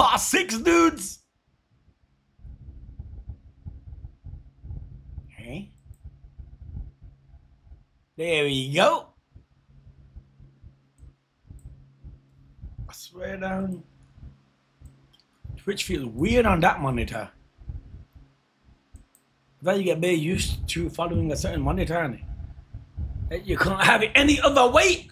Part 6, dudes. Okay. There we go. I swear down. Twitch feels weird on that monitor. Then you get very used to following a certain monitor, and you can't have it any other way.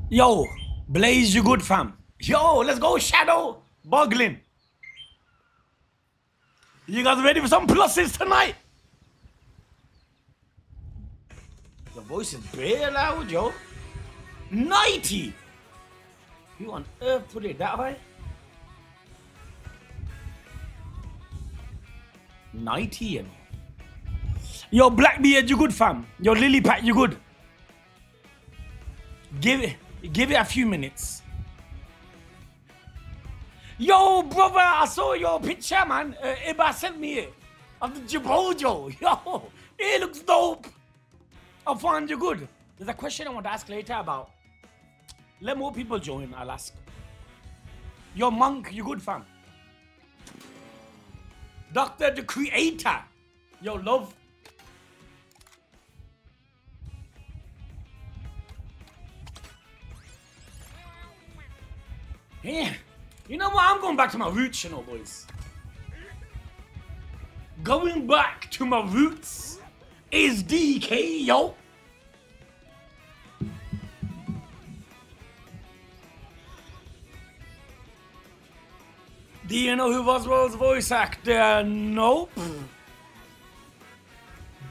Yo, Blaze, you good, fam? Yo, let's go, Shadow. Boggling. You guys ready for some pluses tonight? Your voice is very loud, yo. 90. Who on earth put it that high? 90, you know. Yo, Blackbeard, you good, fam? Yo, Lilypat, you good? Give it a few minutes. Yo, brother, I saw your picture, man. Iba sent me it of the Jibojo. Yo, it looks dope. I found you good. There's a question I want to ask later about. Let more people join, I'll ask. Yo, Monk, you good, fam? Doctor, the Creator. Yo, love. Yeah. You know what? I'm going back to my roots, you know, boys. Going back to my roots is DK, yo. Do you know who Roswell's voice actor? Nope.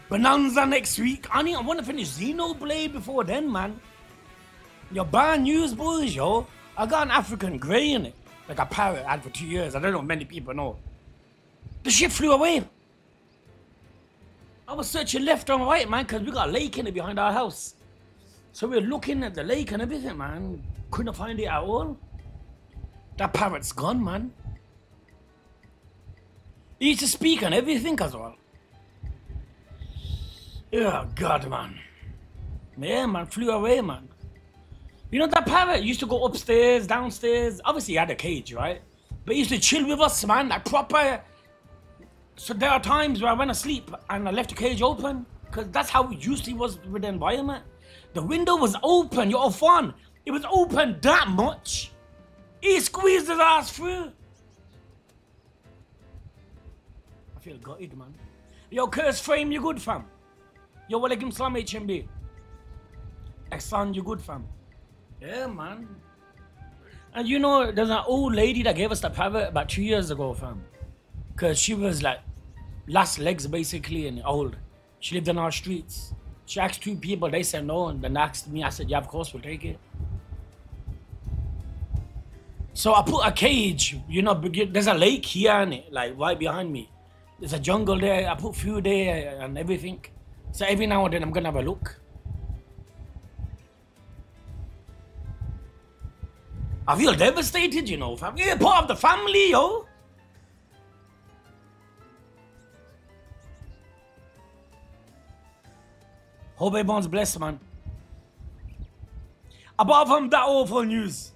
Bonanza next week. I want to finish Xenoblade before then, man. Your bad news, boys, yo. I got an African grey in it. Like a parrot I had for 2 years. I don't know many people know. The shit flew away. I was searching left and right, man, because we got a lake in it behind our house. So we were looking at the lake and everything, man. Couldn't find it at all. That parrot's gone, man. He used to speak and everything as well. Oh, God, man. Yeah, man, flew away, man. You know, that parrot used to go upstairs, downstairs. Obviously, he had a cage, right? But he used to chill with us, man, like proper. So there are times where I went to sleep and I left the cage open, because that's how used he was with the environment. The window was open, you're fun. It was open that much. He squeezed his ass through. I feel gutted, man. Yo, Curse Frame, you good, fam? Yo, walaikum salam, HMB. Exxon, you good, fam? Yeah, man. And you know, there's an old lady that gave us the parrot about 2 years ago, fam. Because she was like, last legs basically, and old. She lived in our streets. She asked 2 people, they said no, and then asked me, I said, yeah, of course, we'll take it. So I put a cage, you know, there's a lake here, and like right behind me. There's a jungle there, I put food there and everything. So every now and then I'm gonna have a look. I feel devastated, you know, fam. You're part of the family, yo. Hope everyone's blessed, man. Apart from that awful news,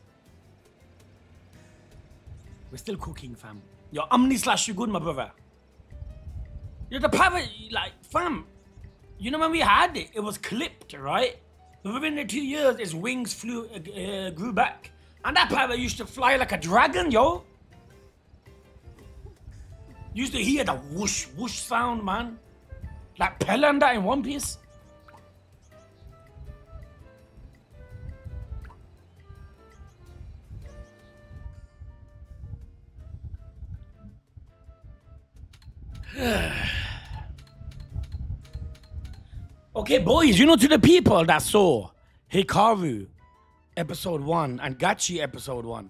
we're still cooking, fam. Yo, Omni/you good, my brother. Yo, the parrot, like, fam. You know when we had it, it was clipped, right? But within the 2 years, its wings grew back. And that parrot used to fly like a dragon, yo. Used to hear the whoosh, whoosh sound, man. Like Pella and that in One Piece. Okay, boys, you know, to the people that saw Hikaru episode 1 and Gachi episode 1,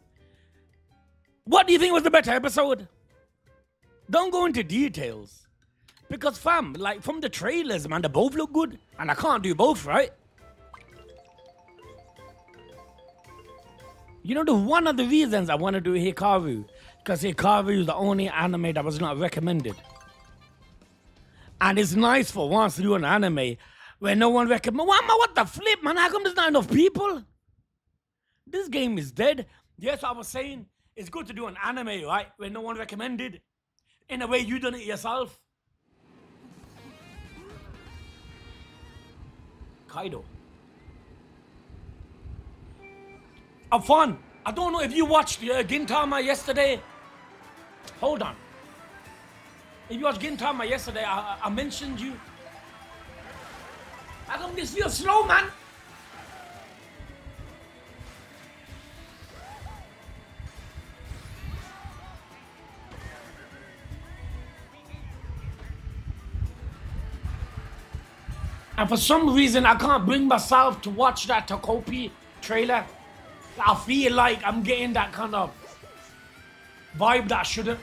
what do you think was the better episode? Don't go into details. Because fam, like from the trailers, man, they both look good. And I can't do both, right? You know, one of the reasons I want to do Hikaru, because Hikaru is the only anime that was not recommended. And it's nice for once to do an anime When no one recommend, what the flip, man? How come there's not enough people? This game is dead. Yes, I was saying it's good to do an anime, right? When no one recommended. In a way, you done it yourself. Kaido. Have fun. I don't know if you watched Gintama yesterday. Hold on. If you watched Gintama yesterday, I mentioned you. How come this feels slow, man? And for some reason, I can't bring myself to watch that Takopi trailer. I feel like I'm getting that kind of vibe that I shouldn't.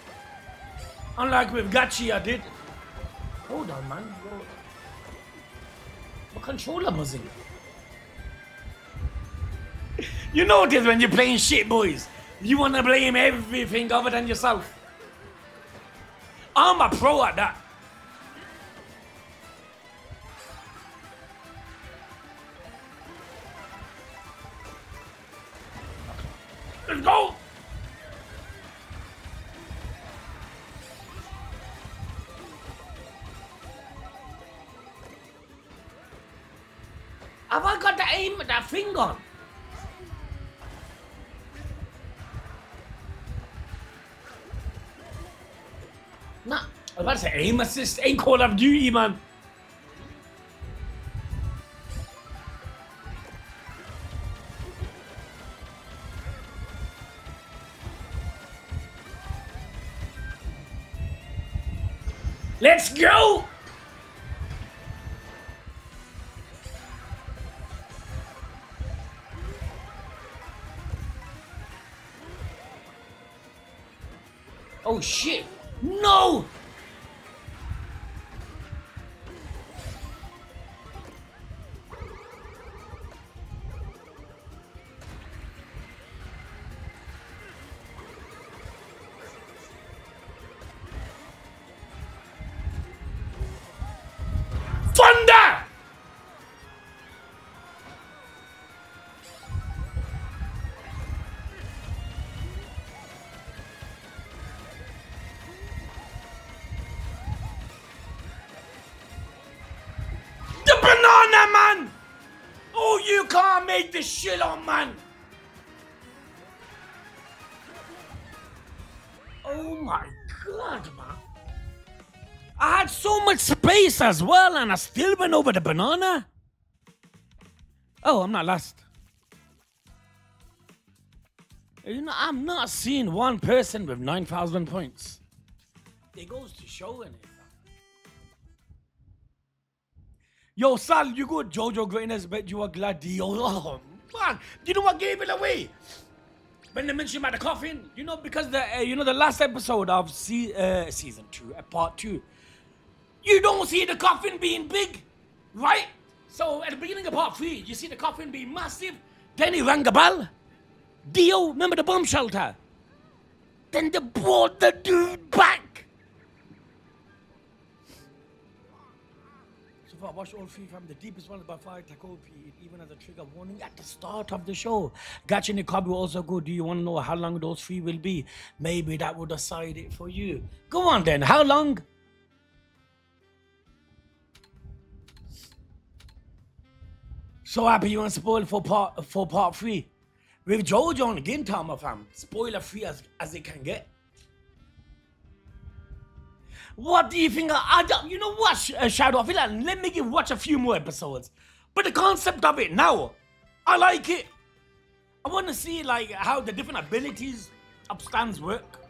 Unlike with Gachi, I did. Hold on, man. Bro. My controller buzzing. You notice when you're playing shit, boys, you want to blame everything other than yourself. I'm a pro at that. Let's go! Have I got the aim with that thing on? Nah, I was about to say aim assist, ain't Call of Duty, man. Let's go! Oh shit! No! Thunder! The banana, man! Oh, you can't make this shit up, man! Oh my god, man. I had so much space as well, and I still went over the banana. Oh, I'm not last. You know, I'm not seeing one person with 9,000 points. It goes to showing it. Yo, Sal, you good? Jojo Greatness, bet you are glad. Oh, man. You know what gave it away? When they mentioned about the coffin, you know, because the last episode of season 2, part 2, you don't see the coffin being big, right? So at the beginning of part 3, you see the coffin being massive. Then he rang the bell. Dio, remember the bomb shelter? Then they brought the dude back. So far, watch all 3 from the deepest one by far, Takopi, even as a trigger warning at the start of the show. Gachi Nikabu also good. Do you want to know how long those 3 will be? Maybe that will decide it for you. Go on then, how long? So happy you want to spoil for part 3. With Jojo and Gintama, fam. Spoiler free as it can get. What do you think? You know what, Shadow? I feel like let me watch a few more episodes. But the concept of it now, I like it. I want to see like how the different abilities of stands work.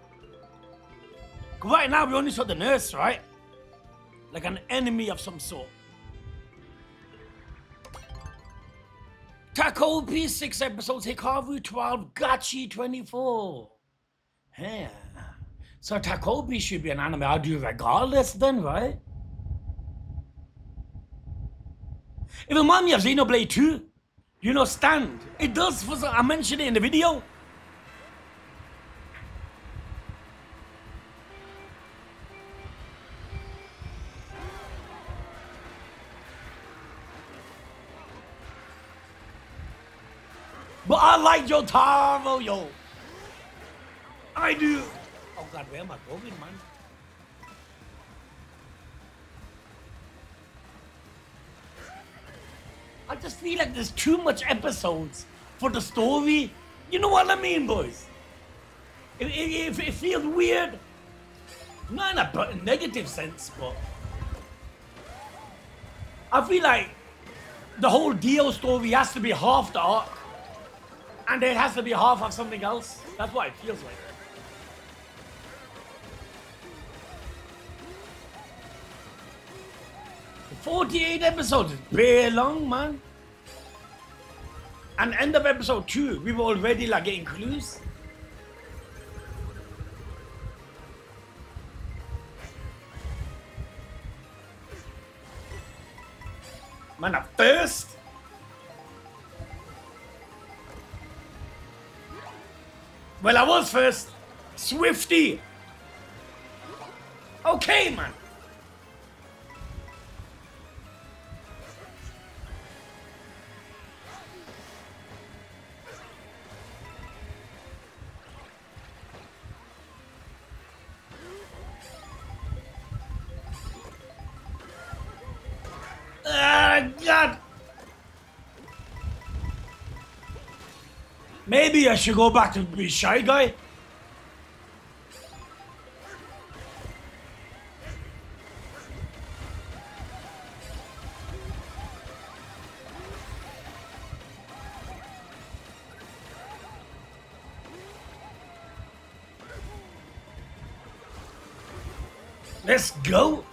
Right now we only saw the nurse, right? Like an enemy of some sort. Takopi 6 episodes, Hikaru 12, Gachi 24. Yeah. So Takopi should be an anime I'll do regardless then, right? It reminds me of Xenoblade 2. You know, Stand. It does, I mentioned it in the video. But I like your Taro, yo. I do. Oh God, where am I going, man? I just feel like there's too much episodes for the story. You know what I mean, boys? It feels weird. Not in a negative sense, but I feel like the whole Dio story has to be half the arc. And it has to be half of something else. That's what it feels like. The 48 episodes is very long, man. And end of episode 2, we were already like getting clues. Man, at first. Well, I was first. Swifty. Okay, man. God. Maybe I should go back to be Shy Guy. Let's go.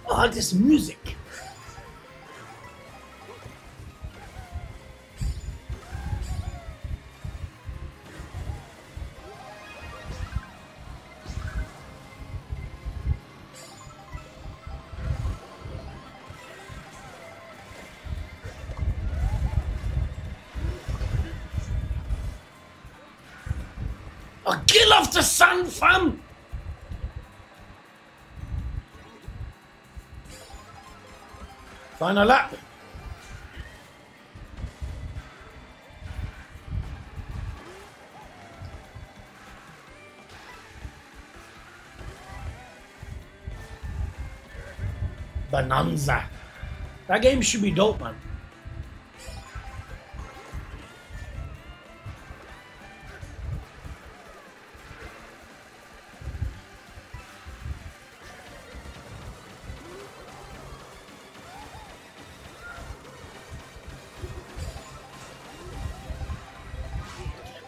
Oh, this music. A kill off the sun, fam. Final lap. Bonanza. That game should be dope, man.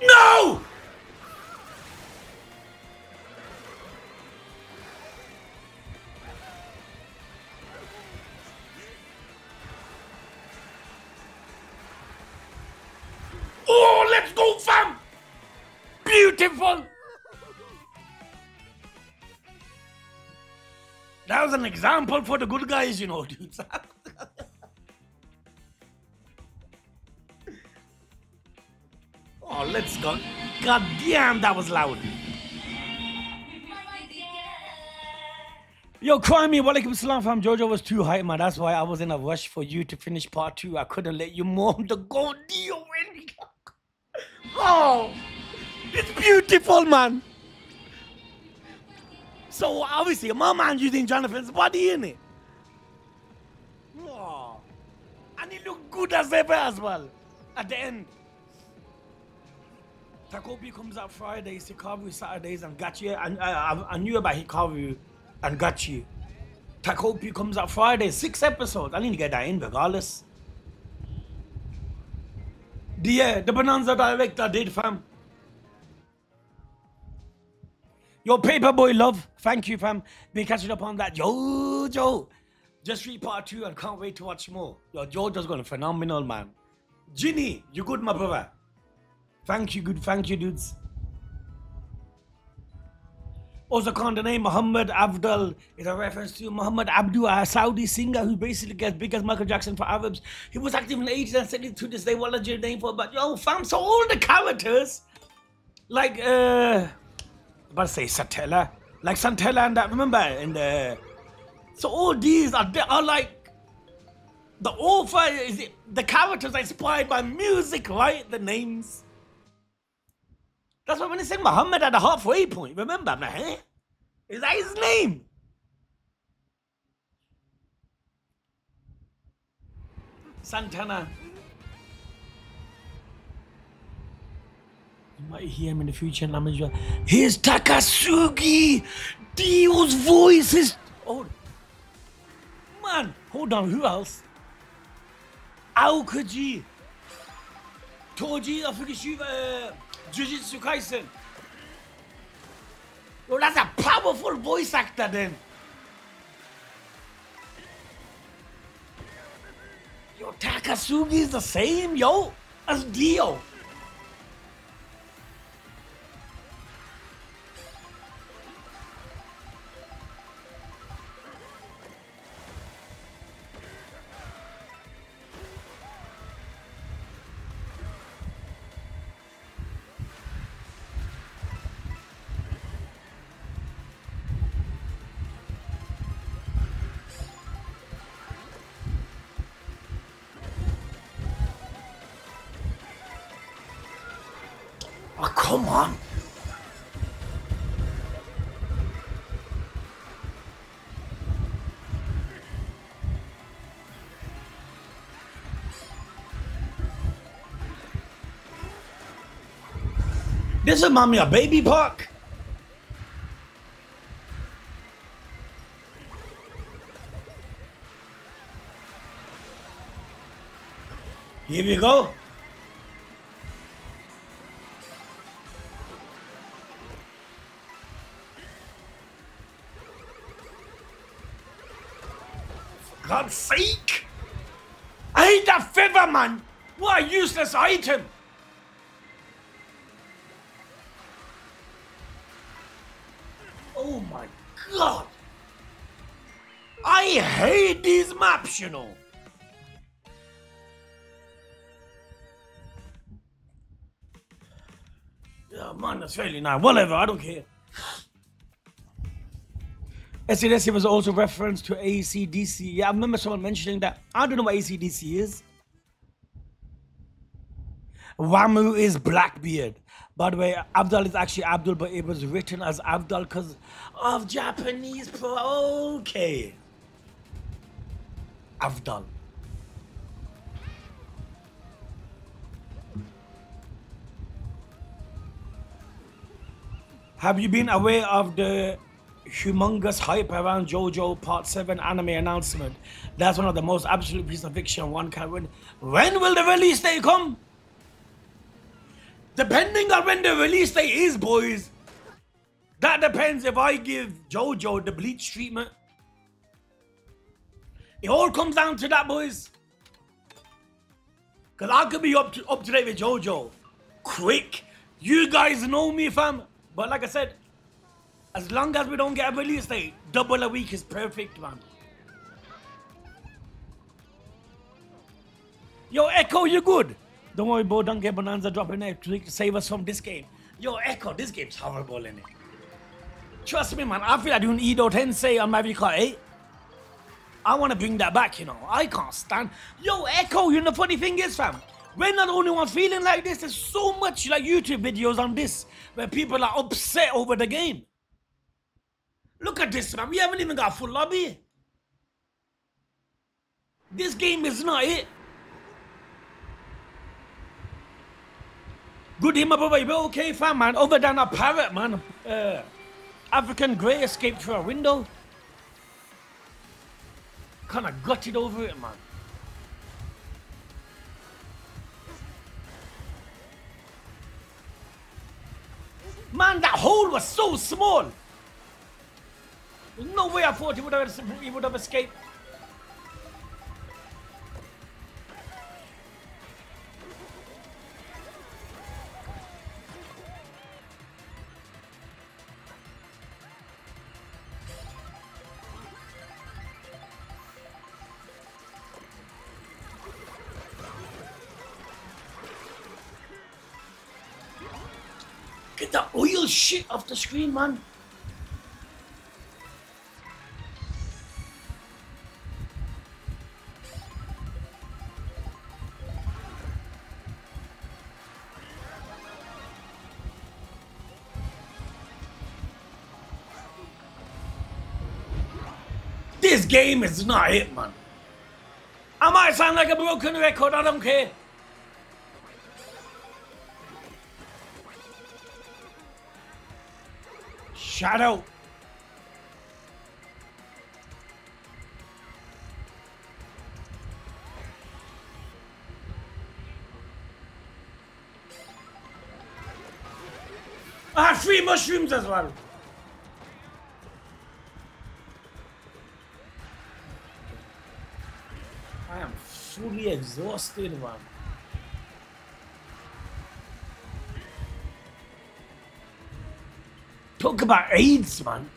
No! Oh, let's go, fam! Beautiful! That was an example for the good guys, you know, dudes. Oh, let's go. God damn, that was loud. Yo, cry me. Walaikum salam, fam. Jojo was too hype, man. That's why I was in a rush for you to finish part 2. I couldn't let you mourn the gold deal. Oh, it's beautiful, man. So, obviously, my man using Jonathan's body, innit? Oh. And he looked good as ever as well. At the end. Takopi comes out Fridays, Hikaru Saturdays, and Gachi. I knew about Hikaru and Gachi. Takopi comes out Fridays, 6 episodes. I need to get that in regardless. The Bonanza director did, fam. Your Paperboy love. Thank you, fam. Been catching up on that. Jojo. Just read part 2 and can't wait to watch more. Yo, Jojo's going phenomenal, man. Ginny, you good, my brother? Thank you, good. Thank you, dudes. Also, the name Muhammad Abdul is a reference to Muhammad Abdul, a Saudi singer who basically gets big as Michael Jackson for Arabs. He was active in the 80s and still to this day. What a legit name for? But yo, fam, so all the characters, like I'm about to say Santella, like Santella and that. Remember in the so all these are like the author is the characters are inspired by music, right? The names. That's why when they said Muhammad at the halfway point, remember, I'm like, huh? Is that his name? Santana. You might hear him in the future in language. Here's Takasugi! Dio's voice is. Oh, man, hold on, who else? Aokaji. Toji, I forget you, Jujutsu Kaisen. Well, that's a powerful voice actor then. Yo, Takasugi is the same, yo, as Dio. Oh, come on. This reminds me of Baby Park. Here we go. God's sake! I hate that feather, man! What a useless item! Oh my god! I hate these maps, you know! Yeah, man, that's really nice. Whatever, I don't care. SNSC was also reference to AC/DC. Yeah, I remember someone mentioning that. I don't know what AC/DC is. Wamu is Blackbeard. By the way, Abdul is actually Abdul, but it was written as Abdul because of Japanese pro. Okay. Abdul. Have you been aware of the humongous hype around JoJo Part 7 anime announcement? That's one of the most absolute pieces of fiction one can win. When will the release date come? Depending on when the release date is, boys. That depends if I give JoJo the bleach treatment. It all comes down to that, boys. Because I could be up to date with JoJo quick. You guys know me, fam. But like I said, as long as we don't get a release date, double a week is perfect, man. Yo, Echo, you good? Don't worry, bro, don't get Bonanza dropping next week to save us from this game. Yo, Echo, this game's horrible, innit? Trust me, man, I feel like doing Edo Tensei on Mavic 8. I want to bring that back, you know. I can't stand. Yo, Echo, you know the funny thing is, fam, we're not the only one feeling like this. There's so much like YouTube videos on this where people are upset over the game. Look at this, man. We haven't even got a full lobby. This game is not it. Good him up over, but okay, fam, man. Other than a parrot, man. African Grey escaped through a window. Kinda gutted over it, man. Man, that hole was so small. There's no way I thought he would have escaped. Get the oil shit off the screen, man. This game is not it, man. I might sound like a broken record, I don't care. Shadow. I have 3 mushrooms as well. I am fully exhausted, man. Talk about AIDS, man.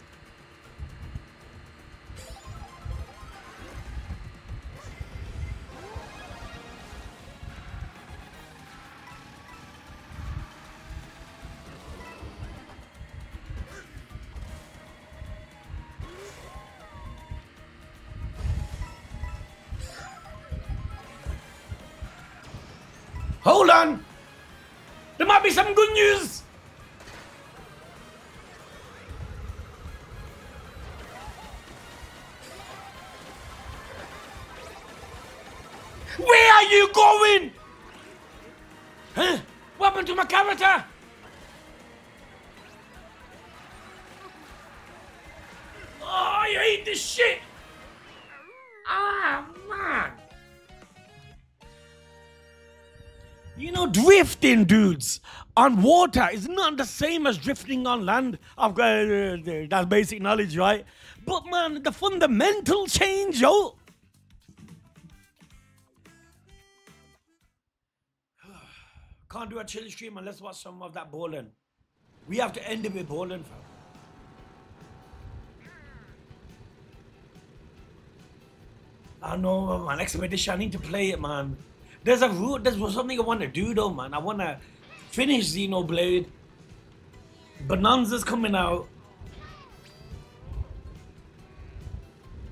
Hold on! There might be some good news! Where are you going? Huh? What happened to my character? Oh, I hate this shit! Ah, man! You know, drifting, dudes, on water is not the same as drifting on land. I've got that's basic knowledge, right? But man, the fundamental change, yo. Can't do a chill stream and let's watch some of that bowling. We have to end it with bowling, fam. I know, man. Expedition, I need to play it, man. There's a route, there's something I want to do, though, man. I want to finish Xenoblade. Bonanza's coming out.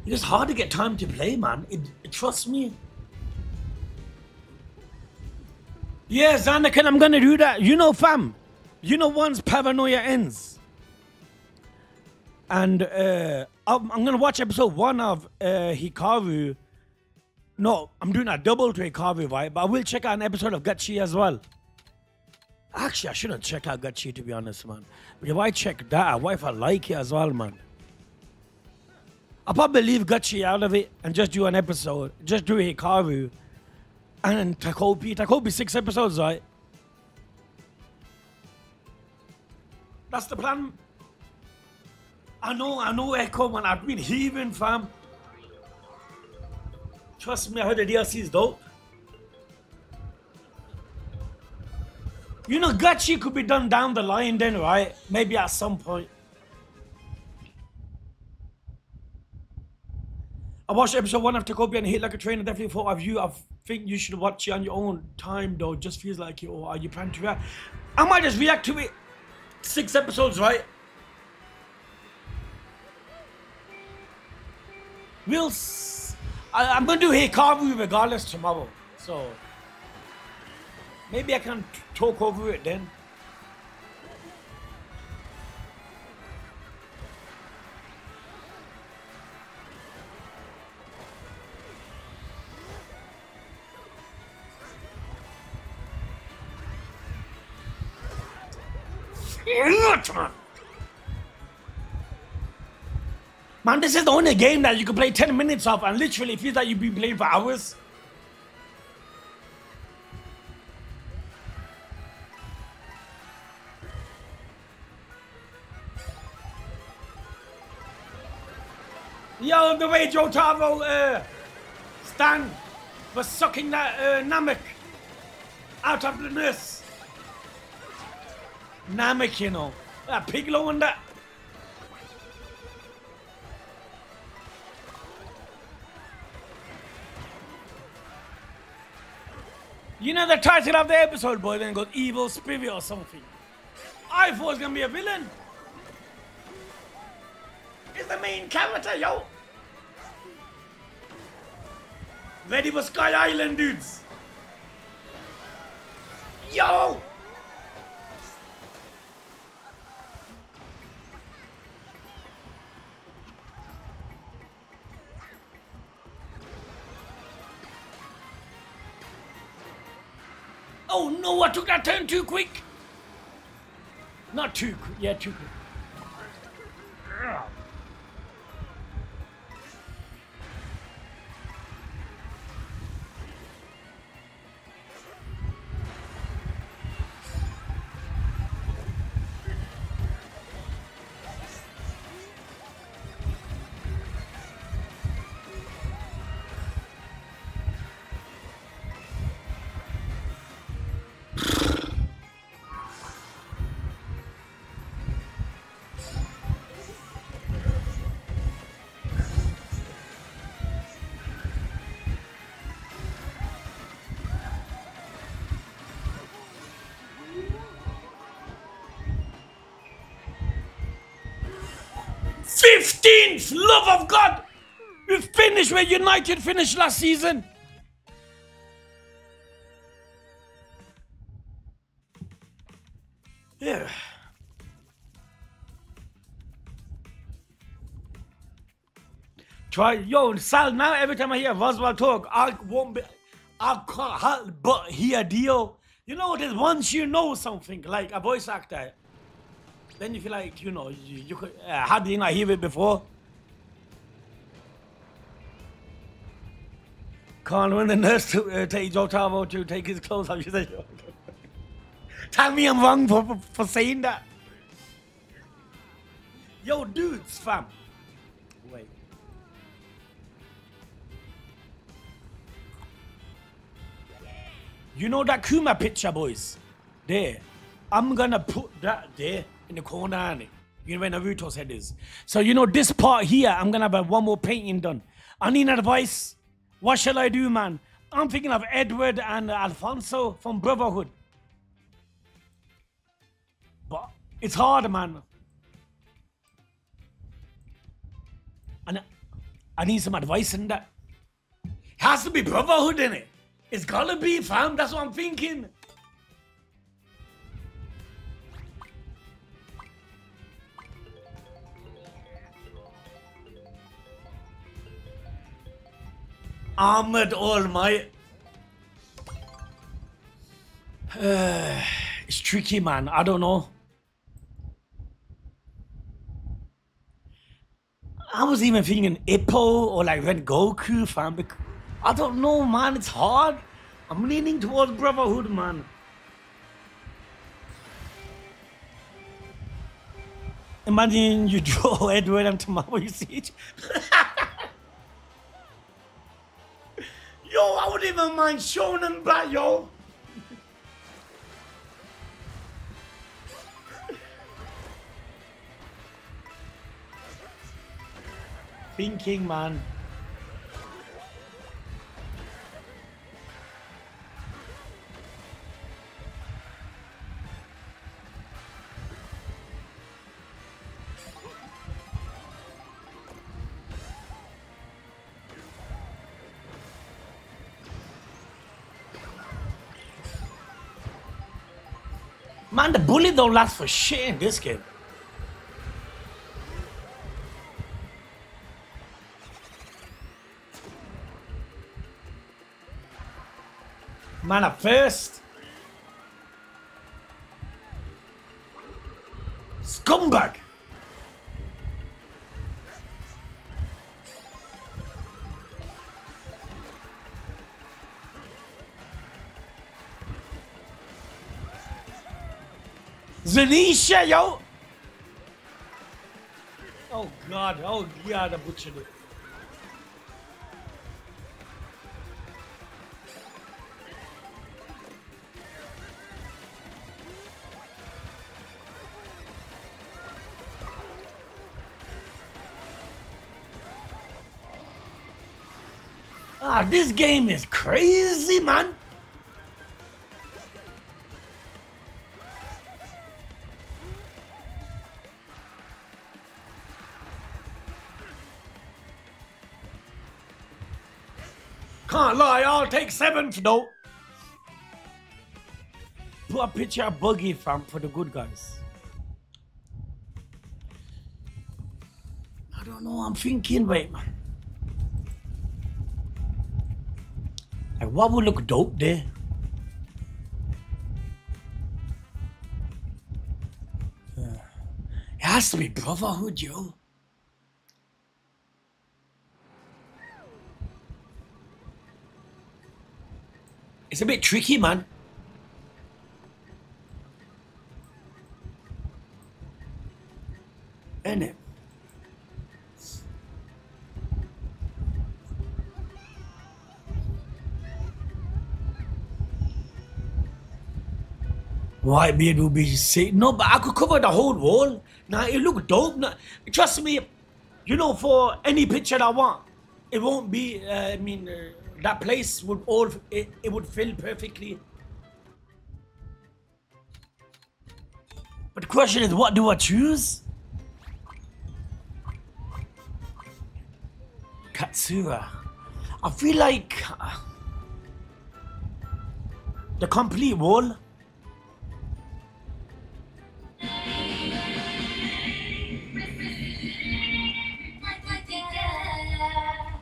It's hard to get time to play, man. Trust me. Yes, Anakin, I'm gonna do that. You know, fam. You know, once Paranoia ends, and I'm gonna watch episode 1 of Hikaru. No, I'm doing a double to Hikaru, right? But I will check out an episode of Gachi as well. Actually, I shouldn't check out Gachi, to be honest, man. But if I check that, what if I like it as well, man? I'll probably leave Gachi out of it and just do an episode. Just do Hikaru. And Takopi. Takopi 6 episodes, right? That's the plan. I know, Echo, man. I've been heaving, fam. Trust me, I heard the DLC is dope. You know, Gachi could be done down the line then, right? Maybe at some point. I watched episode 1 of Takopi and hit like a train. I definitely thought of you. I think you should watch it on your own time, though. It just feels like it. Or are you planning to react? I might just react to it. 6 episodes, right? I'm going to do Hikaru regardless tomorrow. So, maybe I can talk over it then. Man, this is the only game that you can play 10 minutes of and literally feels like you've been playing for hours. Yo, the way Jotaro Stan was sucking that Namek out of the nurse. Namek, you know. That Piglo and that. You know the title of the episode, boy, then goes Evil Spirit or something. I I thought was gonna be a villain. It's the main character, yo. Ready for Sky Island, dudes. Yo. Oh no, I took that turn too quick. Not too quick, yeah, too quick. '15th, love of God! We finished where United finished last season. Yeah. Try, yo, Sal, now every time I hear Roswell talk, I can't help but hear Dio. You know, there's once you know something, like a voice actor, then you feel like, you know, you could, how did you not hear it before? Can't when the nurse to take Jotaro to take his clothes off. She said, tell me I'm wrong for saying that. Yo, dudes, fam. Wait. You know that Kuma picture, boys? There. I'm gonna put that there in the corner, Annie. You know where Naruto's head is. So you know this part here, I'm gonna have one more painting done. I need advice. What shall I do, man? I'm thinking of Edward and Alfonso from Brotherhood. But it's hard, man. And I need some advice in that. Has to be Brotherhood in it. It's gotta be, fam. That's what I'm thinking. Ahmed Almighty. It's tricky, man. I don't know. I was even thinking Ippo or like Red Goku, fam. I don't know, man. It's hard. I'm leaning towards Brotherhood, man. Imagine you draw Edward and tomorrow you see it. Yo, I wouldn't even mind Shonen Black, yo. Thinking, man. Man, the bullet don't last for shit in this game. Man, at first. Scumbag. Zanisha, yo! Oh God, I butchered it. Ah, this game is crazy, man. Can't lie, I'll take 7th though. Put a picture of Buggy, fam, for the good guys. I don't know, I'm thinking, wait, man. Like, what would look dope there? It has to be Brotherhood, yo. It's a bit tricky, man. Isn't it? Whitebeard will be sick. No, but I could cover the whole wall. Nah, it look dope. Nah, trust me, you know, for any picture that I want, it won't be, that place would it would fill perfectly. But the question is, what do I choose? Katsura. I feel like the complete wall.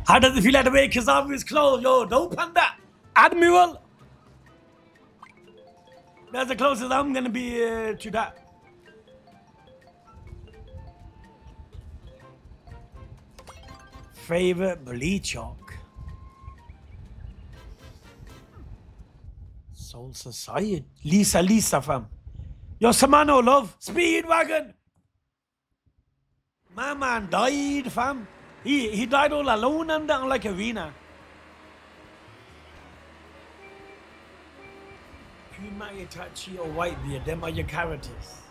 How does it feel like to make his arm is closed? Yo, dope on that. Admiral. That's the closest I'm gonna be to that. Favorite bleach chalk. Soul Society. Lisa, fam. Yo, Samano, love. Speedwagon. My man died, fam. He died all alone and down like arena. Puma, Itachi, or Whitebeard, them are your characters.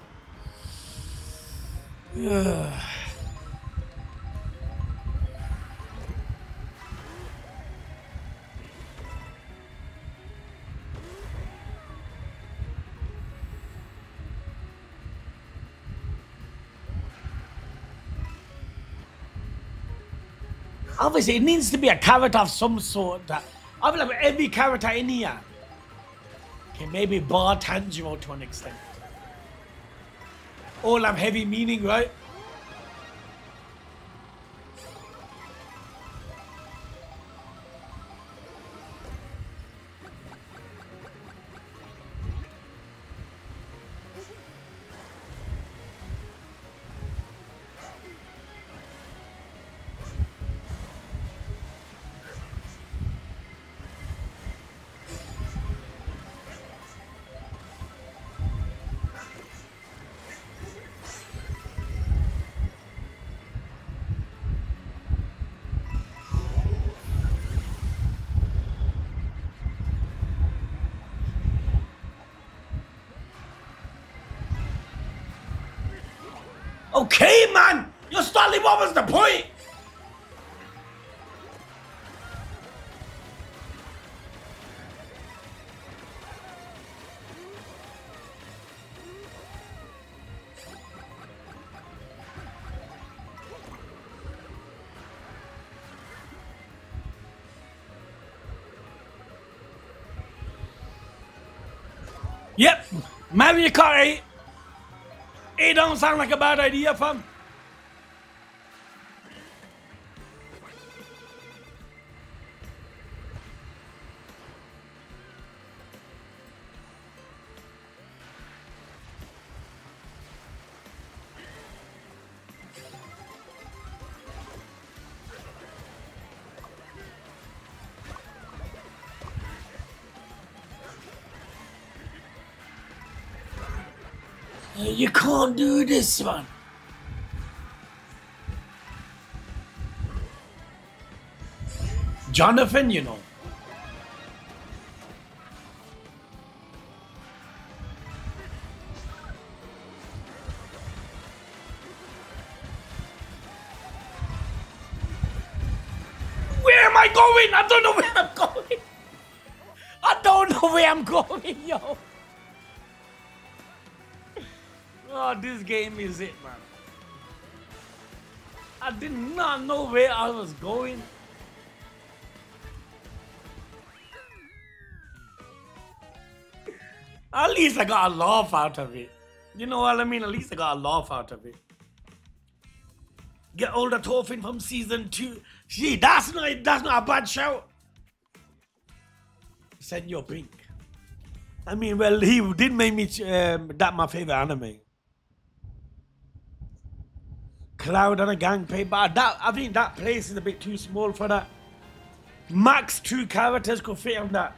Obviously, it needs to be a character of some sort. That I feel like every character in here can maybe bar Tanjiro to an extent. All have heavy meaning, right? Okay, man! You're starting, what was the point? Yep, Mario Kart 8. It don't sound like a bad idea, fam. You can't do this, man. Jonathan, you know. Where am I going? I don't know where I'm going. I don't know where I'm going, yo. Oh, this game is it, man. I did not know where I was going. At least I got a laugh out of it. You know what I mean? At least I got a laugh out of it. Get all the Torfin from season 2. Gee, that's not a bad shout. Send your pink. I mean, well, he did make me that my favorite anime. Cloud and a gang pay, but I think that place is a bit too small for that. Max 2 characters could fit on that.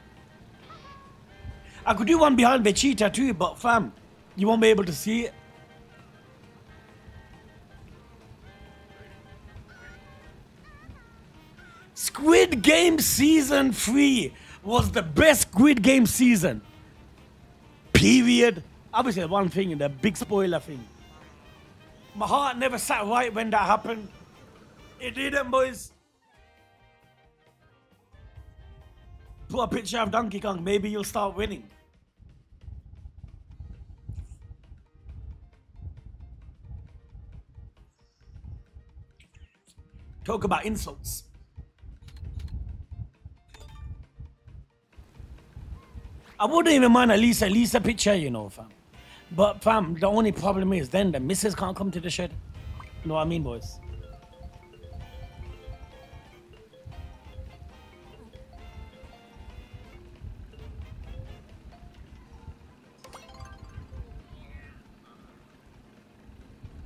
I could do one behind Vegeta too, but fam, you won't be able to see it. Squid Game Season 3 was the best Squid Game season. Period. Obviously, one thing, the big spoiler thing. My heart never sat right when that happened. It didn't, boys. Put a picture of Donkey Kong, maybe you'll start winning. Talk about insults. I wouldn't even mind at least a picture, you know, fam. But fam, the only problem is then the missus can't come to the shed. You know what I mean, boys?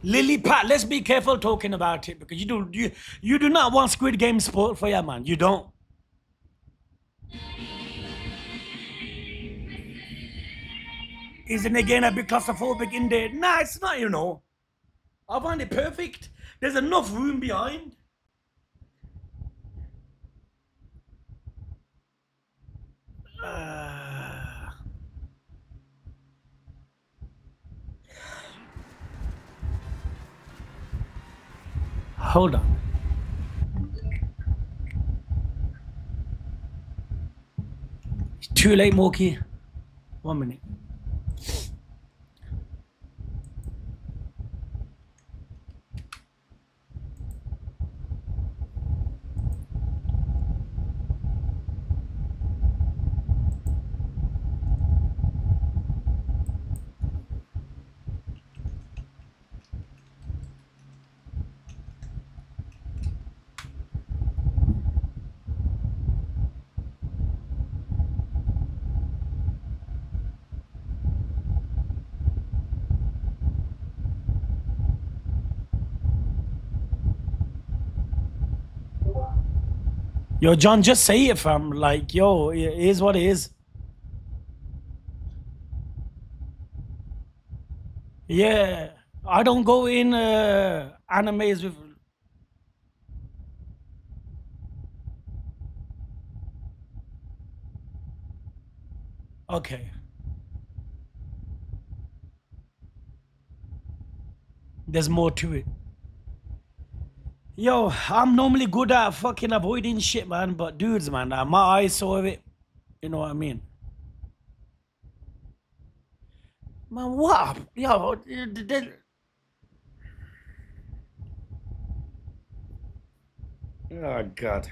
Lily Pat, let's be careful talking about it because you do not want Squid Game sport for you, man. You don't. Isn't again a bit claustrophobic in there? Nah, it's not, you know. I find it perfect. There's enough room behind. Hold on. It's too late, Moki. 1 minute. Yo, John, just say it, fam. Like, yo, it is what it is. Yeah, I don't go in animes with... Okay. There's more to it. Yo, I'm normally good at fucking avoiding shit, man. But dudes, man, my eyes saw it. You know what I mean? Man, what? Yo, oh, God.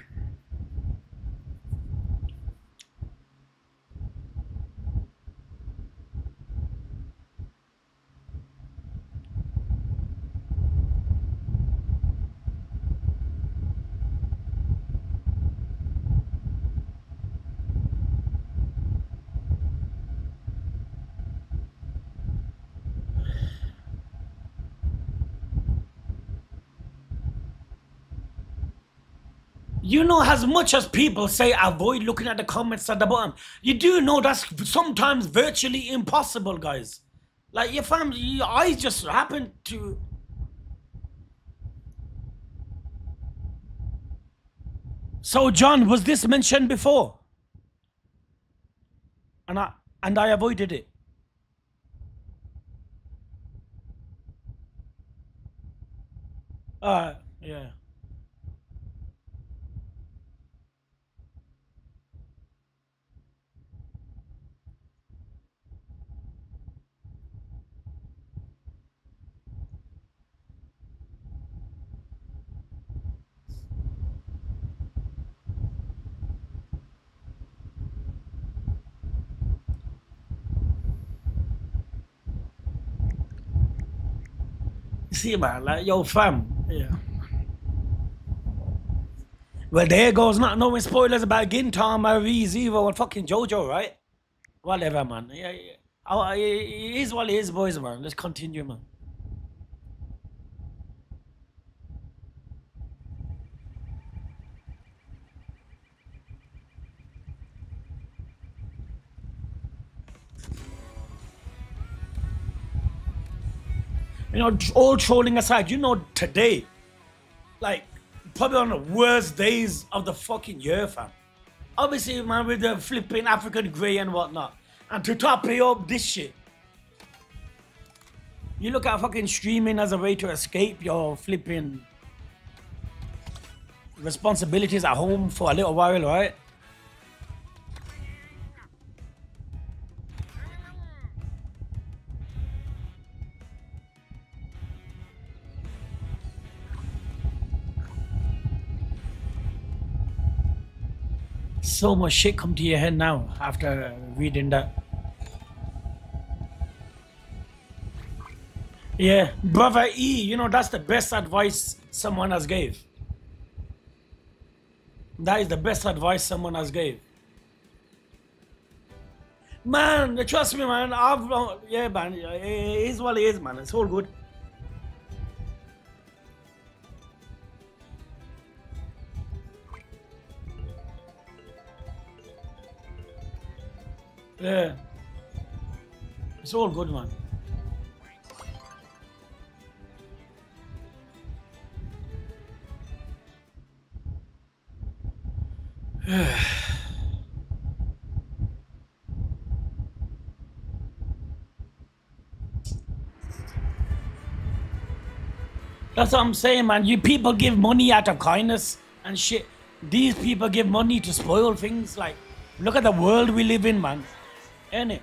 You know, as much as people say avoid looking at the comments at the bottom, you do know that's sometimes virtually impossible, guys. Like, your family, your eyes just happen to... So, John, was this mentioned before? And I avoided it. Yeah. see, man, like, yo, fam. Yeah. Well, there goes not knowing spoilers about Gintama, Zero, and fucking JoJo, right? Whatever, man. Yeah, yeah. Oh, it is what it is, boys, man. Let's continue, man. You know, all trolling aside, you know, today, like, probably one of the worst days of the fucking year, fam. Obviously, man, with the flipping African grey and whatnot. And to top it up, this shit. You look at fucking streaming as a way to escape your flipping responsibilities at home for a little while, right? So much shit come to your head now after reading that. Yeah, brother E, you know, that's the best advice someone has gave. That is the best advice someone has gave. Man, trust me, man. Yeah, man. It is what it is, man. It's all good. Yeah. It's all good, man. That's what I'm saying, man. You people give money out of kindness and shit. These people give money to spoil things. Like, look at the world we live in, man. Ain't it?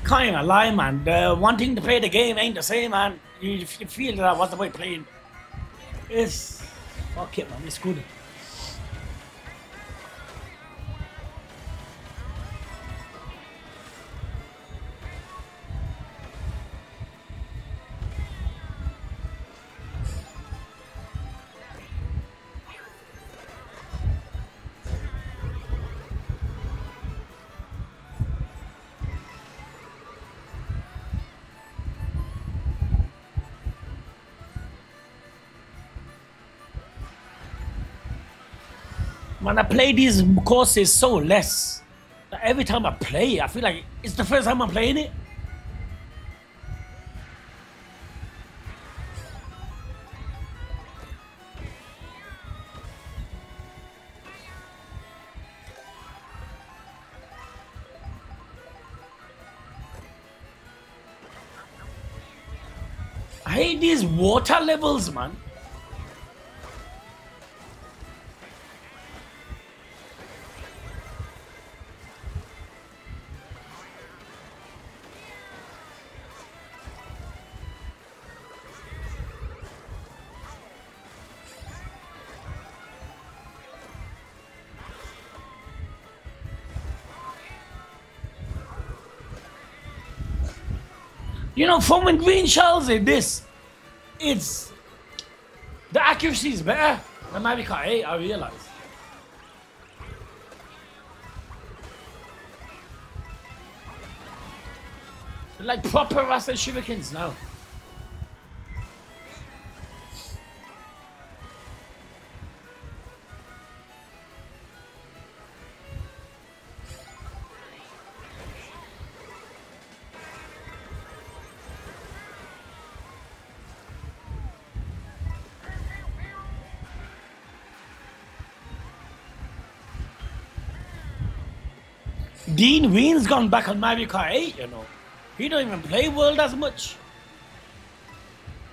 Can't even lie, man. The wanting to play the game ain't the same, man. You feel that what's the way playing. It's fuck it, man. It's good. When I play these courses so less, that every time I play, I feel like it's the first time I'm playing it. I hate these water levels, man. You know, from when green shells in this, it's the accuracy is better than Mavic Kart 8, I realize. They're like proper Rasta shurikens now. Dean Ween's gone back on Mavic Kart 8, you know. He don't even play World as much.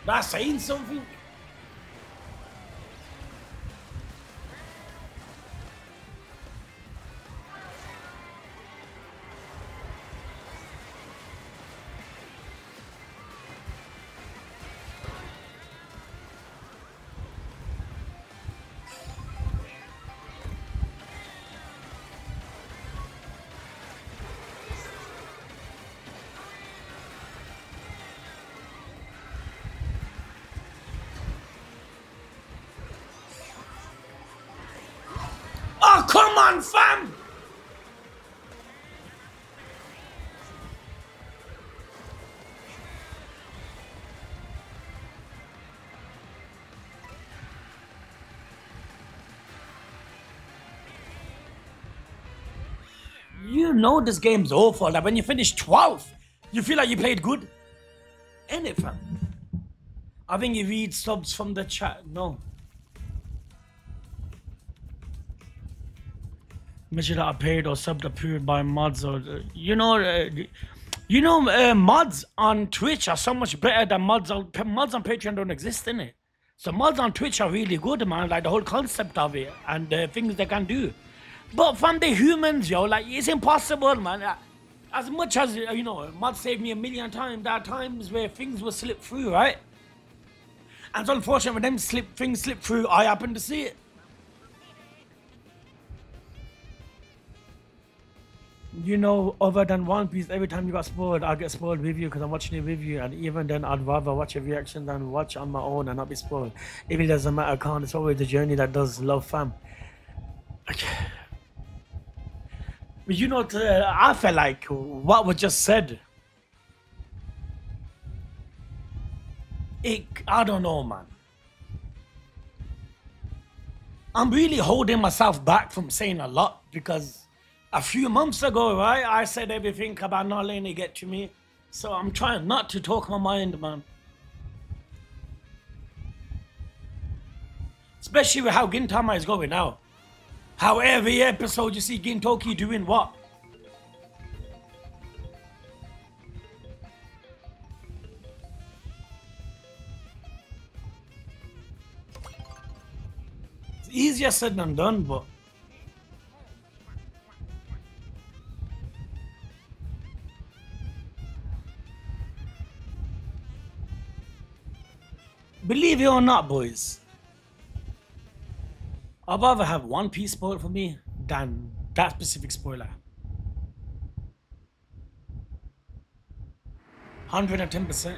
That's saying something. Oh, come on, fam! You know this game's awful. Like when you finish 12th, you feel like you played good. Ain't it, fam? I think you read subs from the chat. No. Measure that are paid or subbed approved by mods or mods on Twitch are so much better than mods on Patreon don't exist, innit? So mods on Twitch are really good, man. Like the whole concept of it and the things they can do. But from the humans, yo, like it's impossible, man. As much as mods saved me a million times. There are times where things will slip through, right? And it's unfortunate when them things slip through, I happen to see it. You know, other than One Piece, every time you got spoiled, I get spoiled with you because I'm watching it with you. And even then, I'd rather watch a reaction than watch on my own and not be spoiled. Even doesn't matter, Khan. It's always the journey that does love, fam. But you know, I felt like what was just said. I don't know, man. I'm really holding myself back from saying a lot because a few months ago, right, I said everything about not letting it get to me. So I'm trying not to talk my mind, man. Especially with how Gintama is going now. How every episode you see Gintoki doing what? It's easier said than done, but believe it or not, boys, I'd rather have One Piece spoiled for me than that specific spoiler. 110%.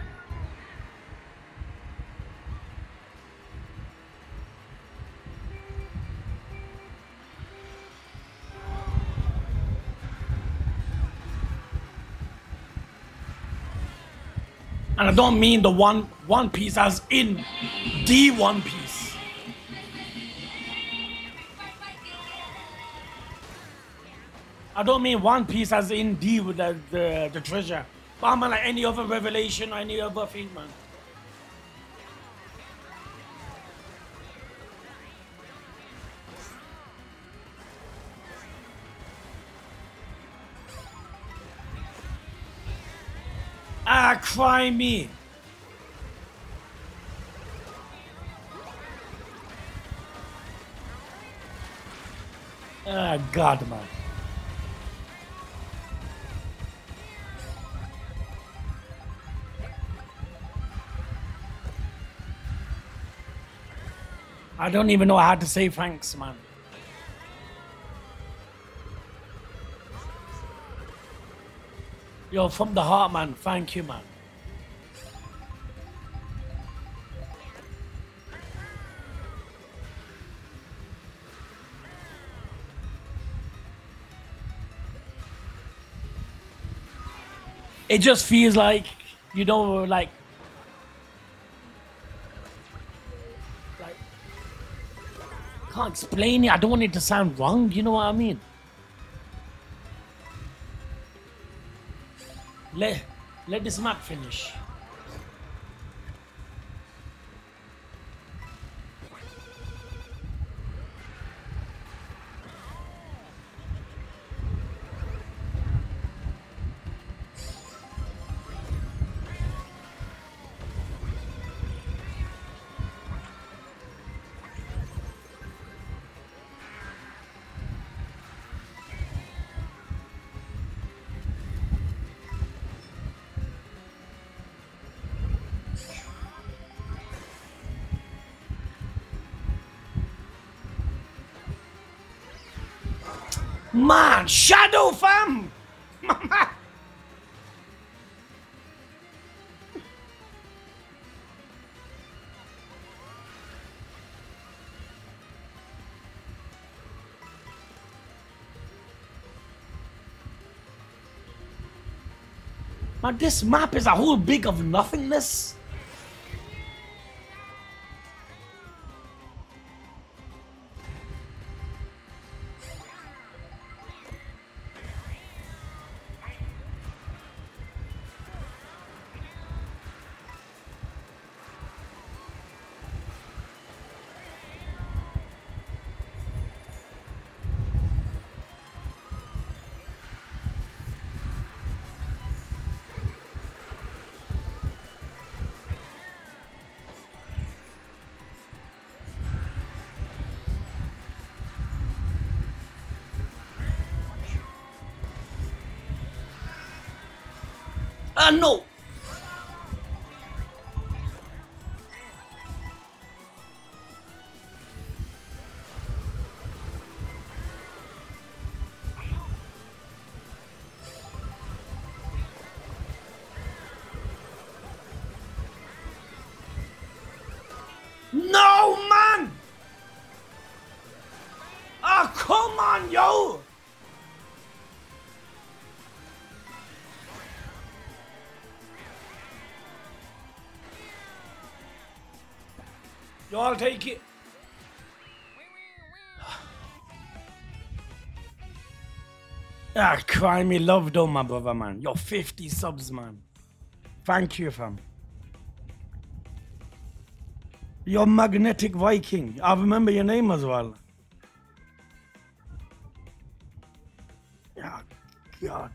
And I don't mean the One Piece as in the One Piece. I don't mean One Piece as in the treasure. But I mean like any other revelation or any other thing, man. Ah, cry me. Ah, God, man. I don't even know how to say thanks, man. Yo, from the heart, man. Thank you, man. It just feels like, like can't explain it. I don't want it to sound wrong. You know what I mean? Let this map finish. Man, shadow fam! Man, this map is a whole big of nothingness. No! No, man! Oh, come on, yo! Yo, I'll take it. Ah, cry me love though, my brother, man. You're 50 subs, man. Thank you, fam. You're Magnetic Viking. I remember your name as well. Oh, God.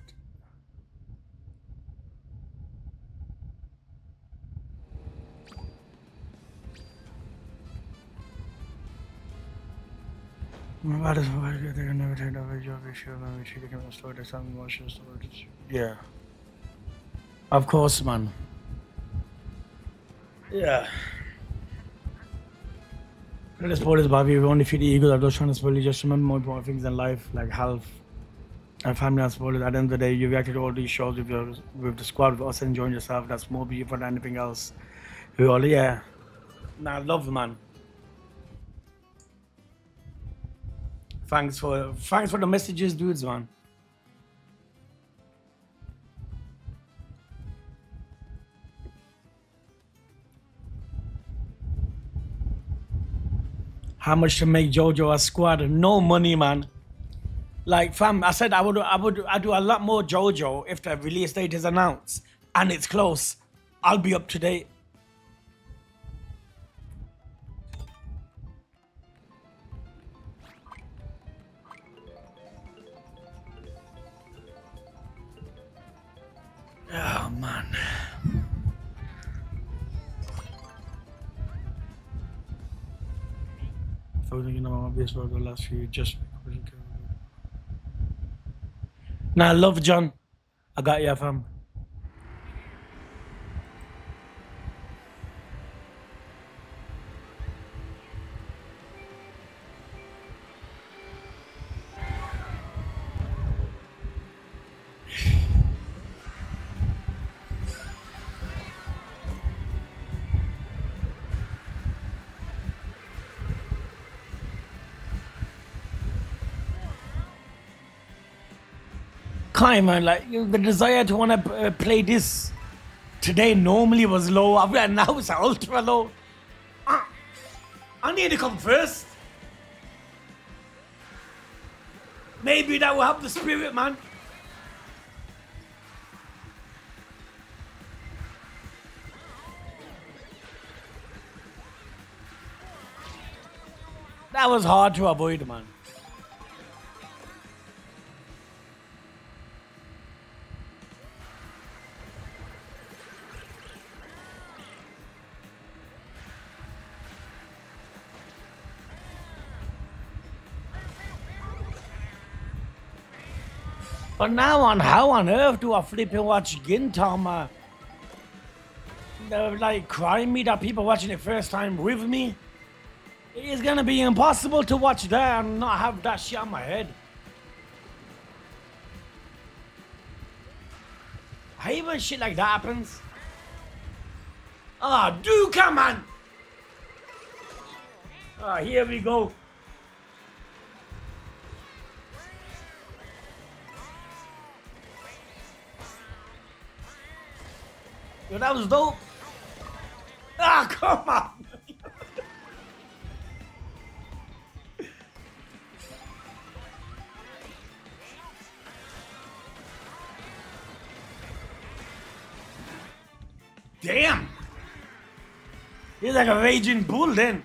Yeah. Of course, man. Yeah. The sport is Bobby. We only feed the egos. I'm just trying to spoil you. Just remember more important things in life, like health and family and sport. At the end of the day, you reacted to all these shows with the squad, with us enjoying yourself. That's more beautiful than anything else. We all, yeah. Nah, love, man. Thanks for the messages, dudes, man. How much to make JoJo a squad? No money, man. Like, fam, I said I'd do a lot more JoJo if the release date is announced and it's close. I'll be up to date. Oh, man. The last few just nah, love John. I got you, fam. Man, like the desire to want to play this today normally was low, and now it's ultra low. I need to come first. Maybe that will help the spirit, man. That was hard to avoid, man. But now on how on earth do I flip and watch Gintama? They're like crying me that people watching it first time with me. It's gonna be impossible to watch that and not have that shit on my head. I hate when shit like that happens. Ah, do come on. Ah, here we go. Yo, that was dope. Ah, come on. Damn. He's like a raging bull then.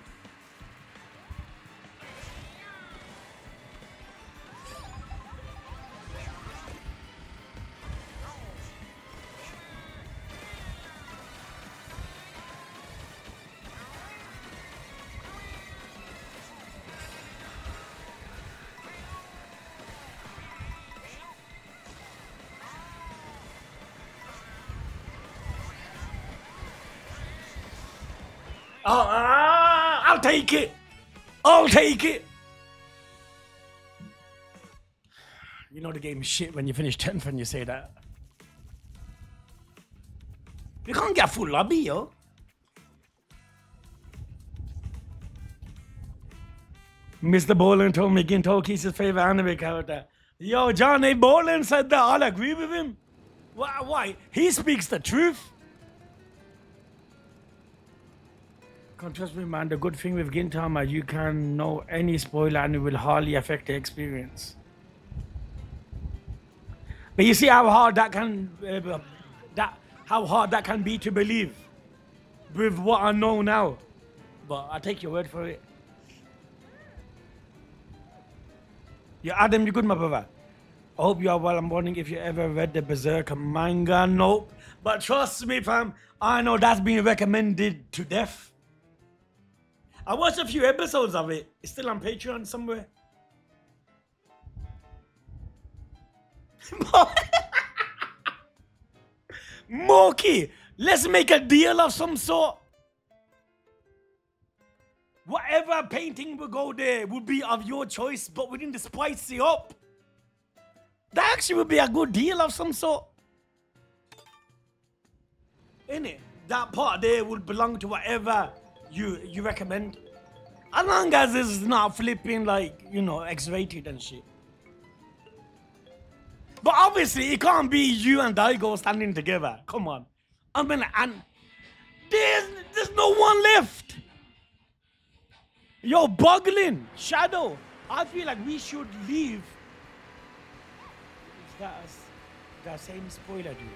I'll take it. I'll take it. You know the game is shit when you finish 10th and you say that. You can't get full lobby, yo. Mr. Boland told me Gintoki's his favorite anime character. Yo, John A. Boland said that. I'll agree with him. Why? He speaks the truth. Can't trust me, man. The good thing with Gintama, you can know any spoiler and it will hardly affect the experience. But you see how hard that can, how hard that can be to believe with what I know now. But I take your word for it. Yeah, Adam, you good, my brother? I hope you are well. I'm wondering if you ever read the Berserker manga. Nope. But trust me, fam, I know that's been recommended to death. I watched a few episodes of it. It's still on Patreon somewhere. Moki, let's make a deal of some sort. Whatever painting will go there would be of your choice, but we need to spice it up. That actually would be a good deal of some sort. Innit? That part there would belong to whatever you recommend. As long as it's not flipping like, you know, X-rated and shit. But obviously it can't be you and Daigo standing together. Come on. I mean, and there's no one left. Yo, Boggling, Shadow, I feel like we should leave. That's that same spoiler, dude.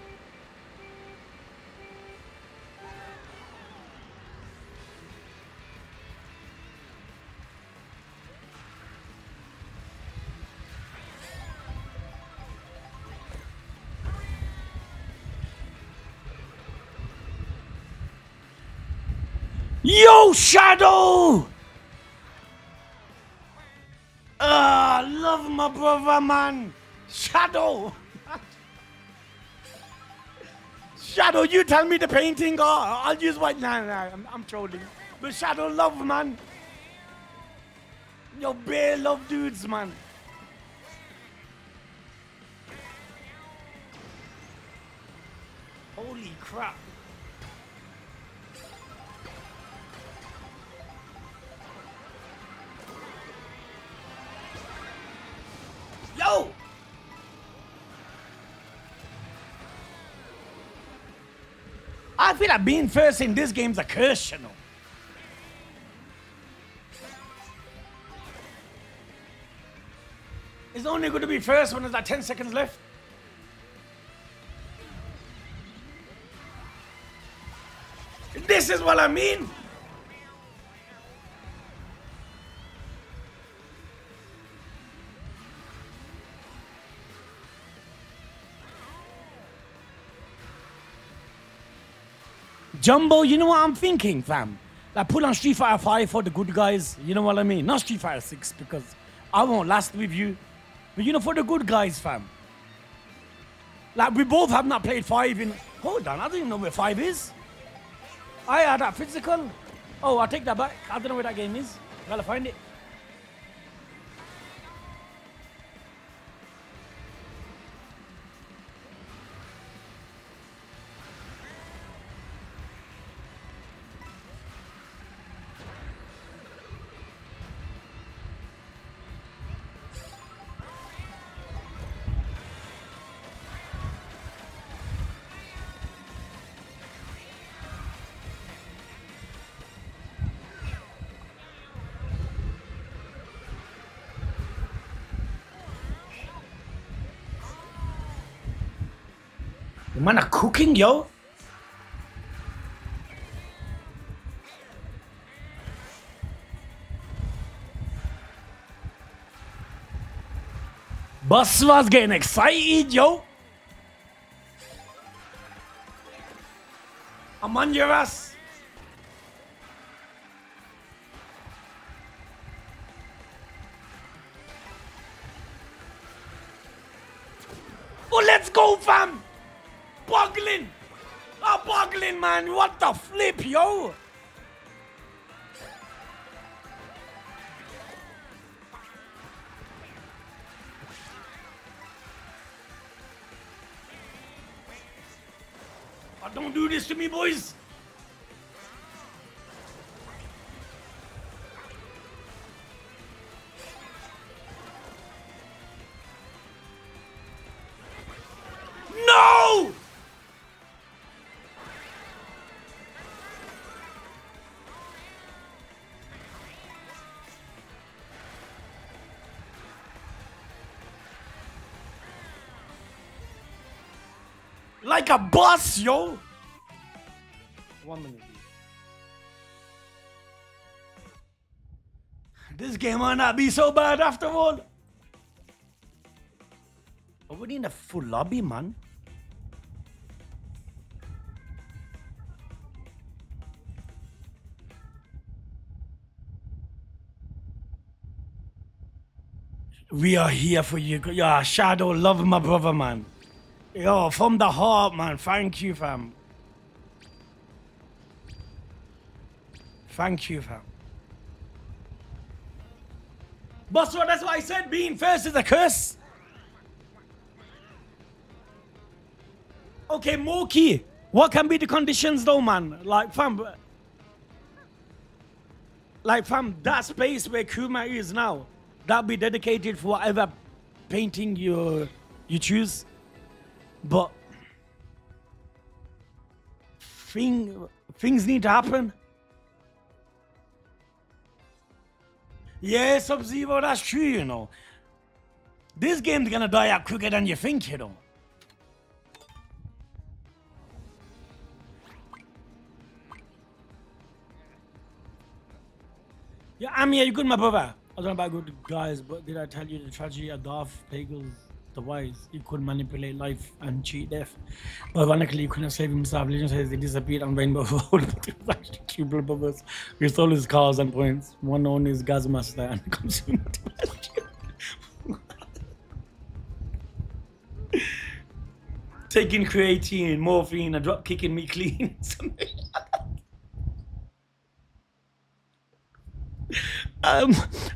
Yo, Shadow! I love my brother, man. Shadow! Shadow, you tell me the painting, or I'll use white. Nah, I'm trolling. But Shadow love, man. Yo, bear love dudes, man. Holy crap. Yo! I feel like being first in this game's a curse, you know. It's only going to be first when there's like 10 seconds left. This is what I mean. Jumbo, you know what I'm thinking, fam? Like, pull on Street Fighter 5 for the good guys. You know what I mean? Not Street Fighter 6, because I won't last with you. But, you know, for the good guys, fam. Like, we both have not played 5 in... Hold on, I don't even know where 5 is. I had that physical. Oh, I'll take that back. I don't know where that game is. Gotta find it. Man are cooking, yo. Boss was getting excited, yo. I'm on your ass. Oh, let's go, fam. Boggling. Oh, boggling, man. What the flip, yo. Oh, don't do this to me, boys. No! Like a boss, yo. 1 minute. This game might not be so bad after all. But we need a full lobby, man. We are here for you. Yeah, Shadow, love my brother, man. Yo, from the heart, man. Thank you, fam. Thank you, fam. Boss, that's why I said being first is a curse. Okay, Moki. What can be the conditions though, man? Like, fam, that space where Kuma is now, that'll be dedicated for whatever painting you choose. But things need to happen. Yeah, Sub-Zero, that's true, you know. This game's gonna die out quicker than you think, you know. Yeah, I'm here, you good, my brother. I don't know about good guys, but did I tell you the tragedy of Darth Plagueis the Wise? He could manipulate life and cheat death. But ironically, he couldn't save himself. Legend says he disappeared on Rainbow Road, but it was actually two blood brothers. We stole his cars and points. One known as Gazmaster and consumer. Taking creatine, morphine, and drop kicking me clean.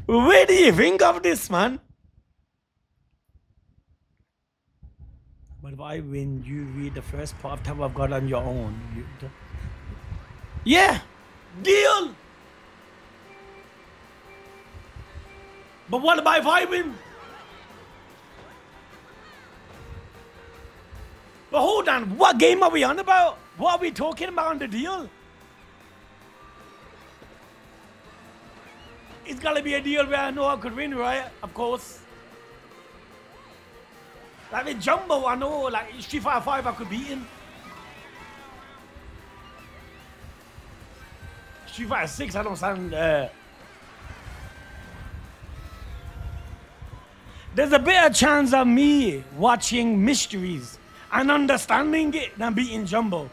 Where do you think of this, man? But if I win, you read the first part of Tower of God on your own. Yeah, deal. But what about if I win? But hold on, what game are we on about? What are we talking about on the deal? It's gotta be a deal where I know I could win, right? Of course. Like with Jumbo, I know, like Street Fighter 5 I could beat him. Street Fighter 6, I don't stand There's a better chance of me watching Mysteries and understanding it than beating Jumbo.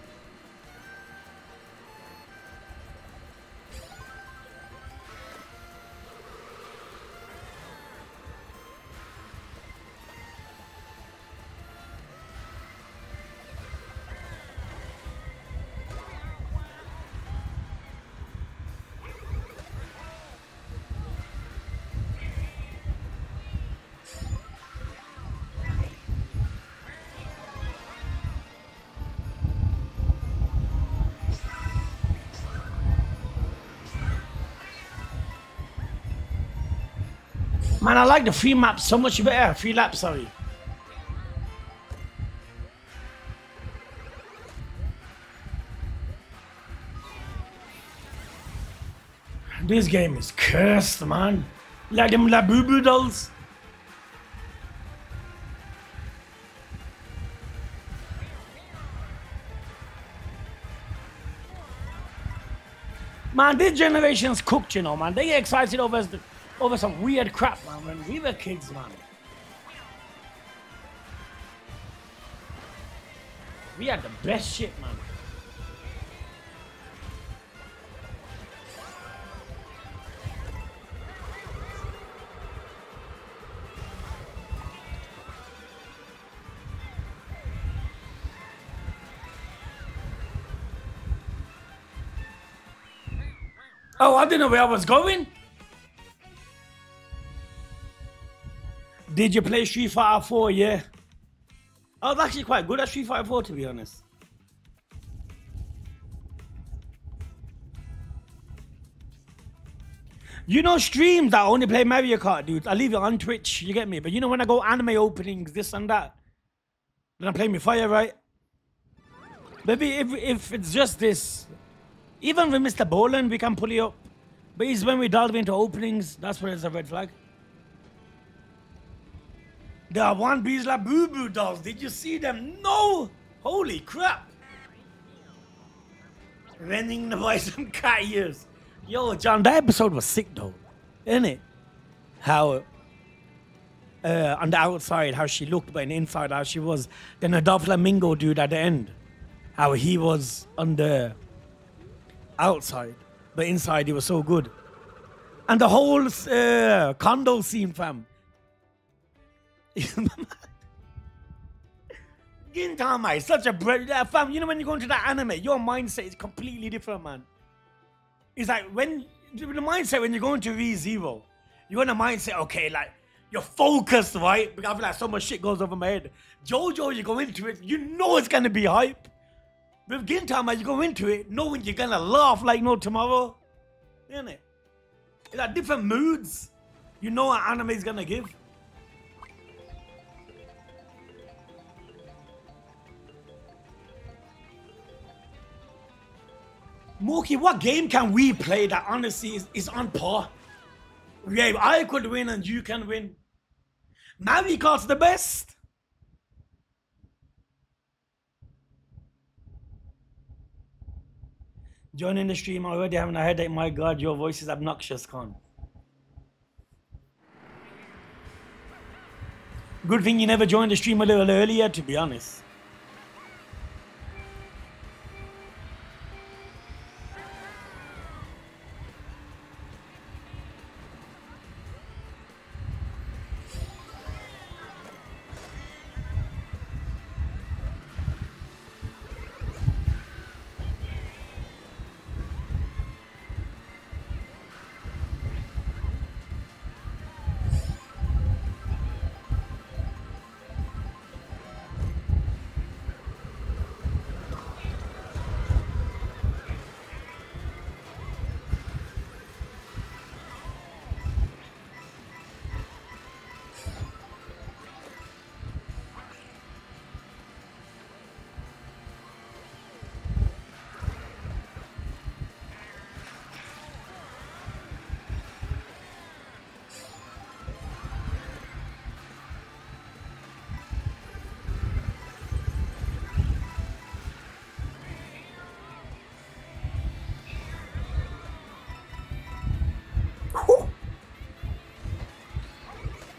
Man, I like the free map so much better. Free lap, sorry. This game is cursed, man. Like them Labubu dolls. Man, this generation's cooked, you know, man. They get excited over some weird crap, man, when we were kids, man. We had the best shit, man. Oh, I didn't know where I was going. Did you play Street Fighter 4? Yeah. I was actually quite good at Street Fighter 4, to be honest. You know streams that only play Mario Kart, dude. I leave it on Twitch, you get me? But you know when I go anime openings, this and that, then I play me Fire, right? Maybe if it's just this, even with Mr. Boland, we can pull it up. But it's when we delve into openings, that's where it's a red flag. There are one bees like Boo Boo dolls. Did you see them? No! Holy crap! Rending the voice and cat ears. Yo, John, that episode was sick though, isn't it? How on the outside, how she looked, but on the inside, how she was. Then a Doflamingo dude at the end, how he was on the outside, but inside he was so good. And the whole condo scene, fam. Gintama is such a fam. You know when you go into that anime, your mindset is completely different, man. It's like when the mindset when you go into ReZero, you're in a mindset, okay, like you're focused, right? Because I feel like so much shit goes over my head. JoJo, you go into it, you know it's gonna be hype. With Gintama, you go into it knowing you're gonna laugh like no tomorrow, isn't it? It's like different moods. You know what anime is gonna give. Mookie, what game can we play that honestly is on par? Yeah, I could win and you can win. Mario Kart's the best. Joining the stream already, having a headache. My God, your voice is obnoxious, Con. Good thing you never joined the stream a little earlier, to be honest.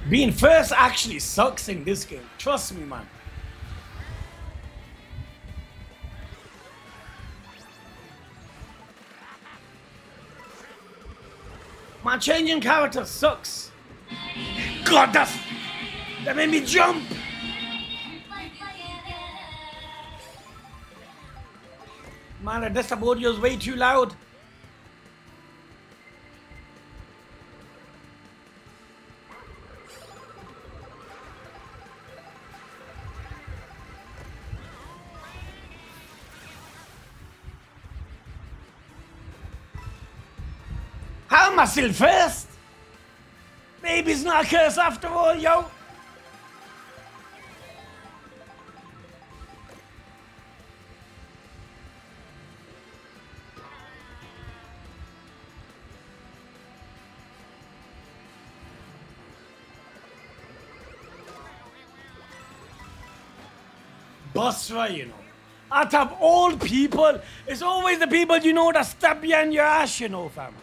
Being first actually sucks in this game. Trust me, man. Man, changing character sucks. God, that made me jump. Man, the desktop audio is way too loud. How am I still first? Maybe it's not a curse after all, yo. Basra, you know. Out of all people, it's always the people you know that stab you in your ass, you know, fam.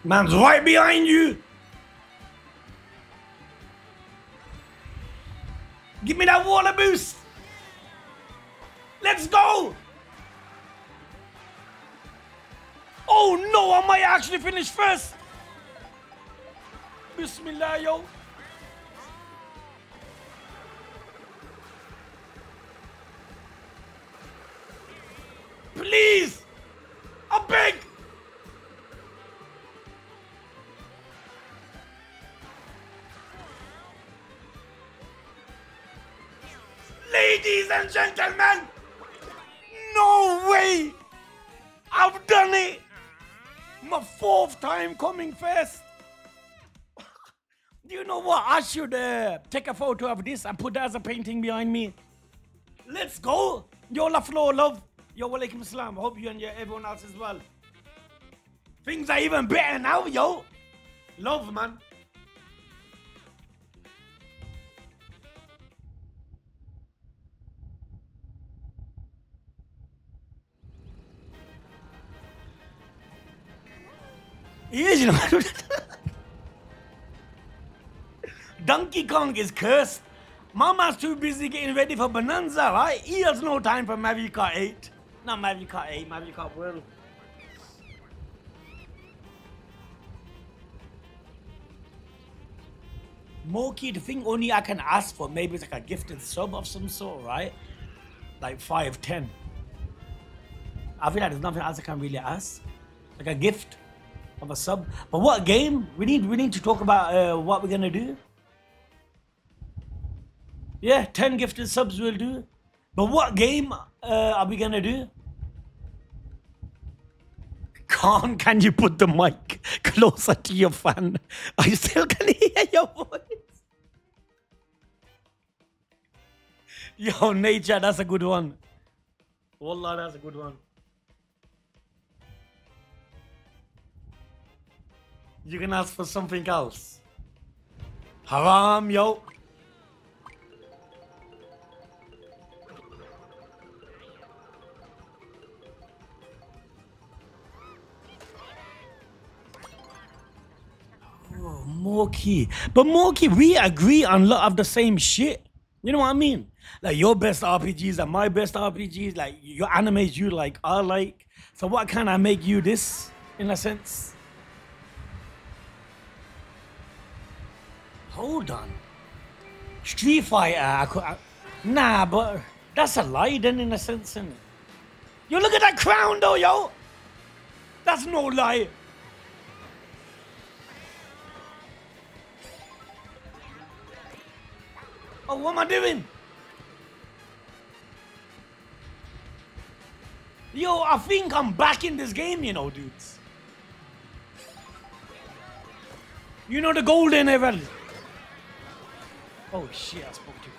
Man's right behind you. Give me that water boost. Let's go. Oh no, I might actually finish first. Bismillah, yo. Please. I beg. Ladies and gentlemen, no way! I've done it! My 4th time coming first. Do you know what? I should take a photo of this and put that as a painting behind me. Let's go! Yo, la floor, love. Yo, walaikum salam. Hope you and everyone else as well. Things are even better now, yo. Love, man. He is, you know. Donkey Kong is cursed. Mama's too busy getting ready for Bonanza, right? He has no time for Mario Kart 8. Not Mario Kart 8, Mario Kart World. Moki, the thing only I can ask for, maybe it's like a gifted sub of some sort, right? Like 5, 10. I feel like there's nothing else I can really ask. Like a gift of a sub. But what game? We need to talk about what we're gonna do. Yeah, 10 gifted subs we'll do. But what game are we gonna do? Can you put the mic closer to your fan? I still can hear your voice. Yo, Nature, that's a good one. Wallah, that's a good one. You can ask for something else. Haram, yo. Oh, Moki. But Moki, we agree on a lot of the same shit. You know what I mean? Like your best RPGs are my best RPGs. Like your animes you like, I like. So what can I make you this, in a sense? Hold on. Street Fighter, nah, but that's a lie then in a sense, isn't it? Yo, look at that crown though, yo. That's no lie. Oh, what am I doing? Yo, I think I'm back in this game, you know, dudes. You know the golden level. Oh shit, I spoke too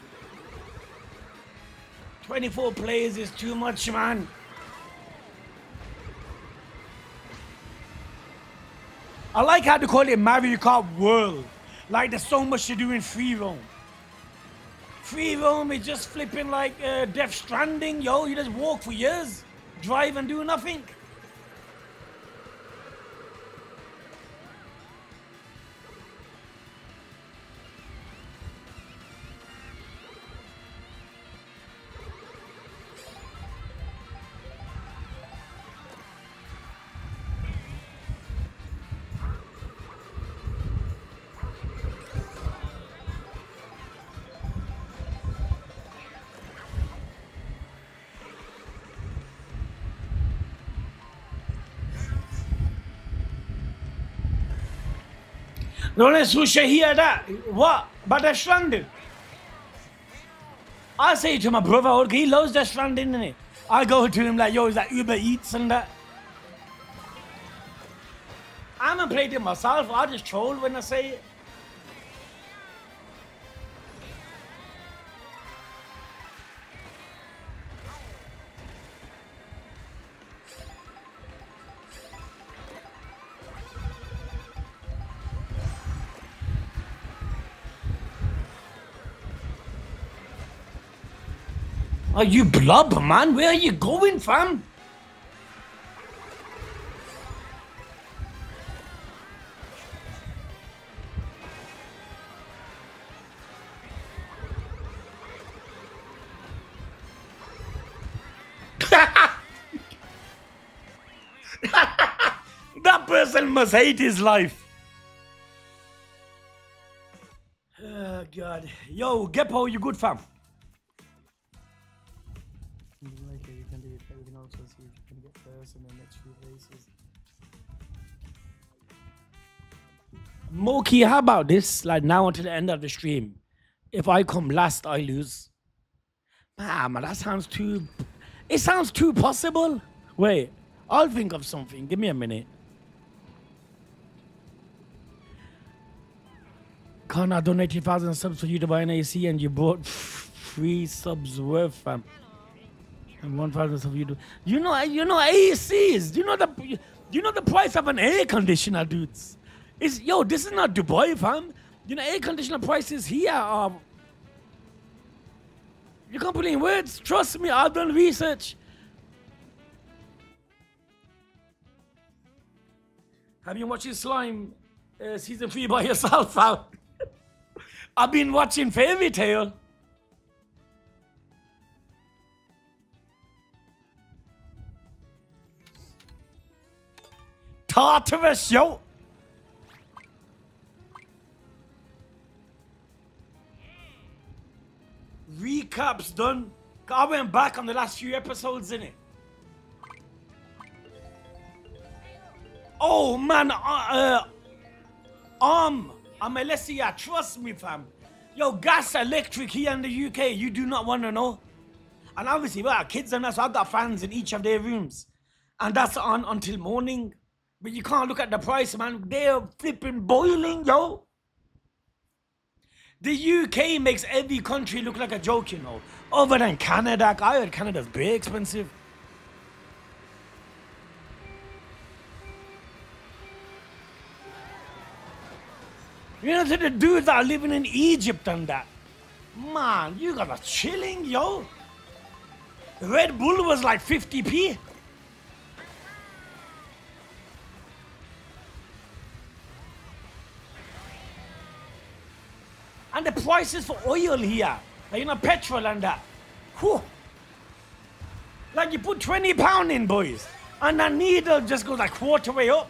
quick. 24 players is too much, man. I like how they call it Mario Kart World. Like there's so much to do in free roam. Free roam is just flipping like Death Stranding, yo. You just walk for years, drive and do nothing. Don't let Susha hear that. What? About Death Stranding? I say to my brother, okay, he loves Death Stranding, innit? I go to him like, yo, is that Uber Eats and that? I haven't played it myself. I just troll when I say it. Are you blob, man? Where are you going, fam? That person must hate his life. Oh, God. Yo, Geppo, you good, fam? You can do it. We can also see if you can get first in the next few races. Moki, how about this? Like now until the end of the stream. If I come last, I lose. Man, that sounds too... It sounds too possible. Wait, I'll think of something. Give me a minute. Connor donated 1,000 subs for you to buy an AC and you bought 3 subs worth, fam. And 1,000 subs you do. You know ACs. Do you know the price of an air conditioner, dudes? Yo, this is not Dubai, fam. You know, air conditioner prices here are... You can't put in words. Trust me, I've done research. Have you watched Slime season 3 by yourself, fam? I've been watching Fairy Tale. Tartarus, yo. Recap's done. I went back on the last few episodes, innit? Oh, man. Alessia, trust me, fam. Yo, gas, electric here in the UK, you do not want to know. And obviously, well, kids and us, I've got fans in each of their rooms. And that's on until morning. But you can't look at the price, man. They're flipping boiling, yo. The UK makes every country look like a joke, you know. Other than Canada. I heard Canada's very expensive. You know, to the dudes that are living in Egypt and that. Man, you got a chilling, yo. Red Bull was like 50p. And the prices for oil here, like, you know, petrol and that. Whew. Like you put £20 in, boys, and the needle just goes like quarter way up.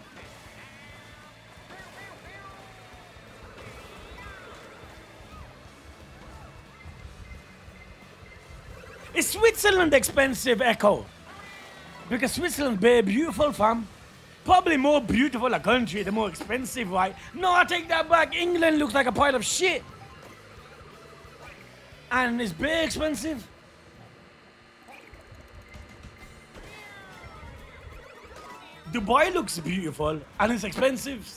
Is Switzerland expensive, Echo? Because Switzerland's very beautiful, fam. Probably more beautiful a country, the more expensive, right? No, I take that back. England looks like a pile of shit. And it's very expensive. Dubai looks beautiful and it's expensive,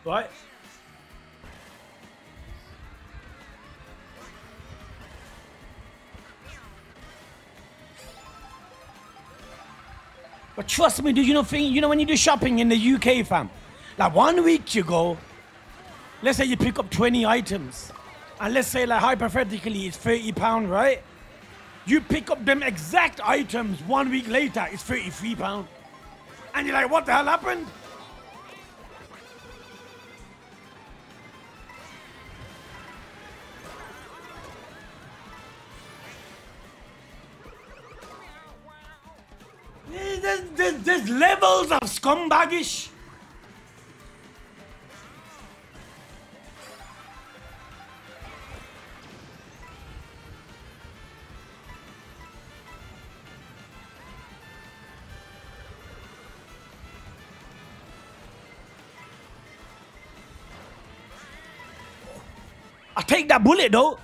right? But trust me, do you know when you do shopping in the UK, fam? Like 1 week you go, let's say you pick up 20 items. And let's say, like, hypothetically, it's £30, right? You pick up them exact items 1 week later, it's £33. And you're like, what the hell happened? There's levels of scumbaggish. I take that bullet though.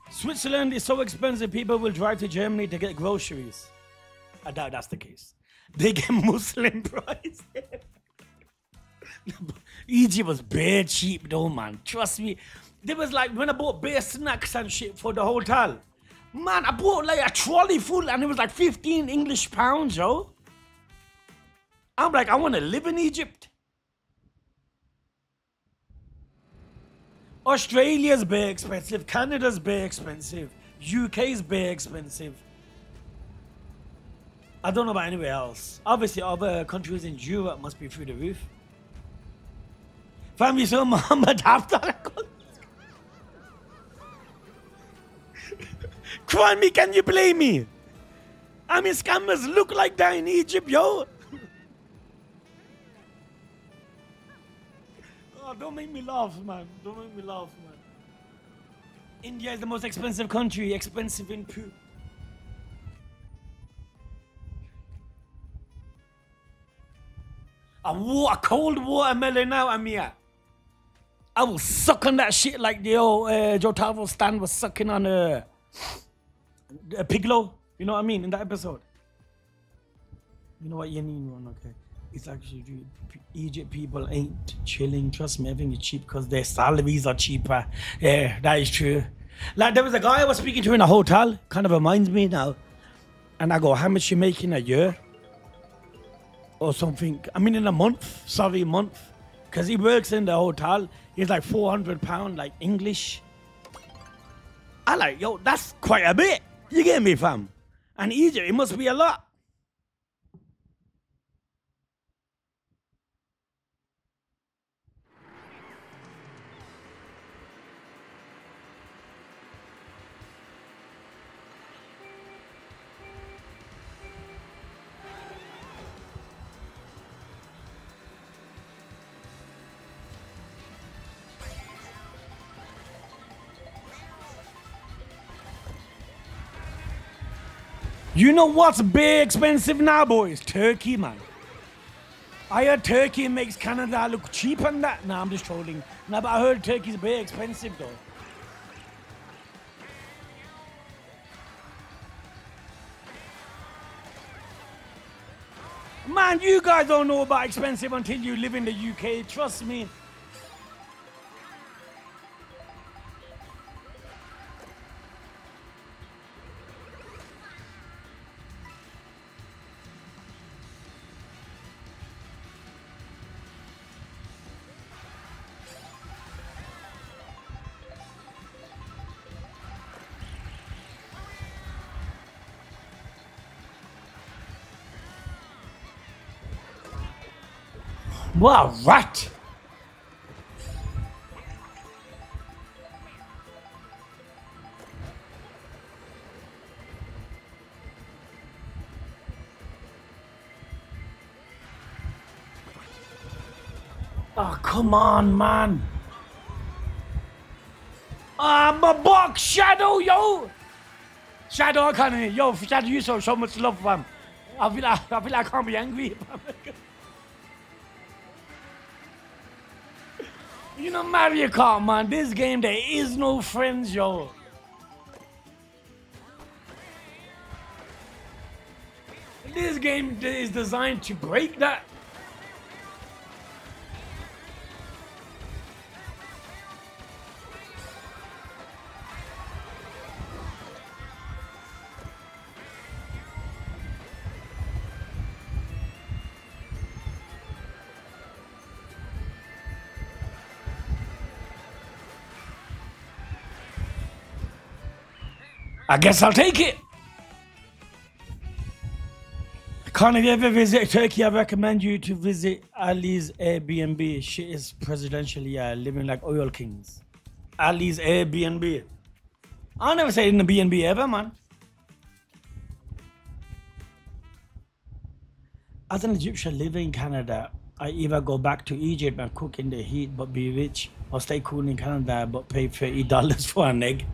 Switzerland is so expensive, people will drive to Germany to get groceries. I doubt that's the case. They get Muslim price. Egypt was bare cheap though, man. Trust me. There was like, when I bought bare snacks and shit for the hotel, man, I bought like a trolley full and it was like 15 English pounds, yo. I'm like, I want to live in Egypt. Australia's bare expensive. Canada's bare expensive. UK's bare expensive. I don't know about anywhere else. Obviously, other countries in Europe must be through the roof. Fam, you saw Muhammad after. Come on, me, can you blame me? I mean, scammers look like that in Egypt, yo. Oh, don't make me laugh, man. Don't make me laugh, man. India is the most expensive country, expensive in poo. A cold watermelon now, Amir. I will suck on that shit like the old Joe Tavo Stan was sucking on a piglo. You know what I mean? In that episode. You know what you need one, okay? It's actually Egypt people ain't chilling. Trust me, everything is cheap because their salaries are cheaper. Yeah, that is true. Like there was a guy I was speaking to in a hotel, kind of reminds me now. And I go, how much you make in a year? Or something. I mean in a month. Sorry, month. Because he works in the hotel. He's like £400, like English. I like, yo, that's quite a bit. You get me, fam? And Egypt, it must be a lot. You know what's big expensive now, boys? Turkey, man. I heard Turkey makes Canada look cheap and that. Nah, I'm just trolling. Nah, but I heard Turkey's very expensive though. Man, you guys don't know about expensive until you live in the UK. Trust me. What a rat! Oh, come on, man. Ah, my box, Shadow, yo! Shadow, I can't hear. Yo, Shadow, you show so much love, fam. I feel like I can't be angry, fam. You know Mario Kart, man, this game there is no friends, yo. This game is designed to break that. I guess I'll take it. Khan, if you ever visit Turkey, I recommend you to visit Ali's Airbnb. Shit is presidential, yeah, living like oil kings. Ali's Airbnb. I'll never say in the B&B ever, man. As an Egyptian living in Canada, I either go back to Egypt and cook in the heat but be rich, or stay cool in Canada but pay $30 for an egg.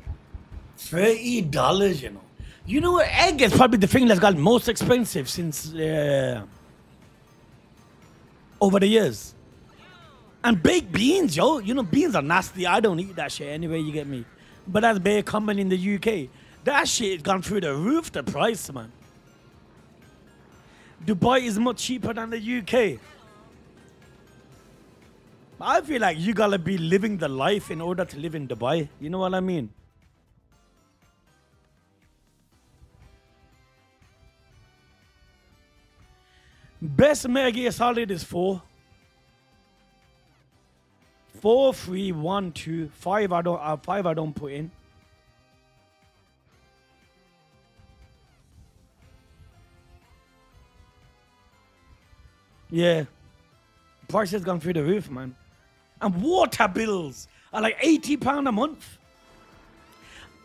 $30, you know. You know what? Egg is probably the thing that's got most expensive since over the years. And baked beans, yo. You know, beans are nasty. I don't eat that shit anyway, you get me. But that's very common in the UK. That shit has gone through the roof, the price, man. Dubai is much cheaper than the UK. I feel like you gotta be living the life in order to live in Dubai. You know what I mean? Best Mega solid is 4. 4, 3, 1, 2, 5. Five I don't put in. Yeah, price has gone through the roof, man. And water bills are like £80 a month.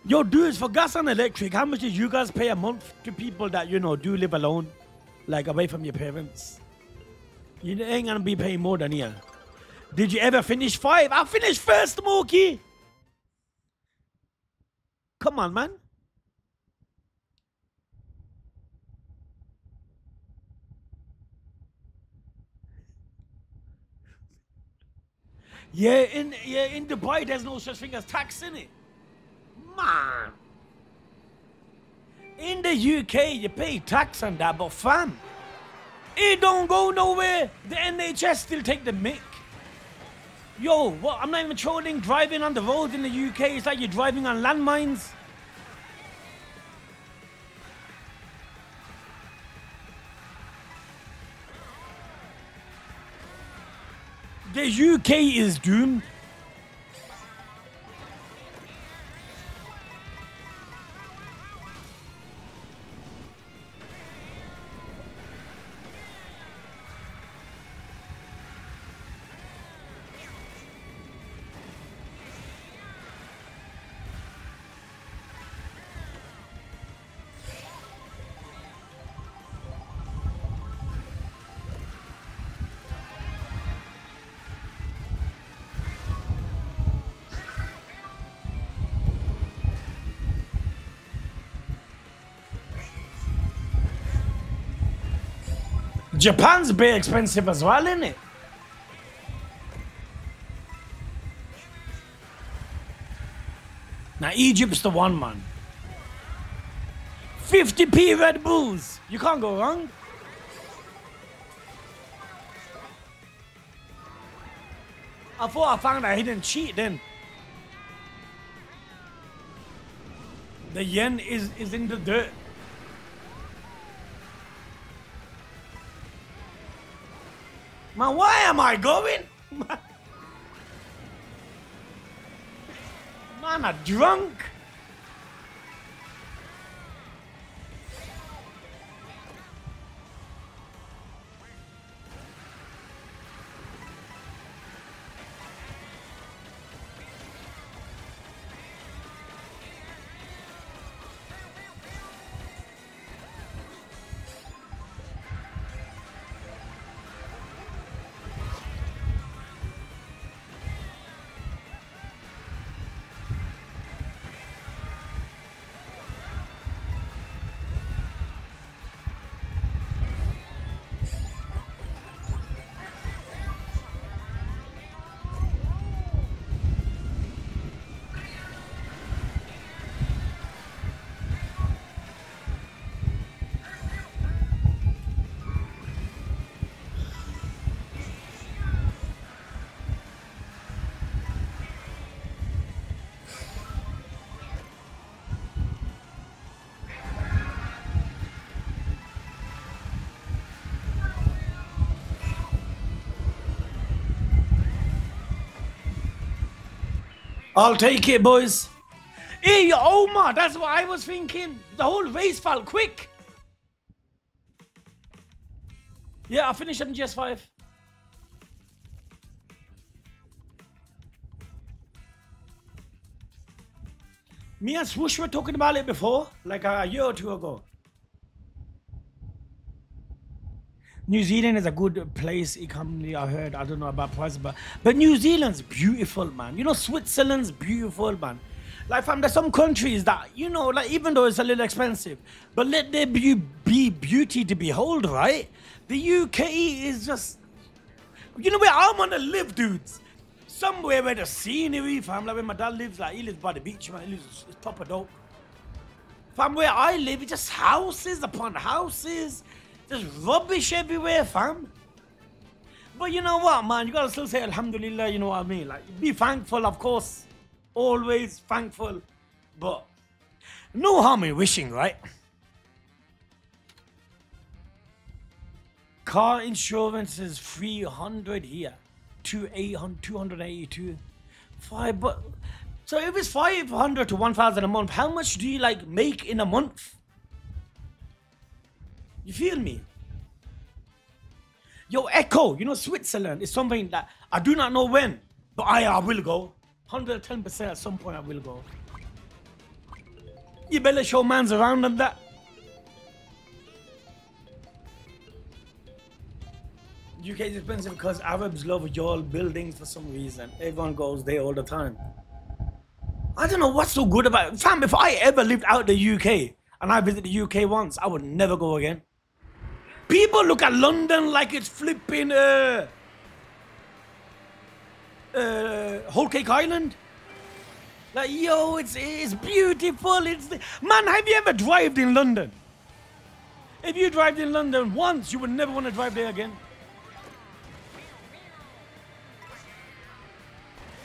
Yo, dudes, for gas and electric, how much did you guys pay a month to people that, you know, do live alone? Like, away from your parents? You ain't gonna be paying more than here. Did you ever finish 5? I finished first, Mookie! Come on, man. Yeah, in Dubai, there's no such thing as tax, in it. Man. In the UK, you pay tax on that, but fam, it don't go nowhere. The NHS still take the mick. Yo, what? I'm not even trolling. Driving on the roads in the UK, it's like you're driving on landmines. The UK is doomed. Japan's very expensive as well, isn't it? Now Egypt's the one, man. 50p Red Bulls. You can't go wrong. I thought I found a hidden cheat then. The yen is in the dirt. Man, why am I going? Man, I'm drunk. I'll take it, boys. Hey, Omar, that's what I was thinking. The whole race felt quick. Yeah, I finished on GS5. Me and Swoosh were talking about it before, like a year or two ago. New Zealand is a good place economically, I heard. I don't know about price, but New Zealand's beautiful, man. You know, Switzerland's beautiful, man. Like, fam, there's some countries that, you know, like, even though it's a little expensive, but let there be beauty to behold, right? The UK is just, you know where I want to live, dudes? Somewhere where the scenery, fam, like where my dad lives, like, he lives by the beach, man. It's proper dope. Fam, where I live, it's just houses upon houses. There's rubbish everywhere, fam. But you know what, man? You gotta still say Alhamdulillah, you know what I mean? Like, be thankful, of course. Always thankful. But no harm in wishing, right? Car insurance is 300 here. 282. But so if it's 500 to 1,000 a month, how much do you like make in a month? You feel me? Yo, Echo, you know Switzerland is something that I do not know when, but I will go. 110% at some point I will go. You better show mans around and that. UK is expensive because Arabs love your buildings for some reason. Everyone goes there all the time. I don't know what's so good about it. Fam, if I ever lived out the UK and I visited the UK once, I would never go again. People look at London like it's flipping Whole Cake Island. Like, yo, it's beautiful. Man, have you ever drived in London? If you drive in London once, you would never want to drive there again.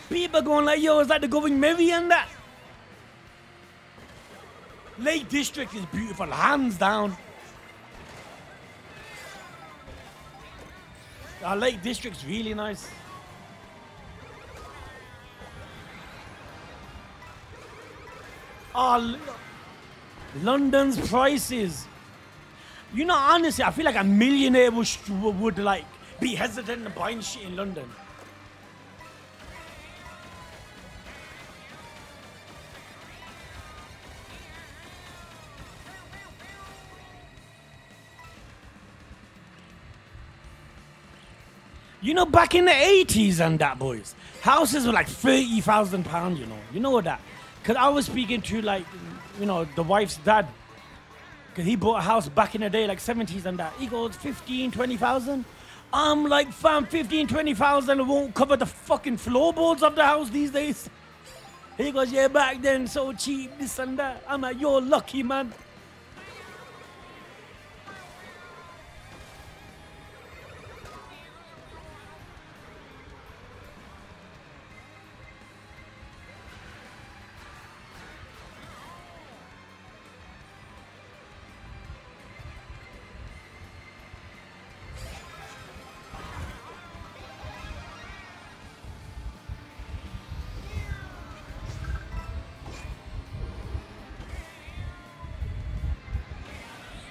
People going like, yo, is that the Going Merry and that? Lake District is beautiful, hands down. Our Lake District's really nice. Oh, London's prices. You know, honestly, I feel like a millionaire would like be hesitant in buying shit in London. You know, back in the 80s and that, boys, houses were like £30,000, you know. You know that? Because I was speaking to, like, you know, the wife's dad. Because he bought a house back in the day, like 70s and that. He goes, 15, 20,000? I'm like, fam, 15, 20,000 won't cover the fucking floorboards of the house these days. He goes, yeah, back then, so cheap, this and that. I'm like, you're lucky, man.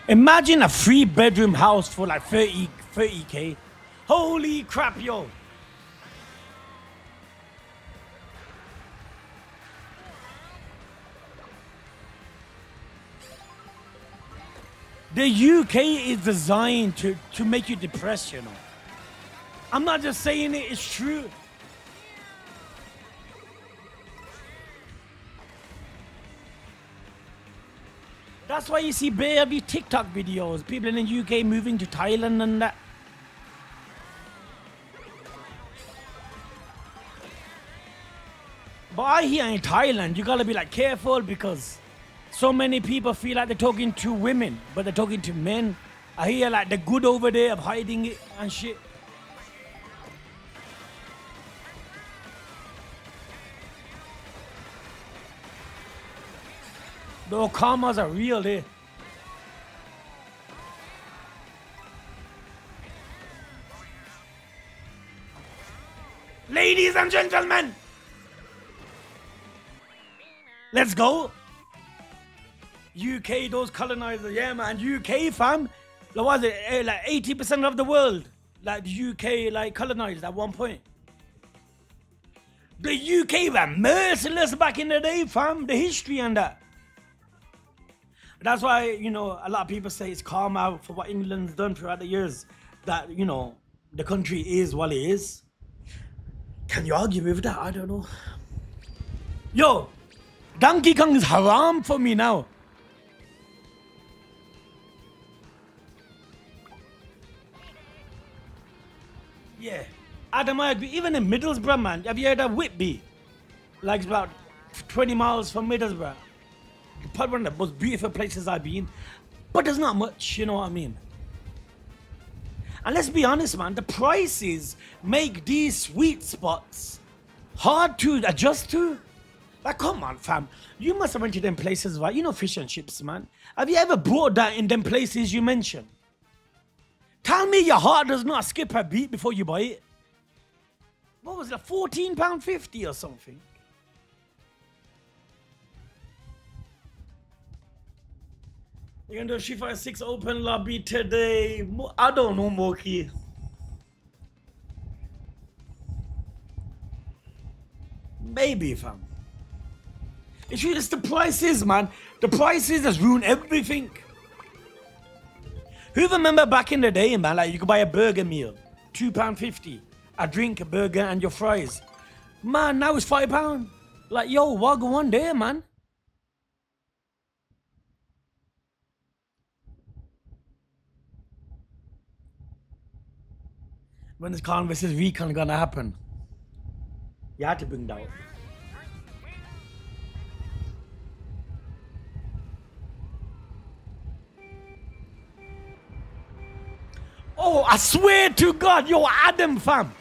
Imagine a 3-bedroom house for like 30K. Holy crap, yo. The UK is designed to make you depressed, you know. I'm not just saying it, it's true. That's why you see bare of these TikTok videos, people in the UK moving to Thailand and that. But I hear in Thailand, you gotta be like careful because so many people feel like they're talking to women, but they're talking to men. I hear like the good over there of hiding it and shit. The Okamas are real there. Ladies and gentlemen, let's go. UK, those colonizers, yeah man, UK fam. Like, what is it, like 80% of the world, like the UK like colonized at one point. The UK were merciless back in the day fam, the history and that. That's why, you know, a lot of people say it's karma for what England's done throughout the years. That, you know, the country is what it is. Can you argue with that? I don't know. Yo, Donkey Kong is haram for me now. Yeah, Adam, I agree. Even in Middlesbrough, man, have you heard of Whitby? Like, it's about 20 miles from Middlesbrough. Probably one of the most beautiful places I've been, but there's not much, you know what I mean? And let's be honest, man, the prices make these sweet spots hard to adjust to. Like, come on, fam. You must have went to them places, right? You know fish and chips, man. Have you ever bought that in them places you mentioned? Tell me your heart does not skip a beat before you buy it. What was it, £14.50 or something? You're gonna do a Shifa 6 open lobby today. I don't know, Moki. Maybe, fam. It's the prices, man. The prices has ruined everything. Who remember back in the day, man, like you could buy a burger meal, £2.50, a drink, a burger, and your fries. Man, now it's £5. Like, yo, what go on there, man? When this Khan versus Recon gonna happen? You had to bring that up. Oh, I swear to God, yo, Adam, fam.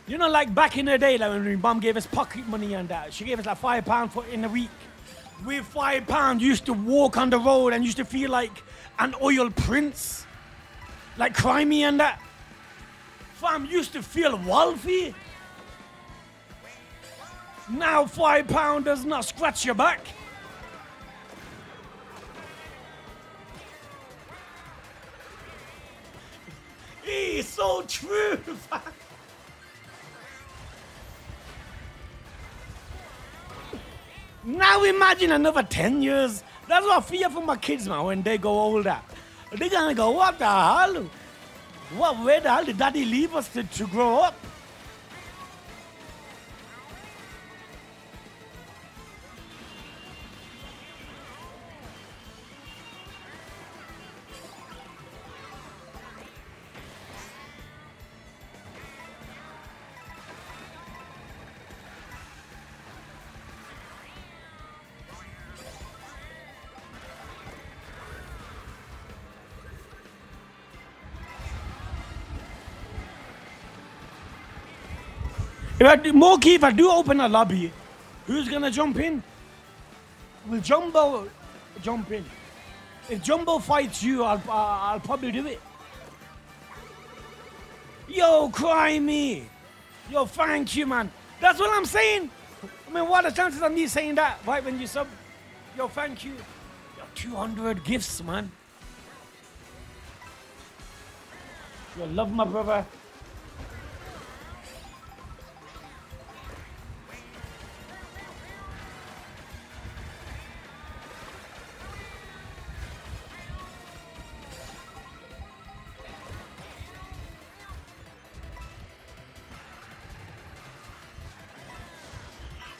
You know, like back in the day, like when my mom gave us pocket money and that, she gave us like £5 for in a week. With £5, you used to walk on the road and used to feel like an oil prince, like crimey and that. Fam, used to feel wealthy. Now £5 does not scratch your back. It's so true, fam. Now imagine another 10 years. That's what I fear for my kids, man, when they go older. They're gonna go, what the hell? Where the hell did daddy leave us to grow up? Moki, if I do open a lobby, who's gonna jump in? Will Jumbo jump in? If Jumbo fights you, I'll probably do it. Yo, cry me. Yo, thank you, man. That's what I'm saying. I mean, what are the chances of me saying that right when you sub? Yo, thank you. Yo, 200 gifts, man. Yo, love my brother.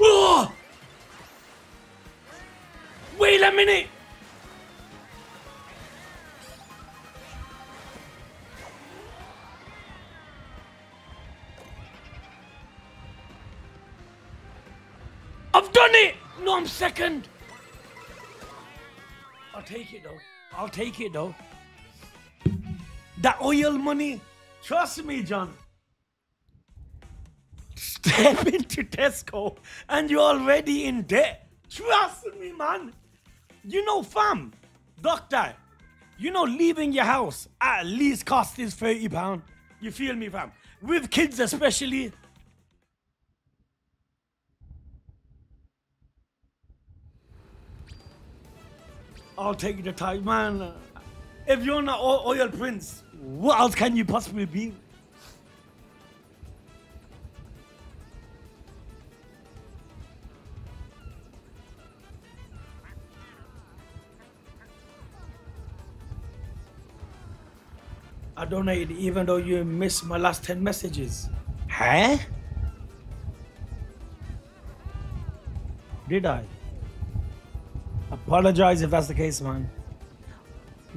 Oh! Wait a minute! I've done it! No, I'm second. I'll take it though. I'll take it though. That oil money. Trust me, John. Step into Tesco and you're already in debt. Trust me, man. You know, fam, doctor, you know leaving your house at least cost is £30. You feel me, fam? With kids especially. I'll take the time, man. If you're not oil prince, what else can you possibly be? I donated even though you missed my last 10 messages. Huh? Did I? Apologize if that's the case, man.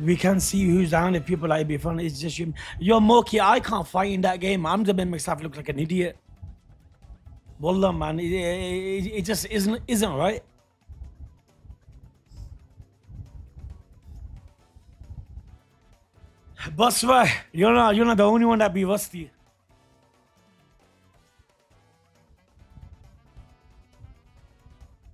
We can see who's down if people like be fun. It's just you. You're Moki. I can't fight in that game. I'm gonna make myself look like an idiot. Wallah, man. It just isn't right. Basra, you're not the only one that be rusty.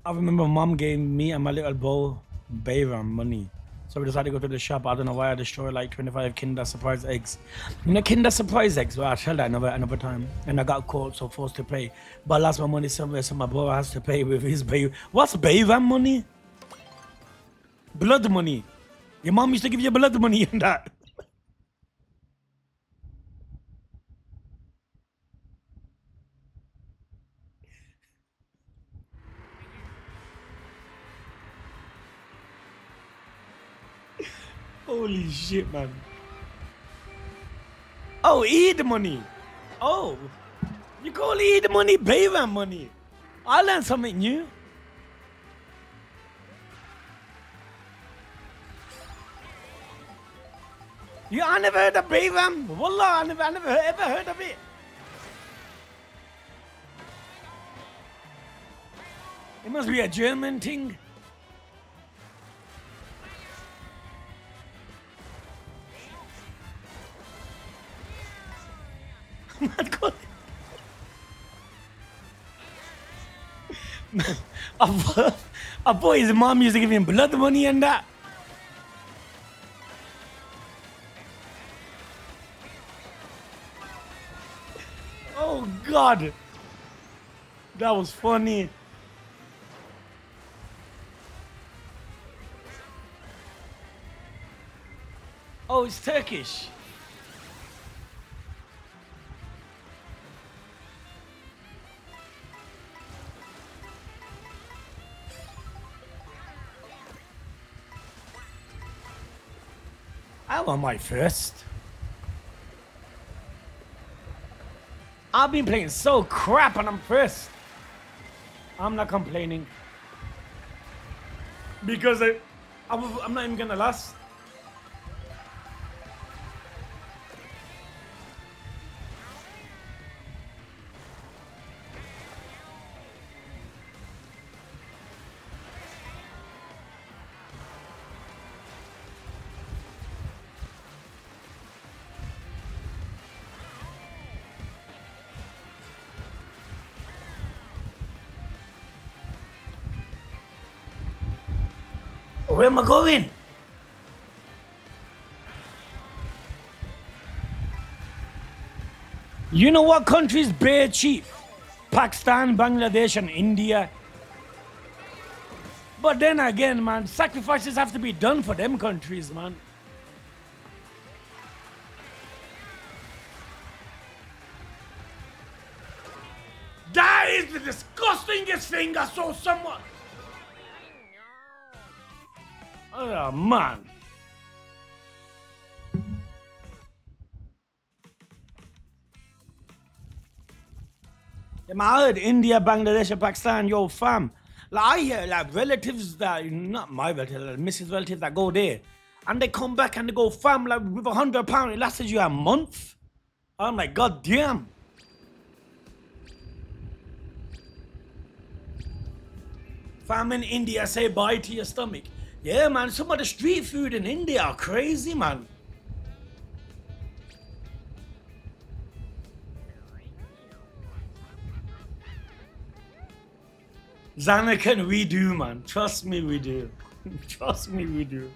I remember mom gave me and my little boy Bayram money. So we decided to go to the shop. I don't know why I destroyed like 25 Kinder Surprise eggs. You know, Kinder Surprise eggs, well, I tell that another time. And I got caught, so forced to pay. But I lost my money somewhere, so my brother has to pay with his Bayram. What's Bayram money? Blood money. Your mom used to give you blood money and that. Holy shit, man. Oh, Eid money. Oh, you call Eid money Bayram money. I learned something new. Yeah, I never heard of Bayram. Wallah, I never ever heard of it. It must be a German thing. I thought his mom used to give him blood money and that. Oh God, that was funny. Oh, it's Turkish. I want my first. I've been playing so crap and I'm first. I'm not complaining. Because I'm not even gonna last. Where am I going? You know what countries bare cheap? Pakistan, Bangladesh, and India. But then again, man, sacrifices have to be done for them countries, man. That is the disgustingest thing I saw someone. Oh, man. Yeah, man, I heard India, Bangladesh, and Pakistan, yo, fam. Like, I hear, like, relatives that, not my relatives, like, Mrs. relatives that go there. And they come back and they go, fam, like, with £100, it lasted you a month. I'm like, God damn. Fam, in India, say bye to your stomach. Yeah, man, some of the street food in India are crazy, man. Zanakan, we do, man. Trust me, we do. Trust me, we do.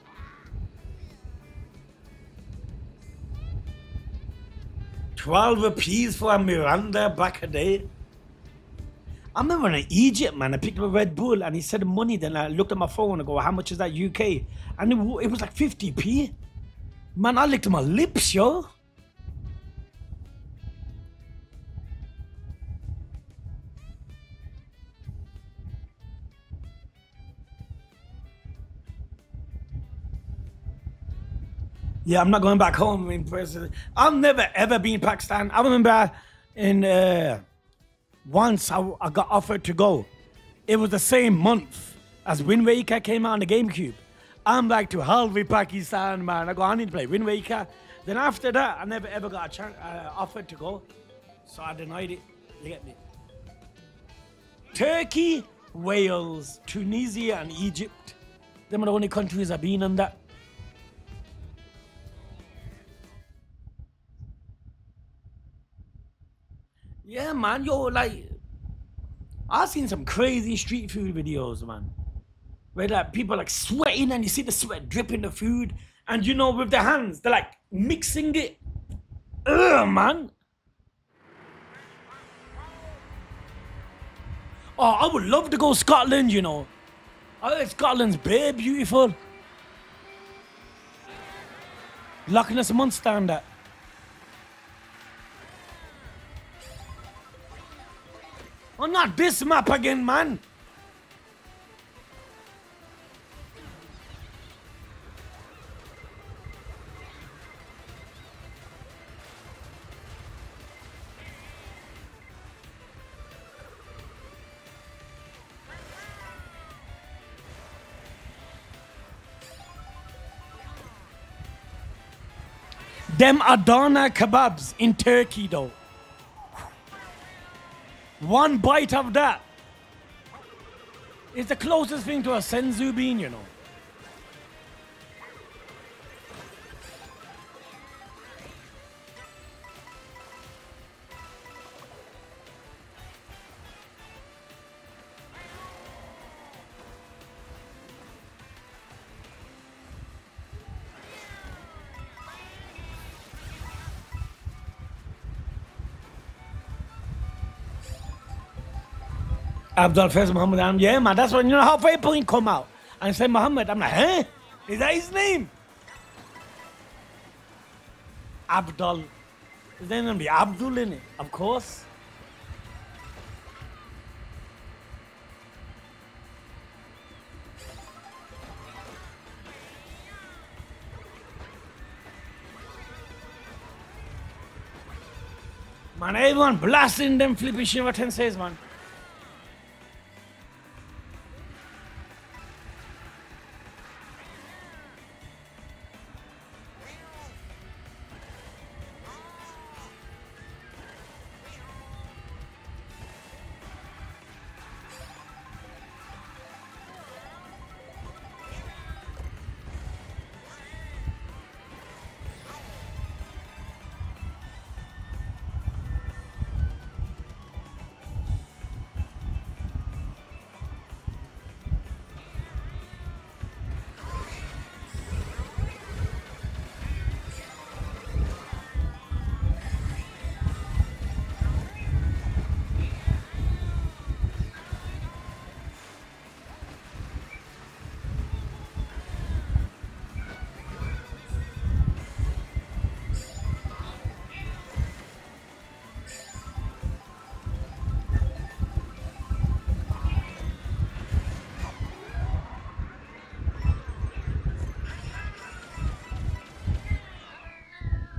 £12 for a Miranda back a day. I remember in Egypt, man, I picked up a Red Bull and he said money. Then I looked at my phone and go, how much is that UK? And it was like 50p. Man, I licked my lips, yo. Yeah, I'm not going back home in person. I've never ever been in Pakistan. I remember in once I got offered to go. It was the same month as Wind Waker came out on the GameCube. I'm like, to hell with Pakistan, man. I go, I need to play Wind Waker. Then after that, I never ever got a chance, offered to go. So I denied it. You get me? Turkey, Wales, Tunisia, and Egypt. Them are the only countries I've been on that. man, yo, like, I've seen some crazy street food videos, man. Where like people like sweating and you see the sweat dripping the food. And you know, with their hands, they're like mixing it. Ugh, man. Oh, I would love to go Scotland, you know. I heard Scotland's bare beautiful. Loch Ness Monster and that. Oh, not this map again, man. Them Adana kebabs in Turkey, though. One bite of that is the closest thing to a senzu bean, you know. Abdul Faiz Muhammad, yeah, man, that's when, you know, halfway point come out and say Muhammad. I'm like, huh? Is that his name? Abdul. His name gonna be Abdul in it, of course. Man, everyone blasting them flipping Shiva Tenseis, man.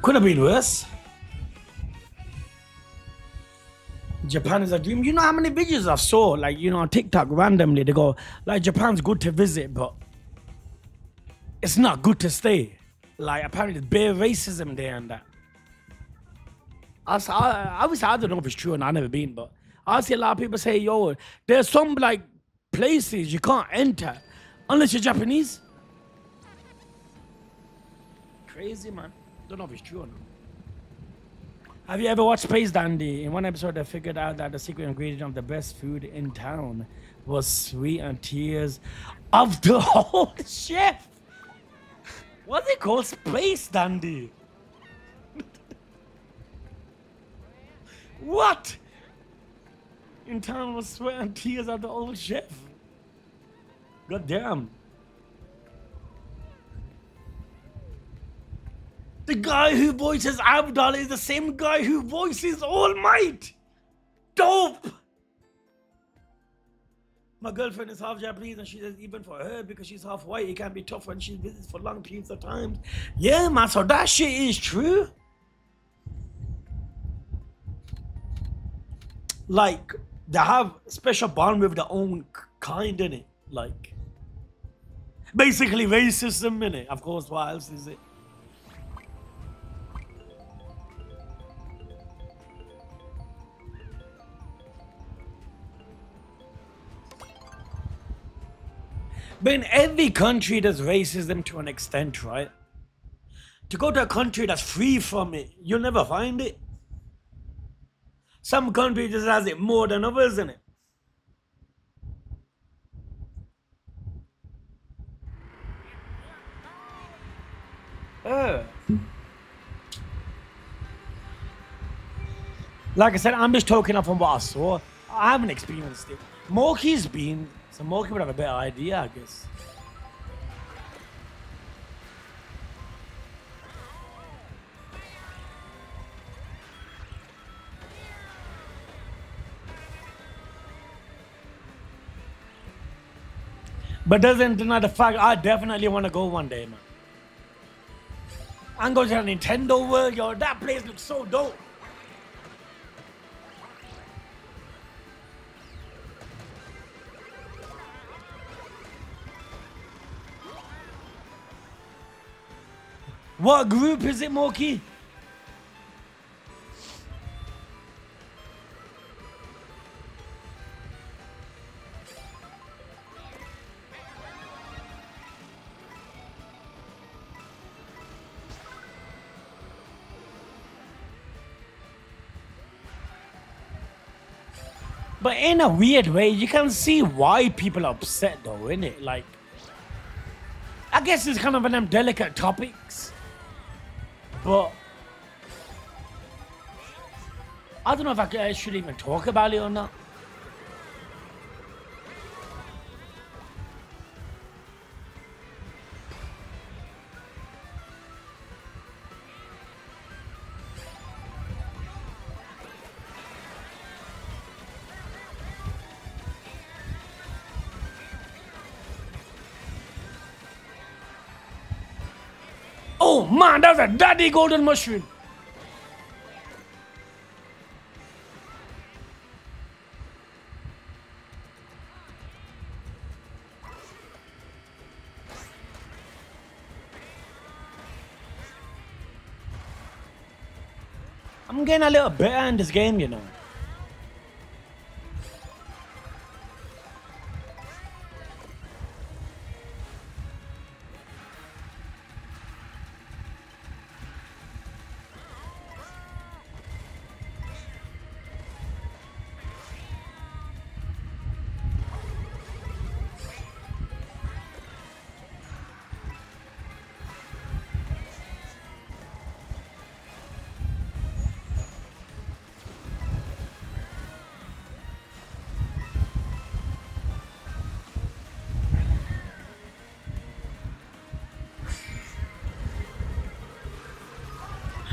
Could have been worse. Japan is a dream. You know how many videos I've saw, like, you know, on TikTok randomly, they go, like, Japan's good to visit, but it's not good to stay. Like, apparently there's bare racism there and that. Obviously, I don't know if it's true and I've never been, but I see a lot of people say, yo, there's some, like, places you can't enter unless you're Japanese. Crazy, man. Don't know if it's true or not. Have you ever watched Space Dandy? In one episode, they figured out that the secret ingredient of the best food in town was sweet and tears of the whole chef. What's it called? Space Dandy. What? In town was sweat and tears of the old chef. God damn. The guy who voices Abdul is the same guy who voices All Might. Dope. My girlfriend is half Japanese and she says even for her, because she's half white, it can be tough when she visits for long periods of time. Yeah, man, so that shit is true. Like, they have special bond with their own kind, innit? Like, basically racism, innit? Of course, what else is it? But in every country, there's racism to an extent, right? To go to a country that's free from it, you'll never find it. Some country just has it more than others, isn't it? Like I said, I'm just talking up from what I saw. I haven't experienced it. Moki's been, so Moki would have a better idea, I guess. But doesn't deny the fact I definitely want to go one day, man. I'm going to the Nintendo World, yo. That place looks so dope. What group is it, Moki? But in a weird way, you can see why people are upset though, innit? Like, I guess it's kind of them delicate topics. But I don't know if I should even talk about it or not. Oh man, that's a daddy golden mushroom. I'm getting a little better in this game, you know.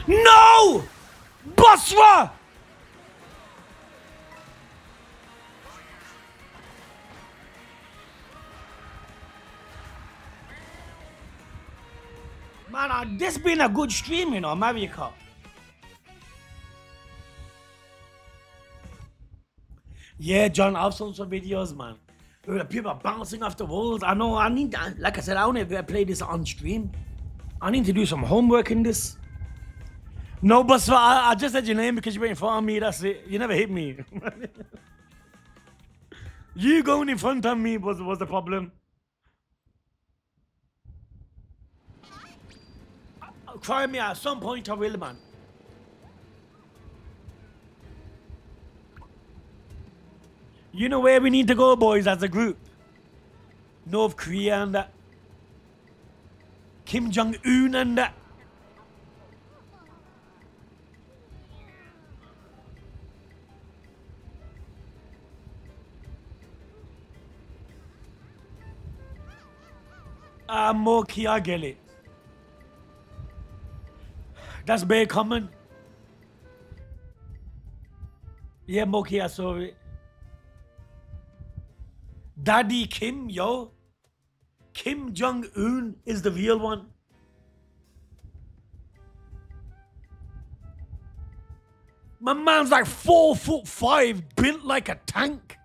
No! Basra! Man, this been a good stream, you know, Mario Kart. Yeah, John, I've seen some videos, man. People are bouncing off the walls. I know, like I said, I only ever play this on stream. I need to do some homework in this. No, but I just said your name because you were in front of me, that's it. You never hit me. You going in front of me was the problem. Try me at some point, I will, man. You know where we need to go, boys, as a group? North Korea and that. Kim Jong-un and that. Moki, I get it. That's very common. Yeah, Moki, I saw it. Daddy Kim, yo. Kim Jong-un is the real one. My man's like 4'5", built like a tank.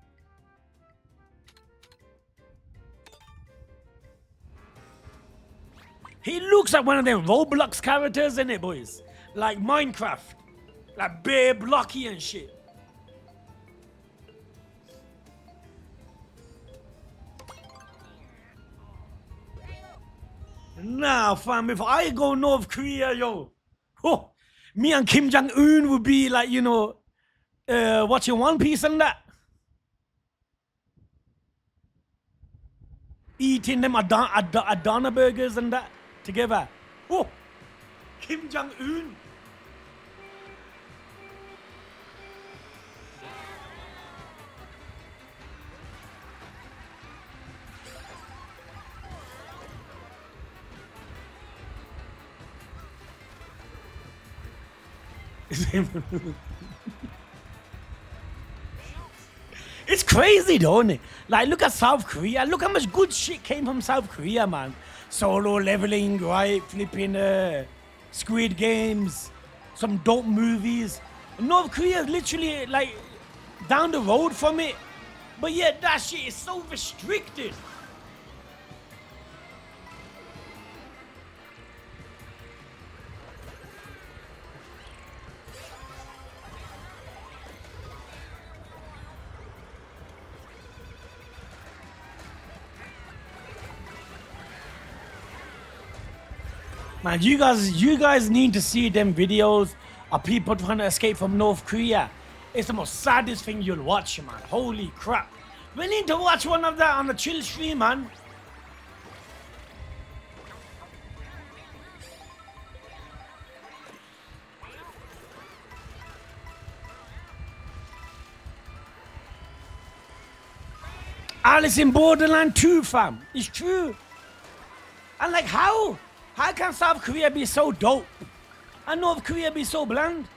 He looks like one of them Roblox characters, innit, boys? Like Minecraft. Like bare blocky and shit. Nah, fam, if I go North Korea, yo, oh, me and Kim Jong-un would be like, you know, Watching One Piece and that. Eating them Adana burgers and that together. Oh, Kim Jong-un. It's crazy, don't it? Like, look at South Korea. Look how much good shit came from South Korea, man. Solo leveling, right? Flipping Squid Games, some dope movies. North Korea is literally like down the road from it. But yet that shit is so restricted. Man, you guys need to see them videos of people trying to escape from North Korea. It's the most saddest thing you'll watch, man. Holy crap. We need to watch one of that on the chill stream, man. Alice in Borderland 2, fam. It's true. And like, how? How can South Korea be so dope and North Korea be so bland?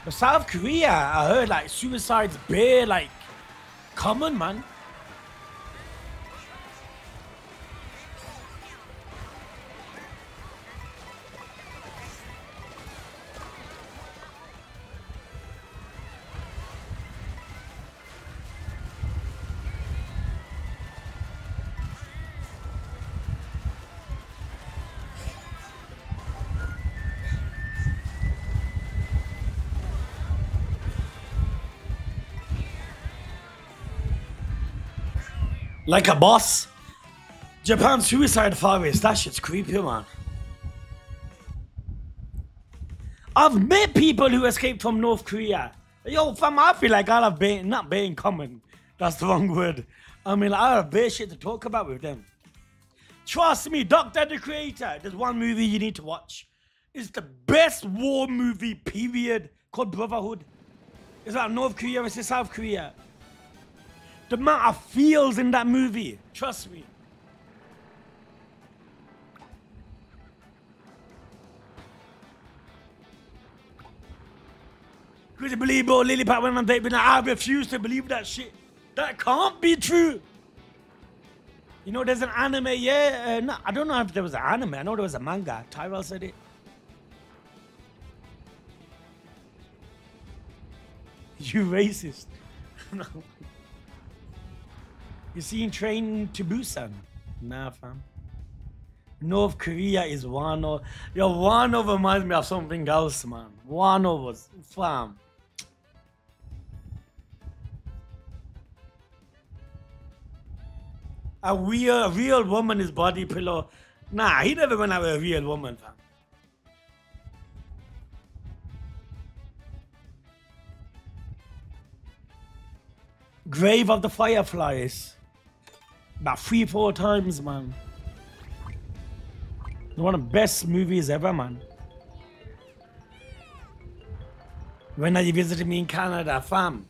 But South Korea, I heard like suicide's bare like common, man. Like a boss. Japan suicide forest, that shit's creepy, man. I've met people who escaped from North Korea. Yo, fam, I feel like I'll have not being common. That's the wrong word. I mean, I have bare shit to talk about with them. Trust me, Doctor the Creator, there's one movie you need to watch. It's the best war movie, period, called Brotherhood. It's about North Korea versus South Korea. The amount of feels in that movie, trust me. Could you believe, bro, Lily Pat went on date with I refuse to believe that shit. That can't be true. You know, there's an anime, yeah. No, I don't know if there was an anime. I know there was a manga. Tyrell said it. You racist. No. You seen Train to Busan? Nah, fam. North Korea is Wano. Yo, Wano reminds me of something else, man. Wano was, fam. A real woman is body pillow. Nah, he never went out with a real woman, fam. Grave of the Fireflies. About 3-4 times, man. One of the best movies ever, man. When are you visiting me in Canada, fam?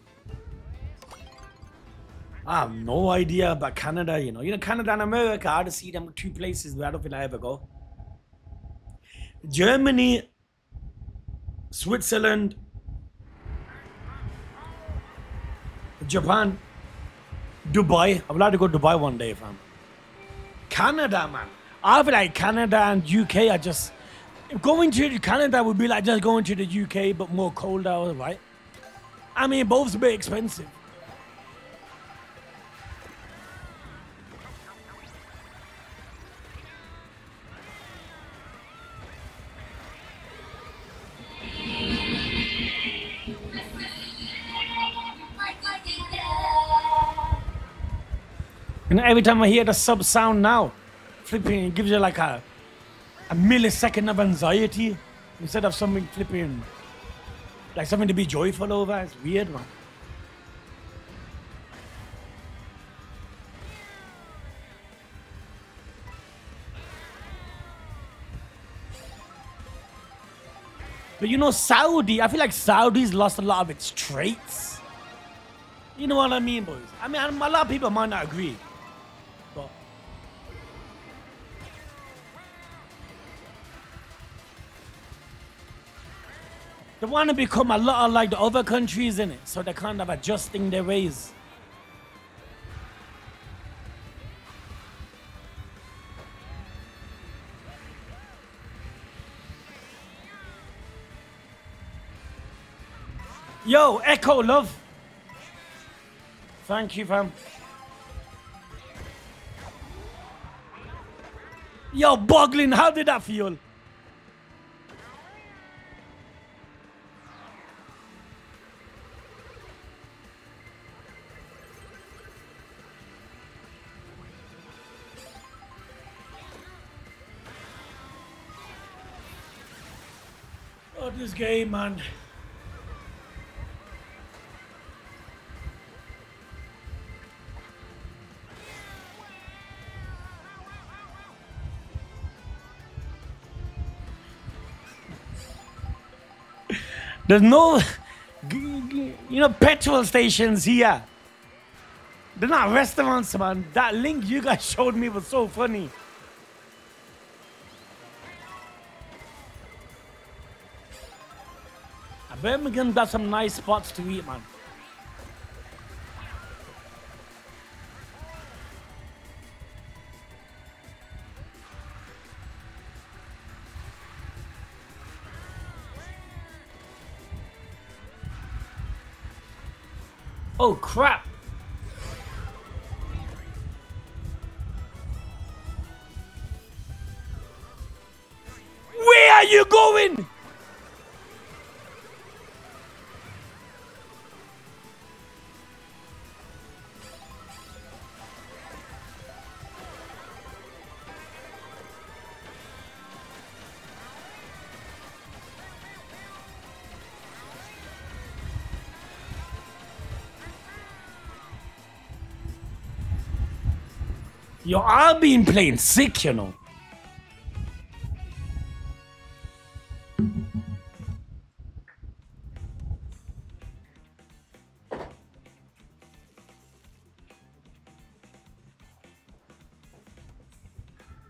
I have no idea about Canada, you know. You know, Canada and America, I just see them two places where I don't think I ever go. Germany, Switzerland, Japan, Dubai. I would like to go to Dubai one day, fam. Canada, man. I feel like Canada and UK are just... Going to Canada would be like just going to the UK, but more colder, right? I mean, both's a bit expensive. And every time I hear the sub sound now, flipping, it gives you like a millisecond of anxiety instead of something flipping, like something to be joyful over. It's weird, man. But you know, Saudi, I feel like Saudi's lost a lot of its traits. You know what I mean, boys? I mean, a lot of people might not agree. But they want to become a lot like the other countries, in it, so they're kind of adjusting their ways. Yo, Echo Love. Thank you, fam. Yo, Boglin, how did that feel? Oh, this game, man. There's no, petrol stations here. They're not restaurants, man. That link you guys showed me was so funny. Birmingham got some nice spots to eat, man. Oh, crap. Where are you going? Yo, I've been playing sick, you know.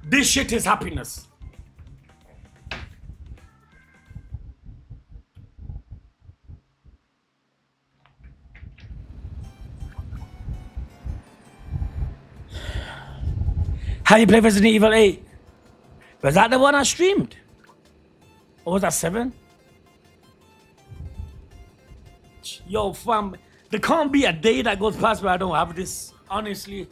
This shit is happiness. How you play Resident Evil 8? Was that the one I streamed? Or was that 7? Yo, fam, there can't be a day that goes past where I don't have this, honestly.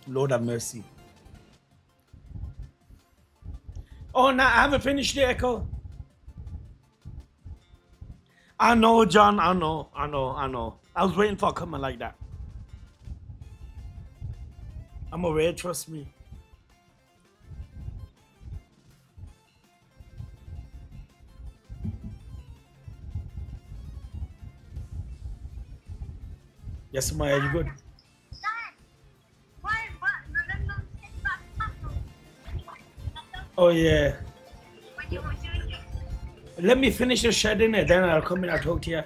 Lord have mercy. Oh, no, I haven't finished the Echo. I know, John. I know. I was waiting for a comment like that. I'm aware, trust me. Yes, Maya, you good? Oh, yeah. Let me finish the shed in it, then I'll come in and talk to you.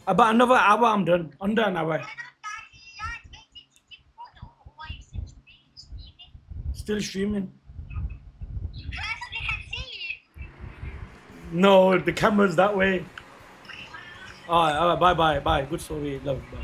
About another hour, I'm done. Under an hour. Still streaming. No, the camera's that way. All right, bye. Good story, love, bye.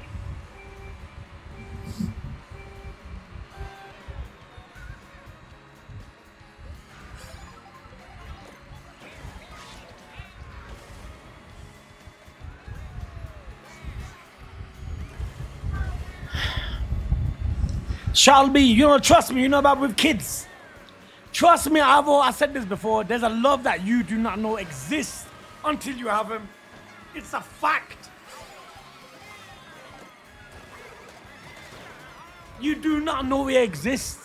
Shall be, you know, trust me, you know about with kids. Trust me, I said this before, there's a love that you do not know exists until you have them. It's a fact. You do not know it exists.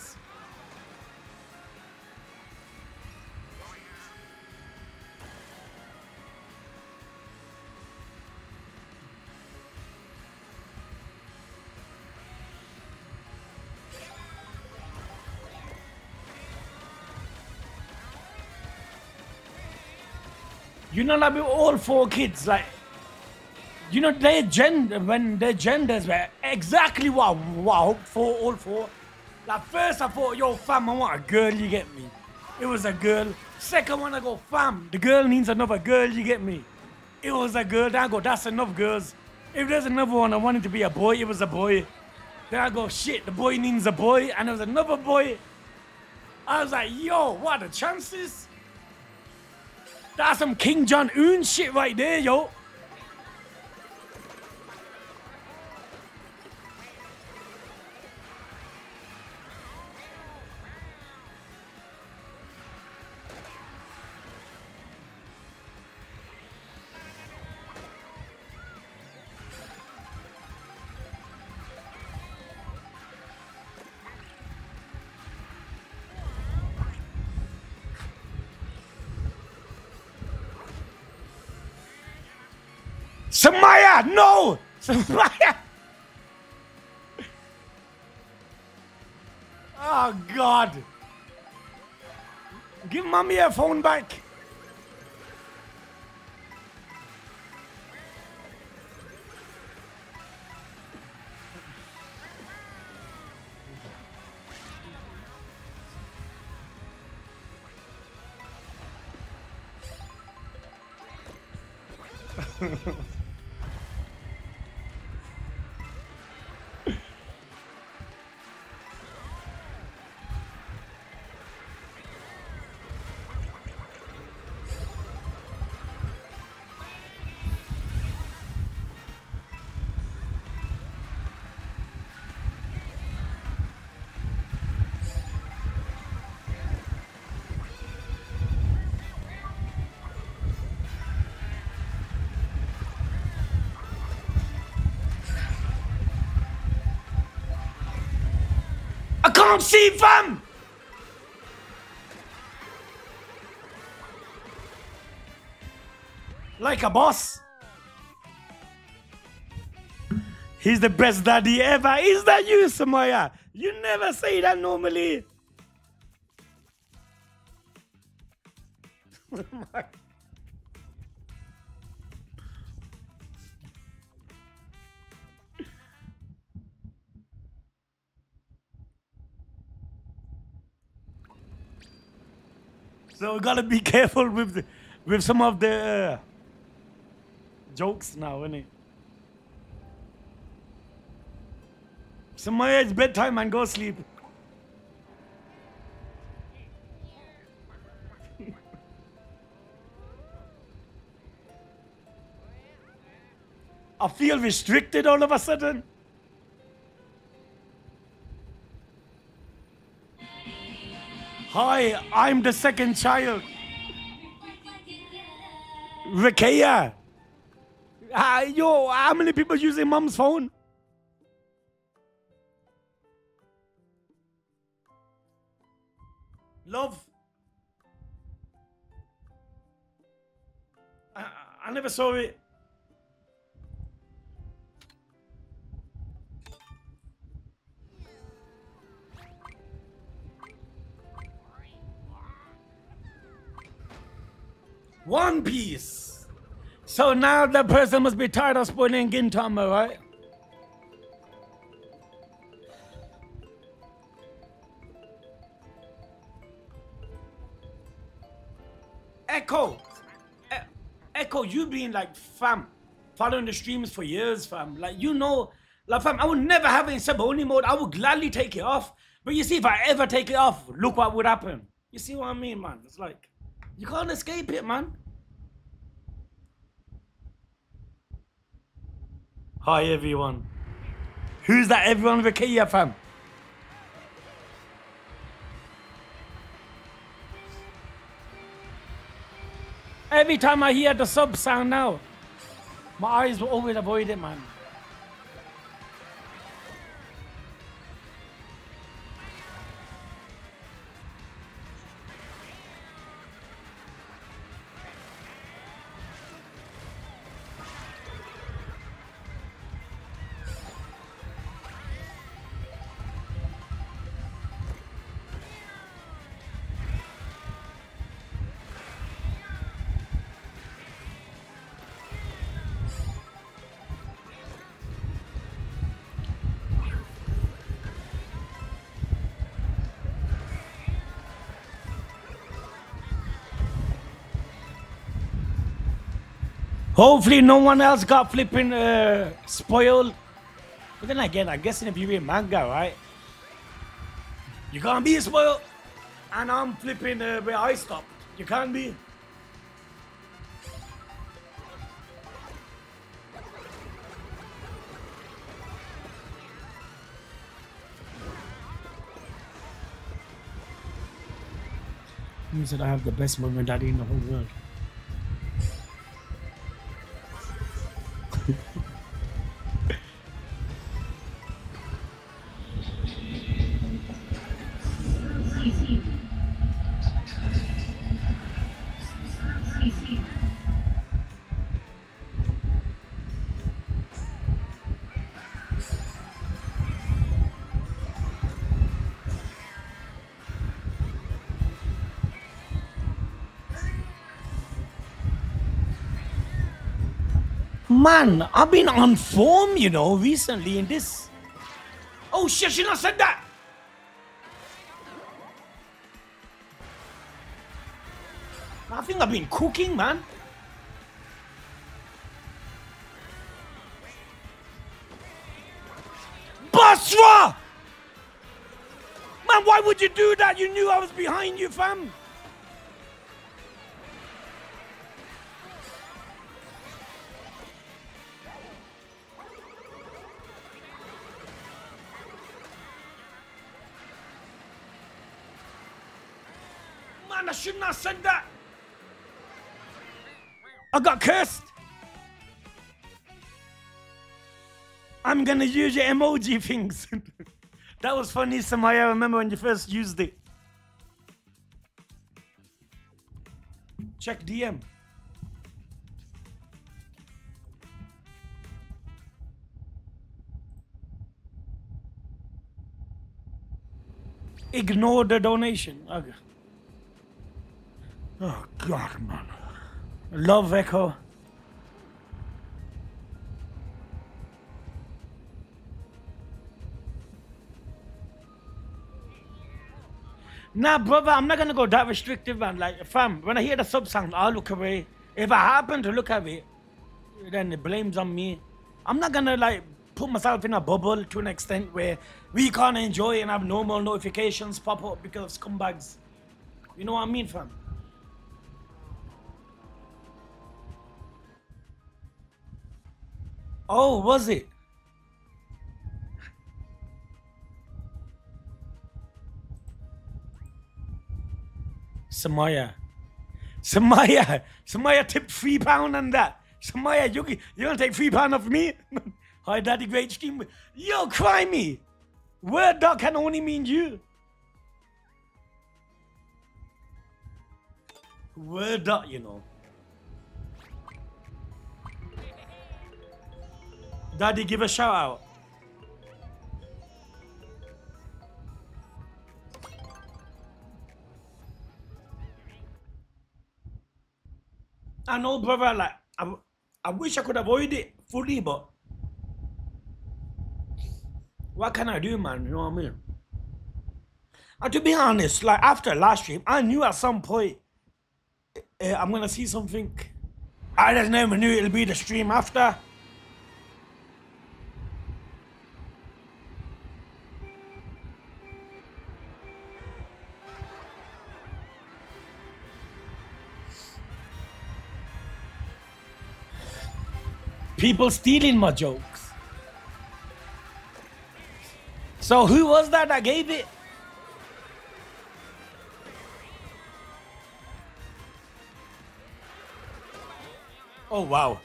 You know, like with all 4 kids, like, you know, their gender, when their genders were exactly what I hoped for, all 4. Like, first I thought, yo, fam, I want a girl, you get me? It was a girl. Second one, I go, fam, the girl needs another girl, you get me? It was a girl. Then I go, that's enough girls. If there's another one, I want it to be a boy, it was a boy. Then I go, shit, the boy needs a boy, and there was another boy. I was like, yo, what are the chances? That's some King Jong-un shit right there, yo. Samaya, no! Samaya! Oh, God. Give mommy her phone back. I can't see, fam! Like a boss. He's the best daddy ever. Is that you, Samaya? You never say that normally. So we gotta be careful with some of the jokes now, innit? Samaya, it's bedtime, man. Go sleep. I feel restricted all of a sudden. Hi, I'm the second child. Rakaya. Yo, how many people using mom's phone? Love. I never saw it. One Piece. So now that person must be tired of spoiling Gintama, right? Echo. Echo, you been like, fam, following the streams for years, fam. Like, you know, like, fam, I would never have it in sub-only mode. I would gladly take it off. But you see, if I ever take it off, look what would happen. You see what I mean, man? It's like, you can't escape it, man. Hi, everyone. Who's that everyone? Rakaya, fam. Every time I hear the sub sound now, my eyes will always avoid it, man. Hopefully no one else got flipping spoiled. But then again, I guess if you read manga, right? You can't be spoiled. And I'm flipping where I stopped. You can't be. You said I have the best mom and daddy in the whole world. Man, I've been on form, you know, recently in this. Oh shit, she not said that. I think I've been cooking, man. Basra! Man, why would you do that? You knew I was behind you, fam. Man, I shouldn't have said that. I got cursed. I'm gonna use your emoji things. That was funny, Samaya. I remember when you first used it. Check DM. Ignore the donation. Okay. Oh God, man. Love Echo. Nah, brother, I'm not gonna go that restrictive, man. Like, fam, when I hear the sub sound, I'll look away. If I happen to look at it, then the blame's on me. I'm not gonna, like, put myself in a bubble to an extent where we can't enjoy and have normal notifications pop up because of scumbags. You know what I mean, fam? Oh, was it? Samaya tipped £3 on that. Samaya, you're gonna take £3 off me? Hi, daddy, great stream. Yo, cry me. Word dot can only mean you. Word dot, you know. Daddy, give a shout out. I know, brother, like, I wish I could avoid it fully, but what can I do, man? You know what I mean? And to be honest, like, after last stream, I knew at some point I'm gonna see something. I just never knew it'll be the stream after. People stealing my jokes. So who was that gave it? Oh, wow.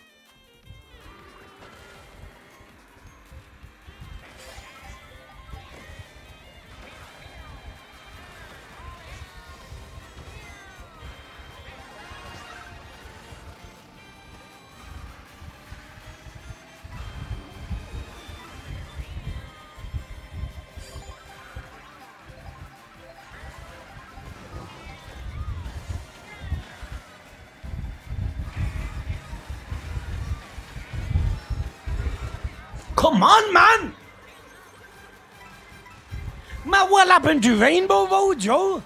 Come on, man! Man, what happened to Rainbow Road, Joe?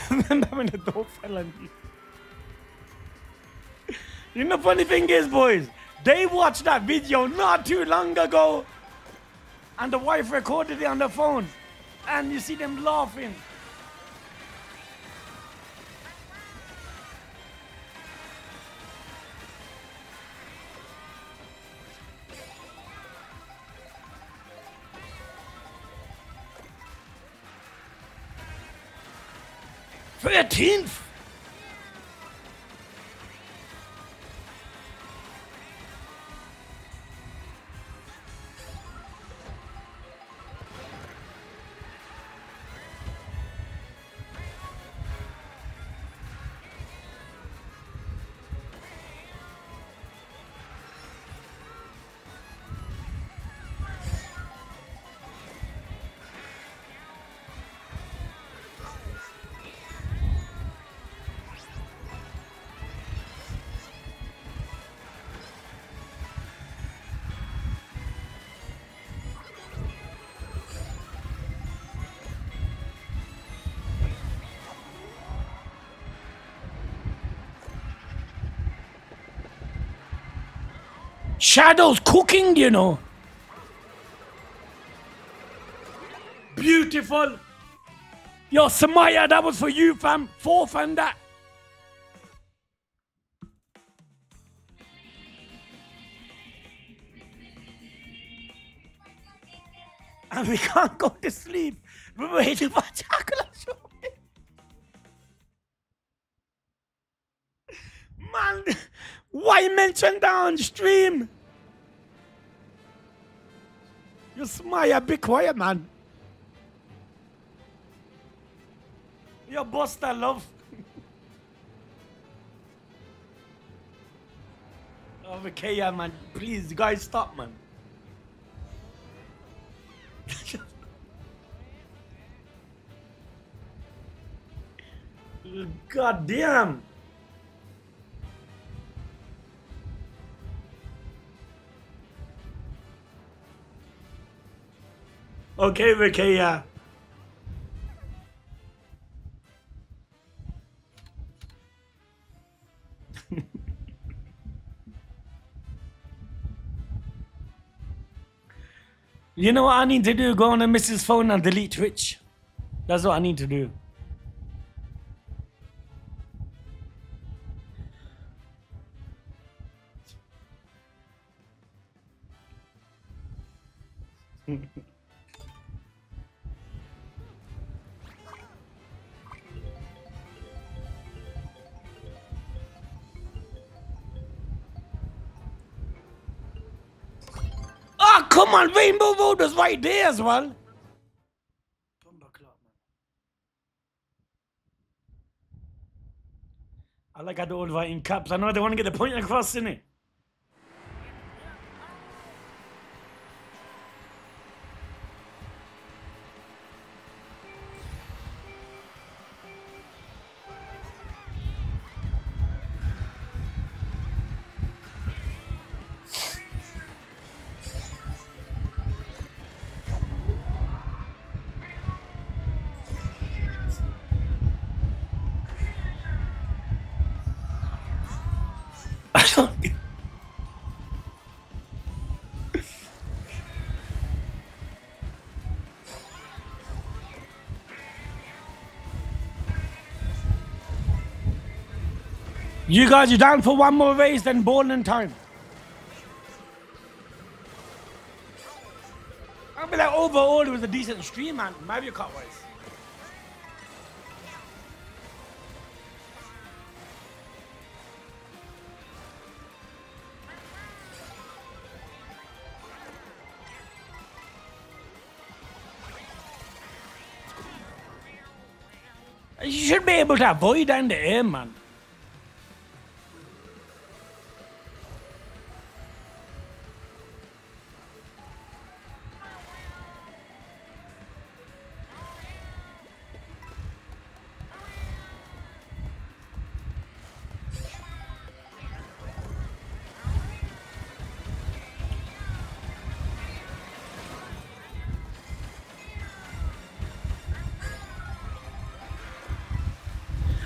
Remember when the door fell on you? You know, funny thing is, boys, they watched that video not too long ago, and the wife recorded it on the phone, and you see them laughing. "13th? Shadow's cooking, you know. Beautiful. Yo, Samaya, that was for you, fam. 4th and that. And we can't go to sleep. We're waiting for chocolate. Man, why mention downstream? You smile, be quiet, man. Your buster love. Oh, okay, yeah, man. Please, guys, stop, man. God damn. Okay, yeah. You know what I need to do? Go on a Mrs. phone and delete Twitch. That's what I need to do. Oh, come on, Rainbow Road is right there as well. I like how they're all writing caps. I know they want to get the point across, innit? You guys, you down for one more race, then bowling time. I mean, like, overall, it was a decent stream, man. Mario Kart wise. You should be able to avoid down the air, man.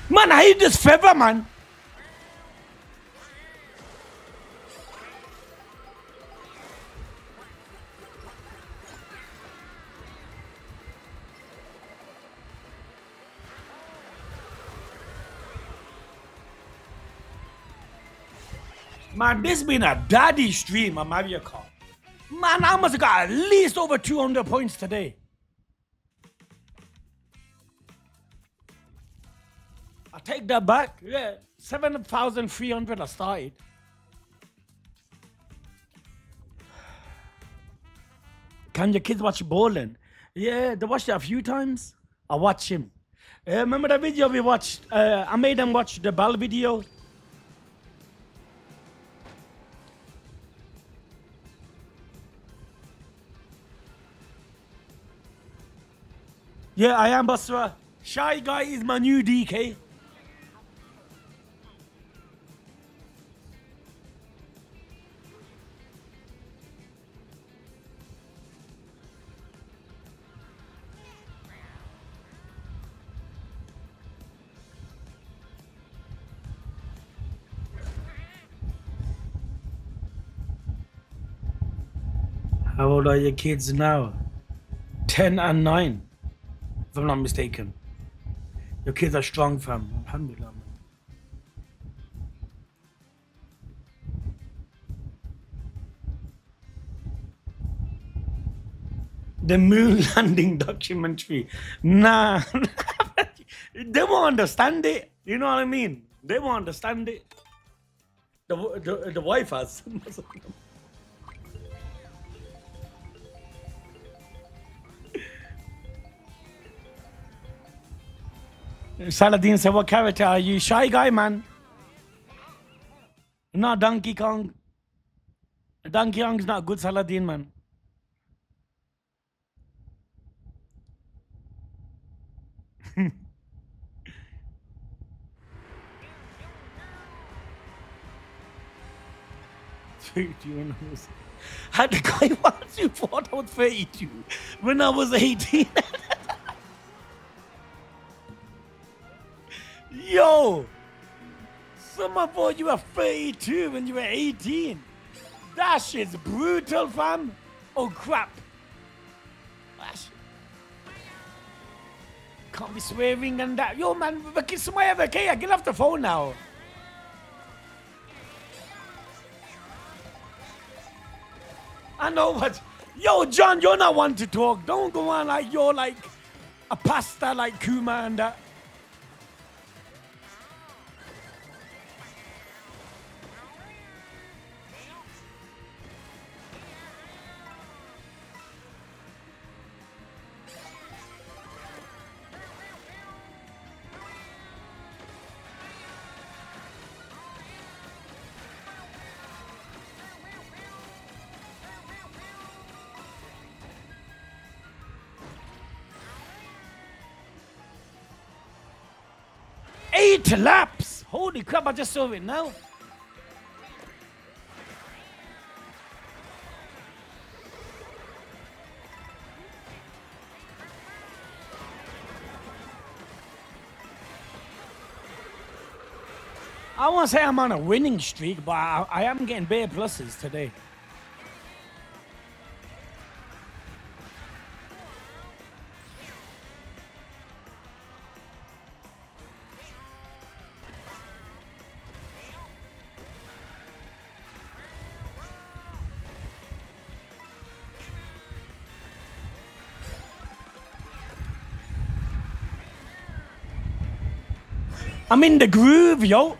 Man, I hate this feather, man. Man, this been a daddy stream on Mario Kart. Man, I must have got at least over 200 points today. I take that back. Yeah, 7,300 I started. Can your kids watch bowling? Yeah, they watched it a few times. I watch him. Remember the video we watched? I made them watch the ball video. Yeah, I am Basra. Shy Guy is my new DK. How old are your kids now? 10 and 9, if I'm not mistaken. Your kids are strong, fam. Alhamdulillah, man. The moon landing documentary. Nah. They won't understand it. You know what I mean? They won't understand it. The wife has. Saladin said, what character are you? Shy Guy, man. Not Donkey Kong. Donkey Kong's not good, Saladin, man. Had the guy once you thought I was 32 when I was 18. Yo! Someone thought you were 32 when you were 18. That shit's brutal, fam. Oh, crap. Can't be swearing and that. Yo, man, okay, I get off the phone now. I know, but yo, John, you're not one to talk. Don't go on like you're like a pasta like Kuma and that. Eight laps! Holy crap, I just saw it now. I won't say I'm on a winning streak, but I am getting bare pluses today. I'm in the groove, yo.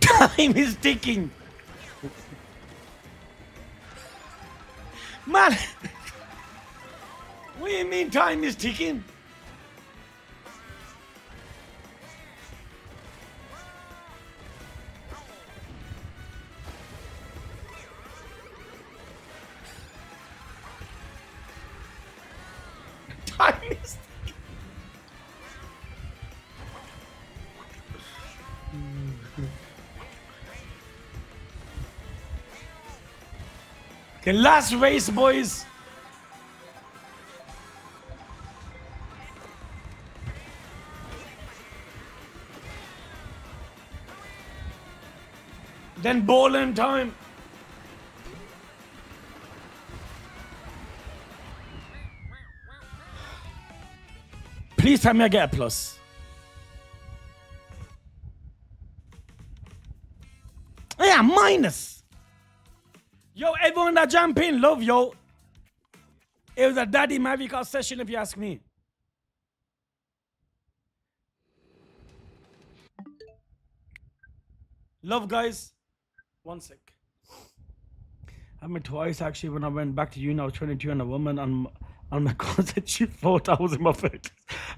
Time is ticking. Man, what do you mean time is ticking? Time is ticking. Okay, last race, boys. Then bowling time. Please tell me I get a plus. Yeah, minus. Yo, everyone that jump in, love, yo. It was a Daddy Mavic session, if you ask me. Love, guys. One sec. I mean, twice actually when I went back to uni. I was 22 and a woman, and my cousin, she thought I was in my 30s.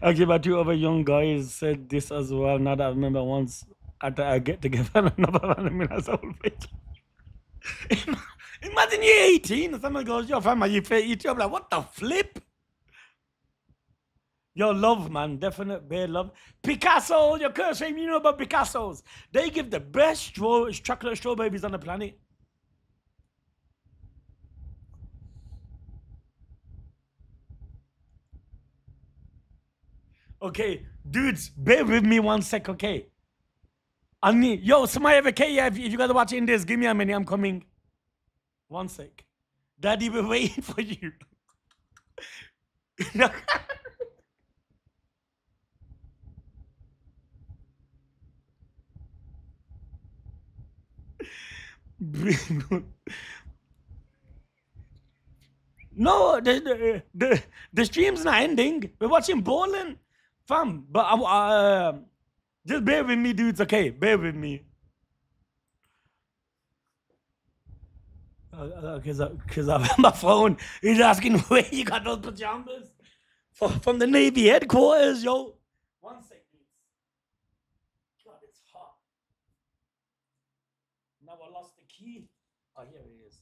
Actually, my two other young guys said this as well. Now that I remember, once at a get together, and another one, I mean, that's old bitch. Imagine you're 18 and someone goes, yo, fam, are you 32? I'm like, what the flip? Yo, love, man. Definite bear love. Picasso, your curse name, you know about Picassos. They give the best chocolate strawberries on the planet. Okay, dudes, bear with me 1 sec, okay? I need, yo, somebody have a K, yeah, if you guys are watching this, give me a minute, I'm coming. 1 sec. Daddy, we're waiting for you. No, the stream's not ending. We're watching bowling, fam. But just bear with me, dudes. Okay, bear with me. Because I'm on my phone. He's asking where you got those pajamas from the Navy headquarters, yo. 1 sec, dudes. God, it's hot. Now I lost the key. Oh, here it is.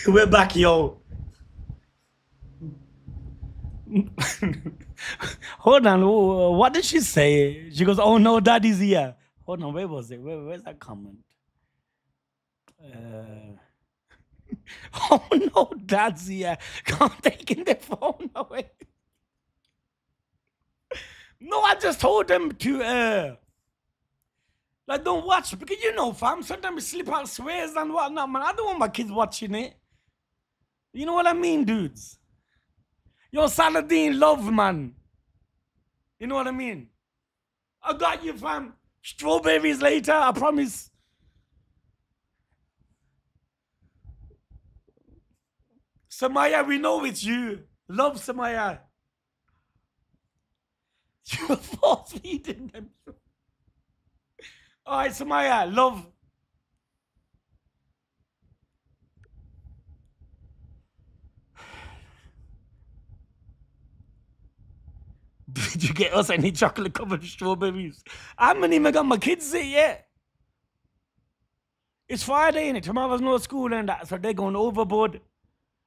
We're back, yo. Hold on. What did she say? She goes, "Oh no, daddy's here." Hold on. Where was it? Where's that comment? Oh no, dad's here. I'm taking the phone away. No, I just told them to like don't watch because you know, fam. Sometimes we slip out swears and whatnot, man. I don't want my kids watching it. You know what I mean, dudes? Yo, Saladin, love, man. You know what I mean? I got you, fam. Strawberries later, I promise. Samaya, we know it's you. Love, Samaya. You're force feeding them. All right, Samaya, love. Did you get us any chocolate covered strawberries? I haven't even got my kids it yet. It's Friday, innit? Tomorrow's no school and that, so they're going overboard.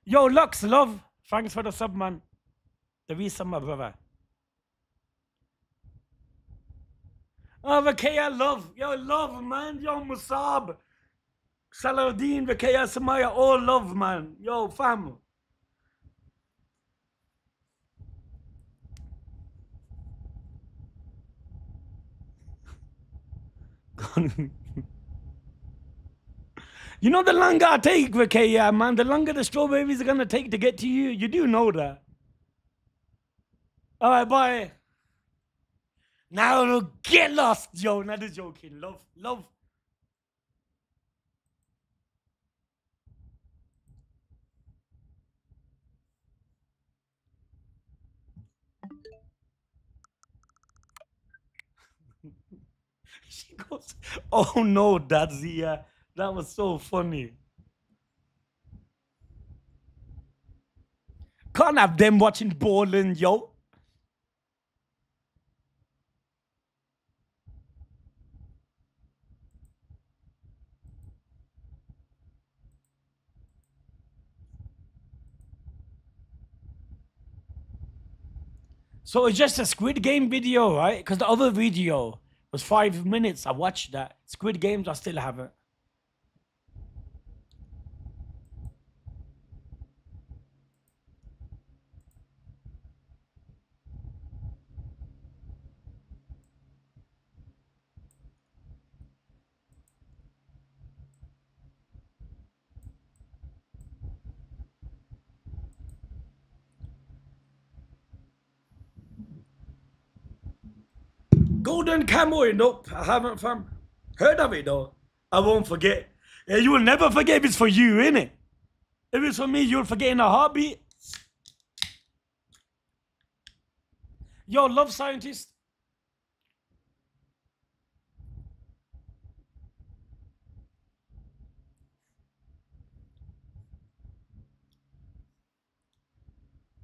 Yo, Lux, love. Thanks for the sub, man. The reason, my brother. Oh, Vakaya, love. Yo, love, man. Yo, Musab. Saladin, Vakaya, Samaya, all love, man. Yo, fam. You know the longer I take, Vakaya, man, the longer the strawberries are gonna take to get to you. You do know that. All right, bye. Now, no, get lost, yo. Not the joking. Love, love. She goes, oh no, that's the, that was so funny. Can't have them watching bowling, yo. So it's just a Squid Game video, right? Because the other video was 5 minutes. I watched that. Squid Games, I still haven't. Golden Camo, nope, I haven't, fam. Heard of it though. I won't forget. Yeah, you will never forget if it's for you, innit? If it's for me, you'll forget in a heartbeat. Yo, love scientist.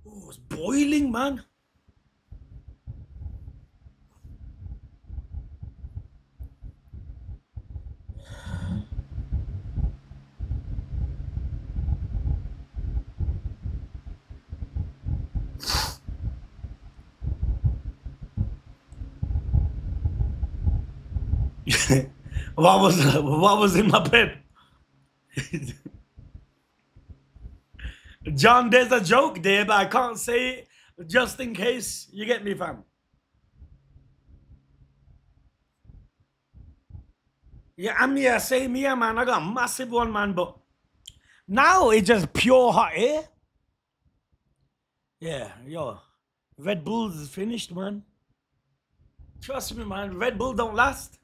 Oh, it's boiling, man. What was in my bed? John, there's a joke there, but I can't say it just in case. You get me, fam? Yeah, I'm here, same here, man. I got a massive one, man, but now it's just pure hot air. Yeah, yo. Red Bulls is finished, man. Trust me, man. Red Bull don't last.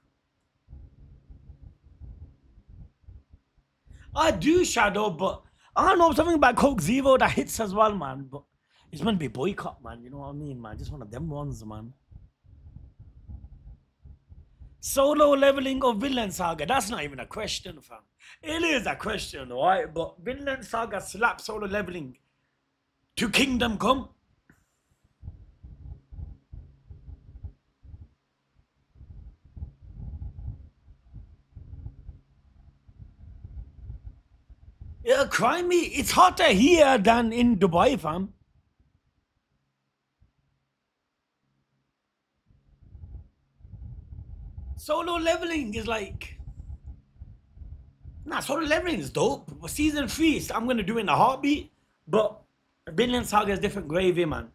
I do shadow, but I don't know something about Coke Zero that hits as well, man. But it's meant to be boycott, man. You know what I mean, man? Just one of them ones, man. Solo leveling of Vinland Saga. That's not even a question, fam. It is a question, right? But Vinland Saga slaps solo leveling to Kingdom Come. Crimey, it's hotter here than in Dubai, fam. Solo leveling is like... Nah, solo leveling is dope. Season 3, I'm gonna do it in a heartbeat. But Vinland Saga is different gravy, man.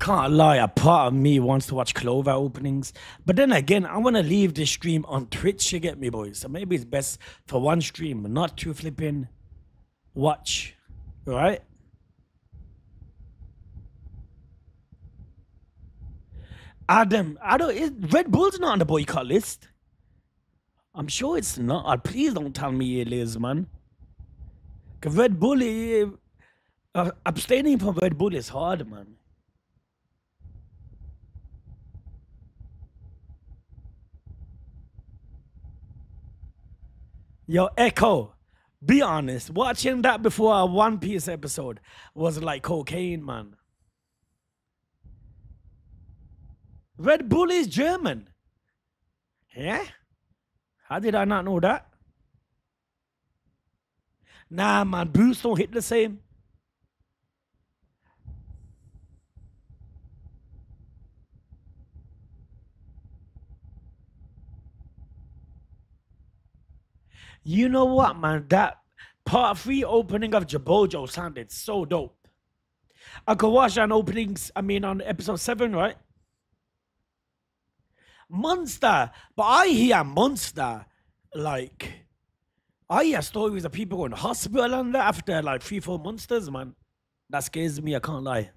Can't lie, a part of me wants to watch Clover openings. But then again, I want to leave this stream on Twitch, you get me, boys. So maybe it's best for one stream, not to flipping watch, right? Adam, Red Bull's not on the boycott list. I'm sure it's not. Please don't tell me it is, man. Because Red Bull, abstaining from Red Bull is hard, man. Yo, Echo, be honest. Watching that before a One Piece episode was like cocaine, man. Red Bull is German. Yeah? How did I not know that? Nah, man, Bruce don't hit the same. You know what, man? That part 3 opening of Jabojo sounded so dope. I could watch on openings, on episode 7, right? Monster. But I hear Monster, like, I hear stories of people going to hospital and that after like 3-4 monsters, man. That scares me, I can't lie.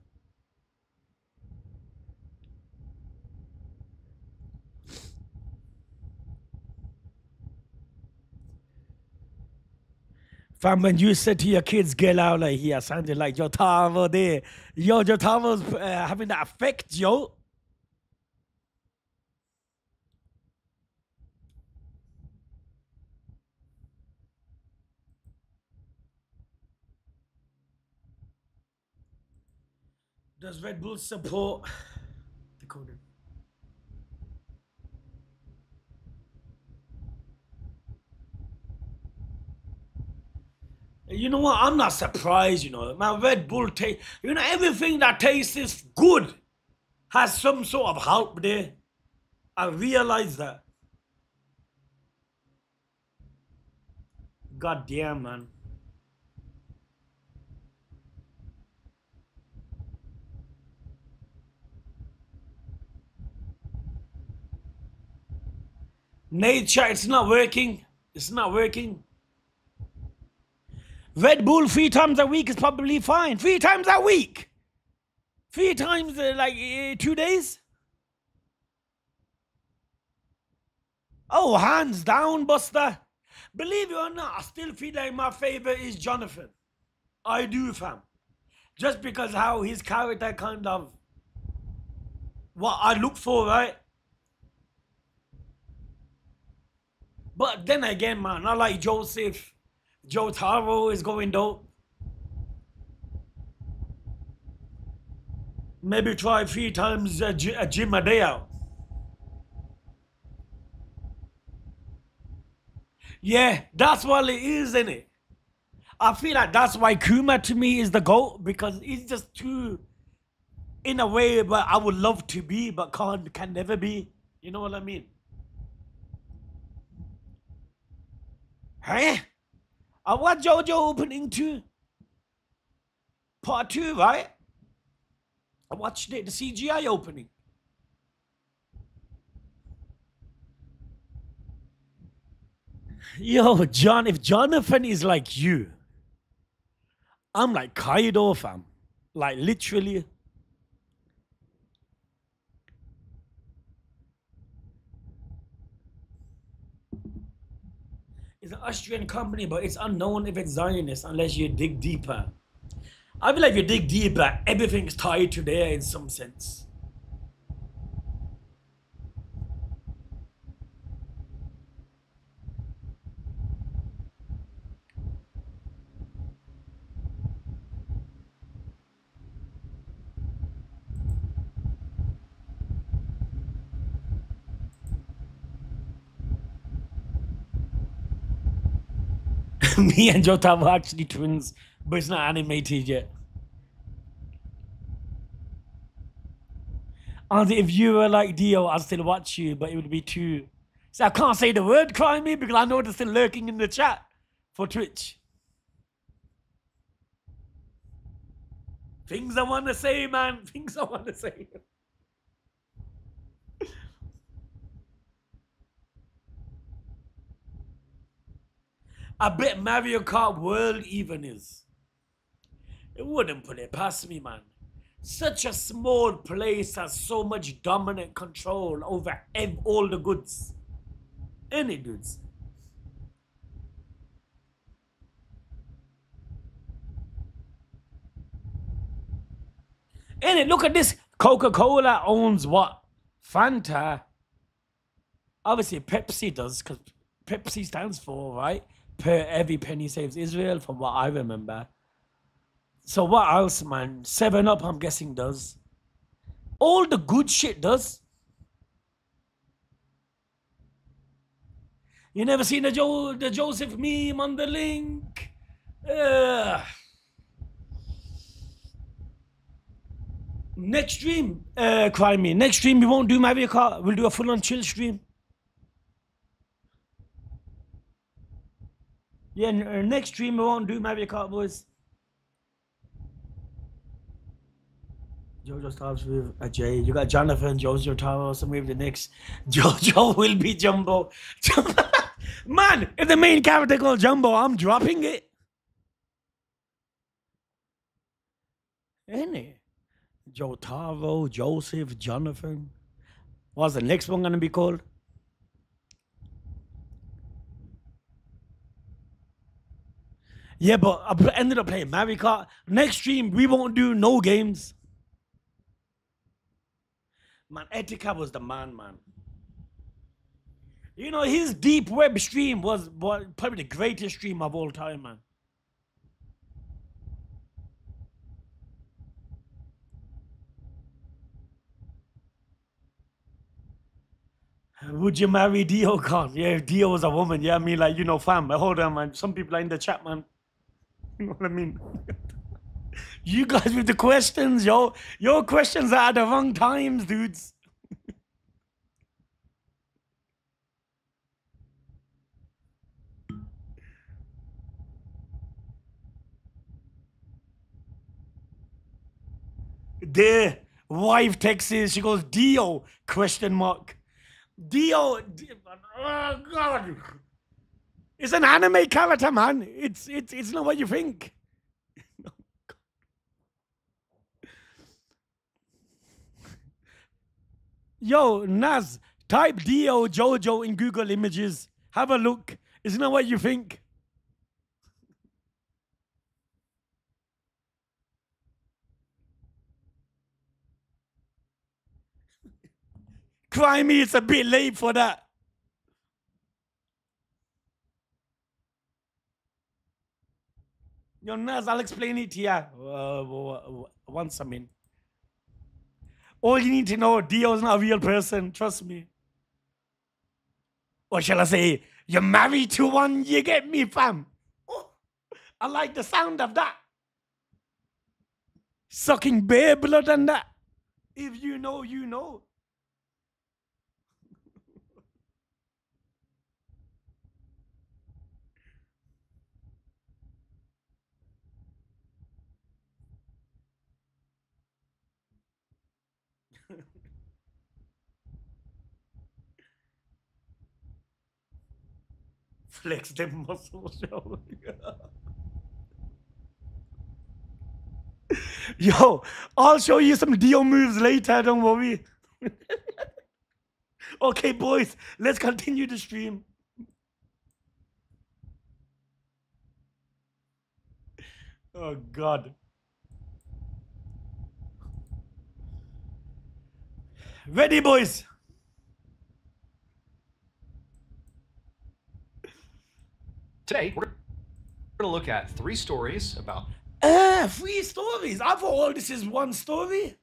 Fam, when you said to your kids, get out like here, sounded like your Tavo there. Yo, your Tavo's having that effect, yo. Does Red Bull support the coding? You know what? I'm not surprised, My Red Bull taste, everything that tastes good has some sort of help there. I realize that. God damn, man. Nature, it's not working. It's not working. Red Bull 3 times a week is probably fine. 3 times a week. 3 times, 2 days. Oh, hands down, Buster. Believe it or not, I still feel like my favorite is Jonathan. I do, fam. Just because how his character kind of... what I look for, right? But then again, man, I like Joseph. Jotaro is going dope. Maybe try 3 times a gym a day out. Yeah, that's what it is, isn't it? I feel like that's why Kuma to me is the GOAT, because he's just too, in a way, but I would love to be, but can never be. You know what I mean? Huh? I watched JoJo opening 2. Part 2, right? I watched it, the CGI opening. Yo, John, if Jonathan is like you, I'm like Kaido, fam. Like, literally. It's an Austrian company, but it's unknown if it's Zionist unless you dig deeper. I feel like if you dig deeper, everything's tied to there in some sense. Me and Jota were actually twins, but it's not animated yet. Honestly, if you were like Dio, I'd still watch you, but it would be too. So I can't say the word cry me because I know they're still lurking in the chat for Twitch. Things I want to say, man. Things I want to say. I bet Mario Kart World even is. It wouldn't put it past me, man. Such a small place has so much dominant control over all the goods. Any goods. And look at this. Coca-Cola owns what? Fanta. Obviously, Pepsi does, because Pepsi stands for, right? Per every penny saves Israel, from what I remember. So what else, man? 7-Up, I'm guessing, does. All the good shit does. You never seen the Joseph meme on the link? Next stream, cry me. Next stream, we won't do Mario Kart. We'll do a full-on chill stream. Yeah, next stream, we won't do Mario Kart, boys. Jojo starts with a J. You got Jonathan, Jojo Taros, and with the next. Jojo will be Jumbo. Man, if the main character called Jumbo, I'm dropping it. Ain't it? Jotaro, Joseph, Jonathan. What's the next one gonna be called? Yeah, but I ended up playing Mario Kart. Next stream, we won't do no games. Man, Etika was the man. You know, his deep web stream was probably the greatest stream of all time, man. Would you marry Dio, Khan? Yeah, if Dio was a woman. Yeah, I mean, like, you know, fam. Hold on, man. Some people are in the chat, man. You know what I mean? You guys with the questions, yo. Your questions are at the wrong times, dudes. The wife texts, she goes, Dio, question mark. Dio, oh God. It's an anime character, man. It's not what you think. Yo, Naz, type Dio Jojo in Google Images. Have a look. It's not what you think. Cry me, it's a bit late for that. Yo, Naz, I'll explain it to you once I'm in. All you need to know, Dio's not a real person. Trust me. Or shall I say, you're married to one, you get me, fam? Oh, I like the sound of that. Sucking bear blood and that. If you know, you know. Flex them muscles, yo. Yo, I'll show you some Dio moves later, don't worry. Okay, boys, let's continue the stream. Oh, God. Ready, boys? Today, we're going to look at 3 stories about... 3 stories? I thought all this is one story.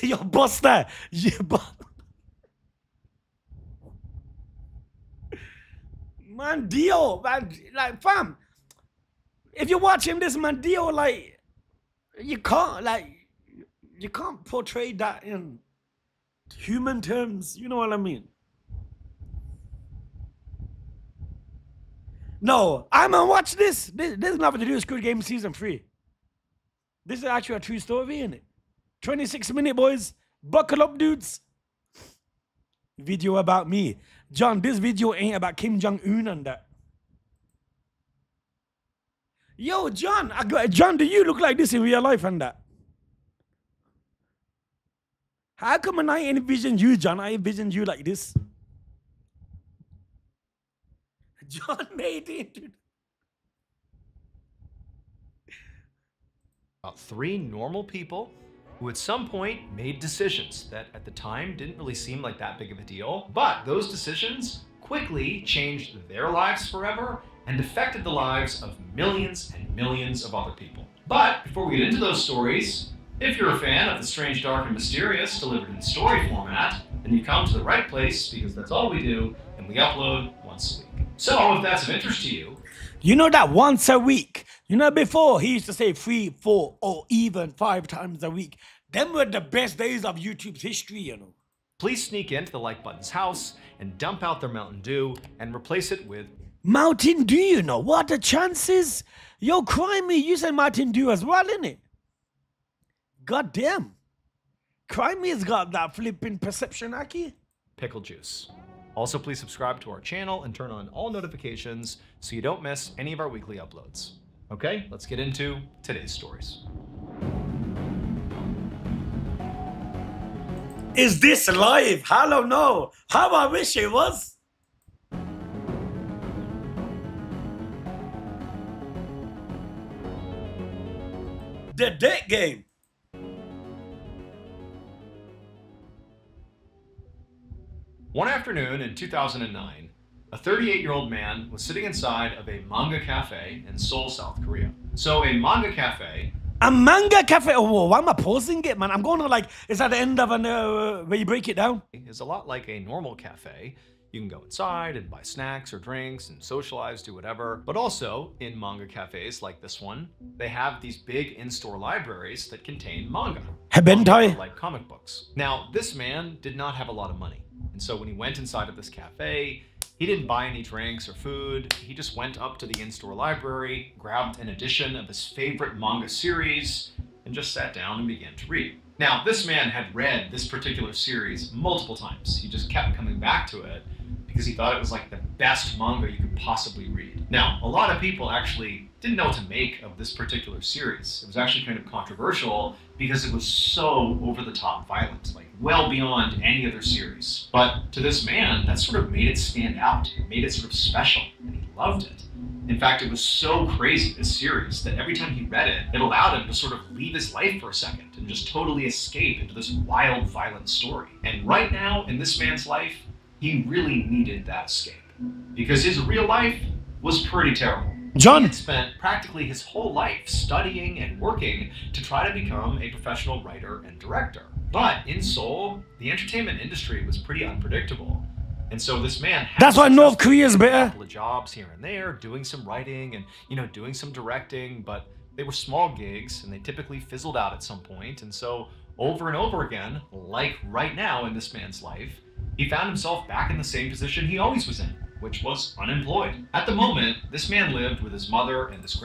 Yo, Buster. Yeah, Man, Dio, man, like, fam, if you watch him, this man, Dio, like, you can't portray that in human terms. You know what I mean? No, I'm gonna watch this. This has nothing to do with Squid Game Season 3. This is actually a true story, isn't it? 26-minute, boys. Buckle up, dudes. Video about me. John, this video ain't about Kim Jong-un and that. Yo, John, John, do you look like this in real life and that? How come when I envision you, John, I envision you like this? John made it. About 3 normal people who at some point made decisions that at the time didn't really seem like that big of a deal, but those decisions quickly changed their lives forever and affected the lives of millions and millions of other people. But before we get into those stories, if you're a fan of the strange, dark, and mysterious delivered in story format, then you've come to the right place because that's all we do, and we upload once a week. So if that's of interest to you, you know that once a week. You know, before he used to say 3, 4, or even 5 times a week. Them were the best days of YouTube's history, you know. Please sneak into the like button's house and dump out their Mountain Dew and replace it with Mountain Dew, you know. What the chances? Yo, Crimey, you said Mountain Dew as well, innit? God damn. Crimey's got that flipping perception, Aki. pickle juice. Also, please subscribe to our channel and turn on all notifications so you don't miss any of our weekly uploads. Okay, let's get into today's stories. Is this live? Hello, no. How I wish it was. The date game. One afternoon in 2009, a 38-year-old man was sitting inside of a manga cafe in Seoul, South Korea. So a manga cafe... A manga cafe? Oh, why am I pausing it, man? I'm going to like, it's at the end of an, where you break it down. ...is a lot like a normal cafe. You can go inside and buy snacks or drinks and socialize, do whatever. But also, in manga cafes like this one, they have these big in-store libraries that contain manga. Hentai. Like comic books. Now, this man did not have a lot of money. And so when he went inside of this cafe, he didn't buy any drinks or food. He just went up to the in-store library, grabbed an edition of his favorite manga series, and just sat down and began to read. Now, this man had read this particular series multiple times. He just kept coming back to it because he thought it was like the best manga you could possibly read. Now, a lot of people actually didn't know what to make of this particular series. It was actually kind of controversial because it was so over-the-top violent, like well beyond any other series. But to this man, that sort of made it stand out. It made it sort of special, and he loved it. In fact, it was so crazy, this series, that every time he read it, it allowed him to sort of leave his life for a second and just totally escape into this wild, violent story. And right now, in this man's life, he really needed that escape. Because his real life was pretty terrible. John! He had spent practically his whole life studying and working to try to become a professional writer and director. But in Seoul, the entertainment industry was pretty unpredictable. And so this man had That's why North Korea's better. a couple of jobs here and there, doing some writing and, doing some directing, but they were small gigs and they typically fizzled out at some point. And so over and over again, like right now in this man's life, he found himself back in the same position he always was in, which was unemployed. At the moment, this man lived with his mother and his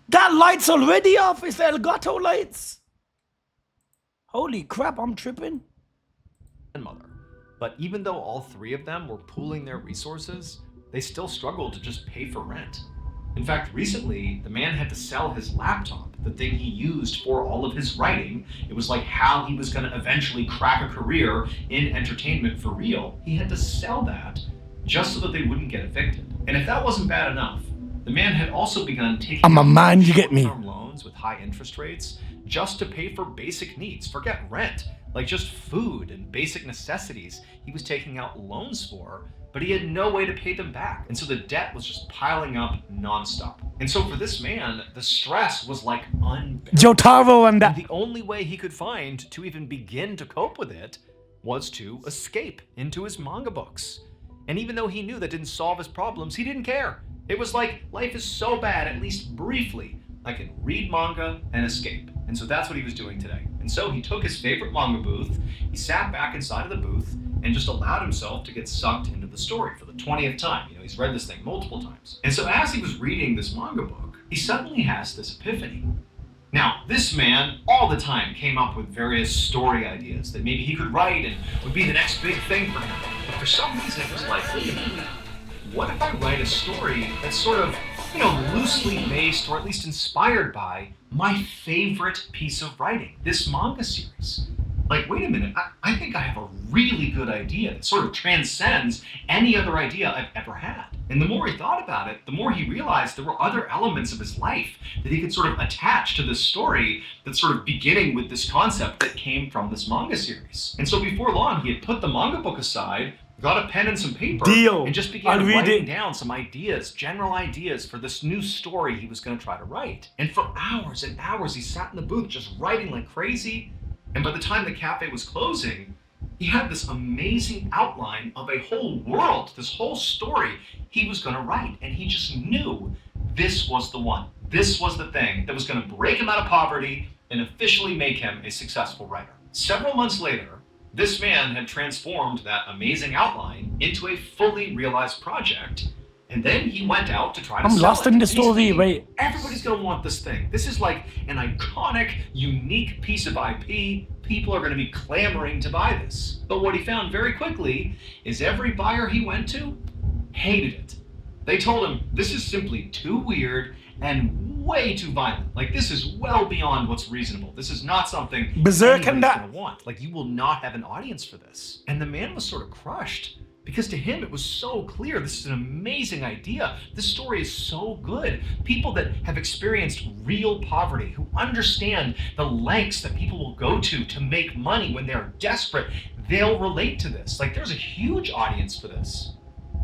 That light's already off. It's the Elgato lights. Holy crap, I'm tripping. grandmother. But even though all three of them were pooling their resources, they still struggled to just pay for rent. In fact, recently, the man had to sell his laptop, the thing he used for all of his writing. It was like how he was going to eventually crack a career in entertainment for real. He had to sell that just so that they wouldn't get evicted. And if that wasn't bad enough, the man had also begun taking I'm a man, you get me. short-term loans with high interest rates just to pay for basic needs. Forget rent, like just food and basic necessities he was taking out loans for but he had no way to pay them back. And so the debt was just piling up nonstop. And so for this man, the stress was like unbearable. Jotaro and And the only way he could find to even begin to cope with it was to escape into his manga books. And even though he knew that didn't solve his problems, he didn't care. It was like, life is so bad, at least briefly, I can read manga and escape. And so that's what he was doing today. And so he took his favorite manga booth, he sat back inside of the booth, and just allowed himself to get sucked into the story for the 20th time. You know, he's read this thing multiple times. And so as he was reading this manga book, he suddenly has this epiphany. Now, this man all the time came up with various story ideas that maybe he could write and would be the next big thing for him. But for some reason, it was like, wait a minute, what if I write a story that's sort of, you know, loosely based or at least inspired by my favorite piece of writing, this manga series? Like, wait a minute, I think I have a really good idea that sort of transcends any other idea I've ever had. And the more he thought about it, the more he realized there were other elements of his life that he could sort of attach to this story that's sort of beginning with this concept that came from this manga series. And so before long, he had put the manga book aside, got a pen and some paper, and just began writing down some ideas, general ideas for this new story he was going to try to write. And for hours and hours, he sat in the booth just writing like crazy. And by the time the cafe was closing, he had this amazing outline of a whole world, this whole story he was going to write. And he just knew this was the one. This was the thing that was going to break him out of poverty and officially make him a successful writer. Several months later, this man had transformed that amazing outline into a fully realized project. And then he went out to try to sell it. I'm lost in the story, wait. Everybody's gonna want this thing. This is like an iconic, unique piece of IP. People are gonna be clamoring to buy this. But what he found very quickly is every buyer he went to hated it. They told him, this is simply too weird and way too violent. Like, this is well beyond what's reasonable. This is not something Berserk anybody's gonna want. Like, you will not have an audience for this. And the man was sort of crushed. Because to him, it was so clear, this is an amazing idea. This story is so good. People that have experienced real poverty, who understand the lengths that people will go to make money when they're desperate, they'll relate to this. Like, there's a huge audience for this.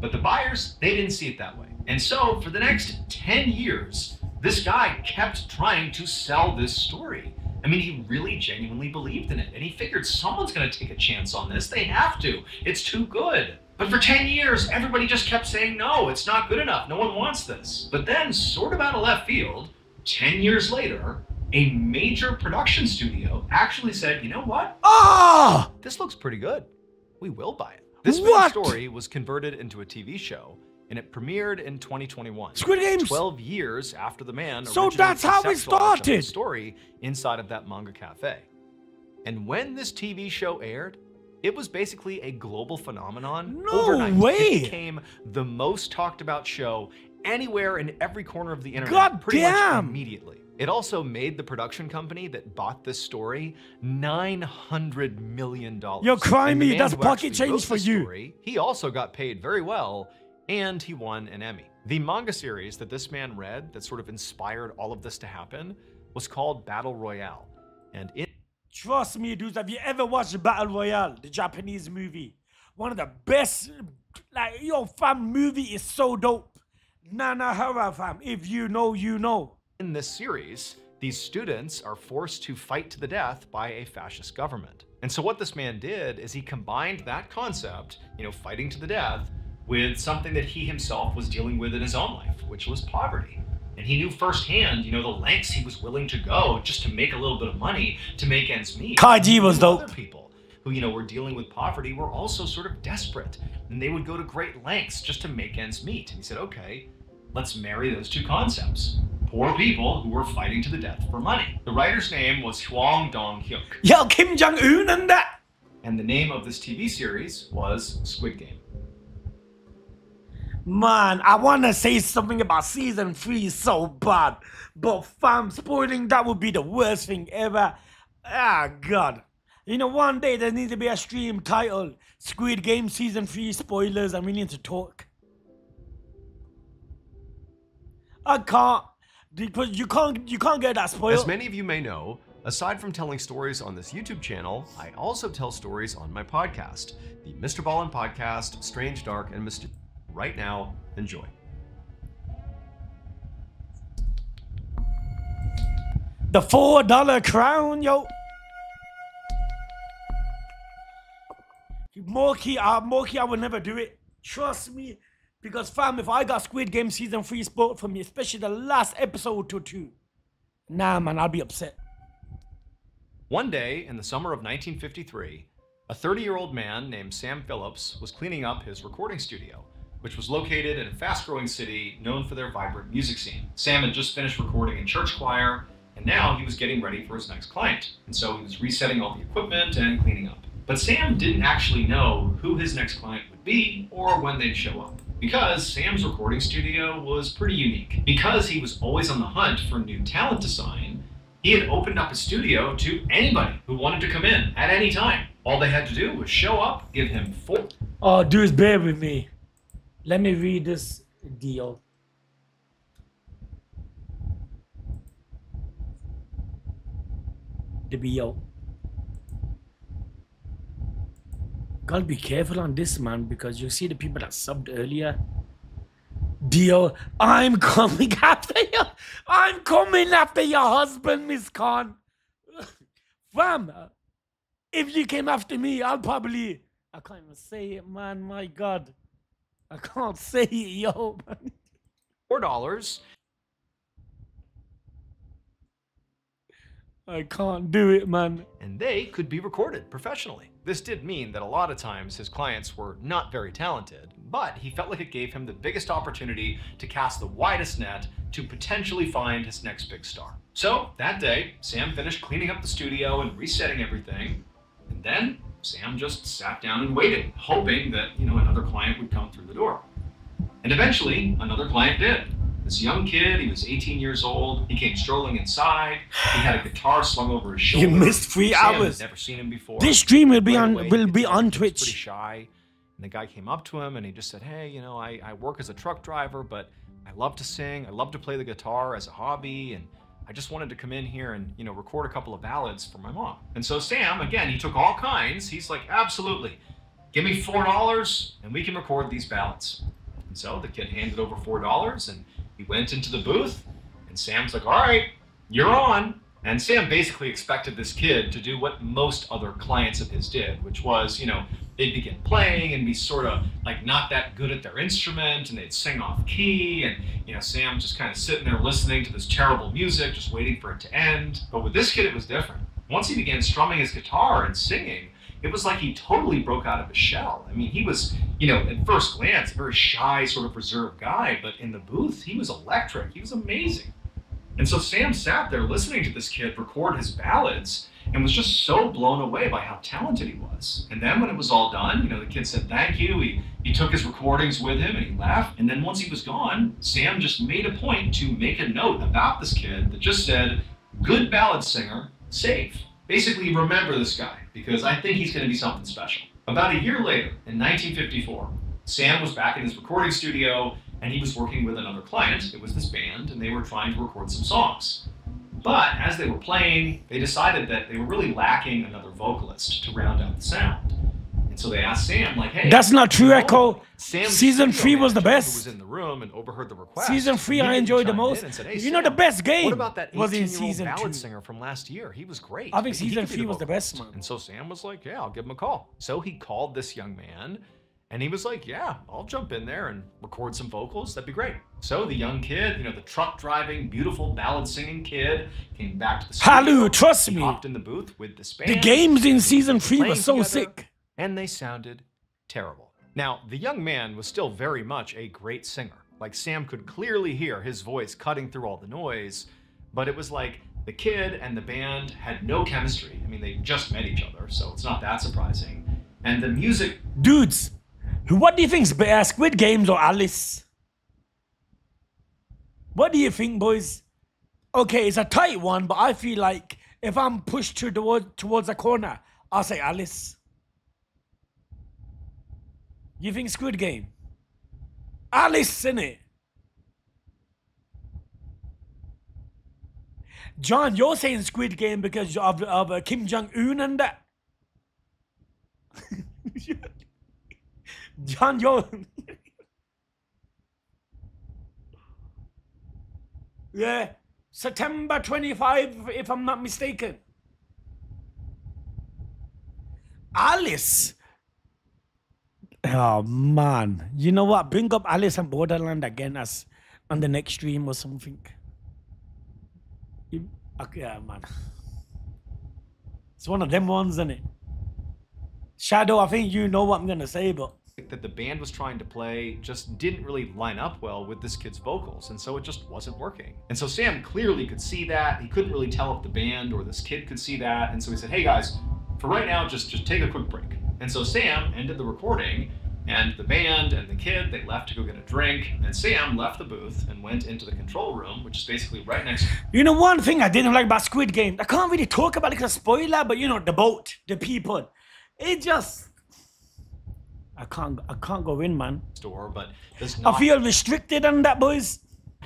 But the buyers, they didn't see it that way. And so for the next 10 years, this guy kept trying to sell this story. I mean, he really genuinely believed in it. And he figured someone's going to take a chance on this. They have to. It's too good. But for 10 years, everybody just kept saying, no, it's not good enough. No one wants this. But then, sort of out of left field, 10 years later, a major production studio actually said, you know what? Ah! This looks pretty good. We will buy it. This main story was converted into a TV show, and it premiered in 2021. Squid Games! 12 years after the man So that's how it started! The story inside of that manga cafe. And when this TV show aired, it was basically a global phenomenon. No overnight. way! It became the most talked about show anywhere in every corner of the internet. God pretty damn! much immediately. It also made the production company that bought this story $900 million. Yo, cry And the me, man that's who pocket actually change wrote for the you. story, he also got paid very well, and he won an Emmy. The manga series that this man read that sort of inspired all of this to happen was called Battle Royale. And it Trust me, dudes, have you ever watched Battle Royale, the Japanese movie? One of the best, like, yo, fam, movie is so dope. Nanahara, fam, if you know, you know. in this series, these students are forced to fight to the death by a fascist government. And so what this man did is he combined that concept, fighting to the death, with something that he himself was dealing with in his own life, which was poverty. And he knew firsthand, the lengths he was willing to go just to make a little bit of money to make ends meet. Kaiji was dope. Other people who, were dealing with poverty were also sort of desperate, and they would go to great lengths just to make ends meet. And he said, okay, let's marry those two concepts. Poor people who were fighting to the death for money. The writer's name was Hwang Dong-hyuk. Yo, Kim Jong-un and that. And the name of this TV series was Squid Game. Man, I want to say something about season 3 so bad, but fam, spoiling that would be the worst thing ever. Ah, God. One day there needs to be a stream titled Squid Game Season 3 Spoilers, and we need to talk. I can't, because you can't get that spoiled. As many of you may know, Aside from telling stories on this YouTube channel, I also tell stories on my podcast, the Mr. Ballin Podcast, Strange, Dark, and Mysterious. Right now, enjoy. The $4 crown, yo. Morky, I will never do it. Trust me. Because fam, if I got Squid Game Season 3 spoiled for me, especially the last episode or two, nah man, I'll be upset. One day in the summer of 1953, a 30-year-old man named Sam Phillips was cleaning up his recording studio, which was located in a fast-growing city known for their vibrant music scene. Sam had just finished recording in church choir, and now he was getting ready for his next client. And so he was resetting all the equipment and cleaning up. But Sam didn't actually know who his next client would be or when they'd show up. Because Sam's recording studio was pretty unique. Because he was always on the hunt for new talent to sign, he had opened up his studio to anybody who wanted to come in at any time. All they had to do was show up, give him $4. Oh, dudes, bear with me. Let me read this deal. The BO. Gotta be careful on this, man, because you see the people that subbed earlier. Deal, I'm coming after you. I'm coming after your husband, Miss Khan. Fam, if you came after me, I'll probably... I can't even say it, man. My God. I can't say it, yo, man. $4. I can't do it, man. And they could be recorded professionally. This did mean that a lot of times his clients were not very talented, but he felt like it gave him the biggest opportunity to cast the widest net to potentially find his next big star. So that day, Sam finished cleaning up the studio and resetting everything, and then Sam just sat down and waited, hoping that, another client would come through the door. And eventually, another client did. This young kid, he was 18 years old. He came strolling inside. He had a guitar slung over his shoulder. You missed 3 hours. Had never seen him before. This stream will be Right on away, will be he on was Twitch. Pretty shy. And the guy came up to him and he just said, "Hey, I work as a truck driver, but I love to sing. I love to play the guitar as a hobby, and I just wanted to come in here and record a couple of ballads for my mom." And so Sam, again, he took all kinds. He's like, "Absolutely, give me $4 and we can record these ballads." And so the kid handed over $4 and he went into the booth, and Sam's like, "All right, you're on." And Sam basically expected this kid to do what most other clients of his did, which was, they'd begin playing and be sort of like not that good at their instrument, and they'd sing off key, and Sam just kind of sitting there listening to this terrible music, just waiting for it to end. But with this kid, it was different. Once he began strumming his guitar and singing, it was like he totally broke out of his shell. I mean, he was, at first glance, a very shy, sort of reserved guy, but in the booth, he was electric. He was amazing. And so Sam sat there listening to this kid record his ballads and was just so blown away by how talented he was. And then when it was all done, the kid said thank you. He took his recordings with him and he left. And then once he was gone, Sam just made a point to make a note about this kid that just said, "Good ballad singer, safe." Basically, remember this guy, because I think he's going to be something special. About a year later, in 1954, Sam was back in his recording studio, and he was working with another client. It was this band, and they were trying to record some songs. But as they were playing, they decided that they were really lacking another vocalist to round out the sound. And so they asked Sam, like, "Hey, That's not true, Echo. Sam's Season 3 was the manager, best. Who was in the room and overheard the request. Season 3 He I enjoyed the chimed most. in and said, "Hey, The Sam, best game what about that was in 18-year-old Season ballad 2. singer from last year? He was great. I think He Season could be 3 was the vocalist." best, man. And so Sam was like, "Yeah, I'll give him a call." So he called this young man, and he was like, "Yeah, I'll jump in there and record some vocals. That'd be great." So the young kid, the truck driving, beautiful ballad singing kid, came back to the studio. Halu, trust He me. hopped in the booth with this band. The games in Season 3 were playing so together, sick. and they sounded terrible. Now, the young man was still very much a great singer. Like, Sam could clearly hear his voice cutting through all the noise, but it was like the kid and the band had no chemistry. I mean, they just met each other, so it's not that surprising. And the music... Dudes, what do you think's better, Squid Games or Alice? What do you think, boys? Okay, it's a tight one, but I feel like if I'm pushed towards a corner, I'll say Alice. You think Squid Game? Alice, innit? John, you're saying Squid Game because of Kim Jong-un and that. John, you're... Yeah, September 25, if I'm not mistaken. Alice. Oh, man. You know what? Bring up Alice and Borderland again as on the next stream or something. Okay, yeah, man. It's one of them ones, isn't it? Shadow, I think you know what I'm going to say, but... that the band was trying to play just didn't really line up well with this kid's vocals, and so it just wasn't working. And so Sam clearly could see that. He couldn't really tell if the band or this kid could see that, and so he said, hey guys, for right now, just take a quick break. And so Sam ended the recording, and the band and the kid, they left to go get a drink, and Sam left the booth and went into the control room, which is basically right next to... You know, one thing I didn't like about Squid Game, I can't really talk about it because of spoiler, but you know, the boat, the people, it just... I can't go in, man. Store, but does not I feel restricted on that, boys.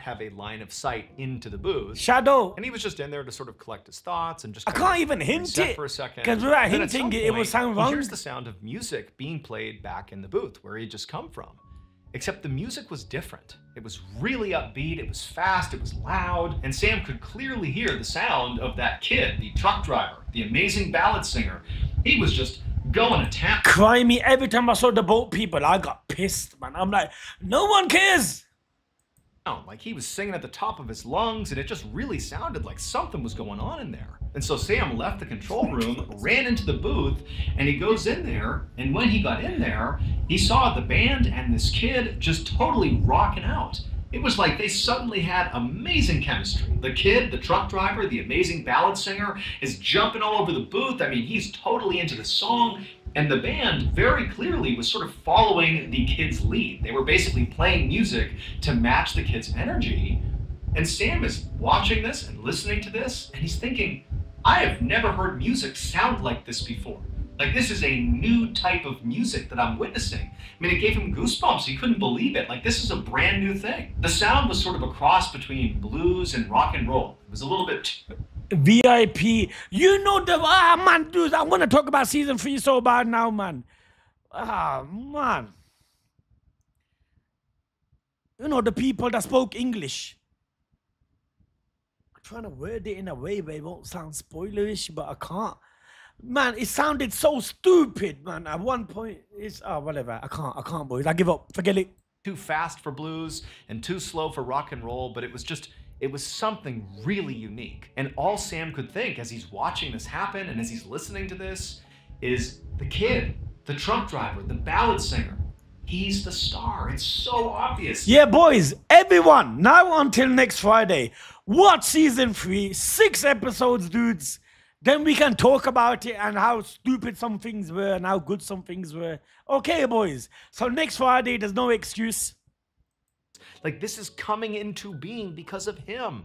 have a line of sight into the booth. Shadow. And he was just in there to sort of collect his thoughts and just I can't even hint it for a second. because without hinting it will sound wrong. Here's the sound of music being played back in the booth where he just come from. Except the music was different. It was really upbeat, it was fast, it was loud, and Sam could clearly hear the sound of that kid, the truck driver, the amazing ballad singer. He was just going to town. Cry me every time I saw the boat people. I got pissed, man. I'm like, no one cares. Like he was singing at the top of his lungs, and it just really sounded like something was going on in there. And so Sam left the control room, ran into the booth, and he goes in there, and when he got in there, he saw the band and this kid just totally rocking out. It was like they suddenly had amazing chemistry. The kid, the truck driver, the amazing ballad singer is jumping all over the booth. I mean, he's totally into the song. And the band very clearly was sort of following the kid's lead. They were basically playing music to match the kid's energy. And Sam is watching this and listening to this, and he's thinking, I have never heard music sound like this before. Like, this is a new type of music that I'm witnessing. I mean, it gave him goosebumps. He couldn't believe it. Like, this is a brand new thing. The sound was sort of a cross between blues and rock and roll. It was a little bit... VIP. You know the... man, dude, I want to talk about season 3 so bad now, man. Man. You know, the people that spoke English. I'm trying to word it in a way where it won't sound spoilerish, but I can't. Man, it sounded so stupid, man. At one point, it's... whatever. I can't, boys. I give up. Forget it. Too fast for blues and too slow for rock and roll, but it was just... It was something really unique. And all Sam could think as he's watching this happen and as he's listening to this is the kid, the truck driver, the ballad singer. He's the star. It's so obvious. Yeah, boys, everyone, now until next Friday, watch season 3, 6 episodes, dudes. Then we can talk about it and how stupid some things were and how good some things were. Okay, boys. So next Friday, there's no excuse. Like, this is coming into being because of him.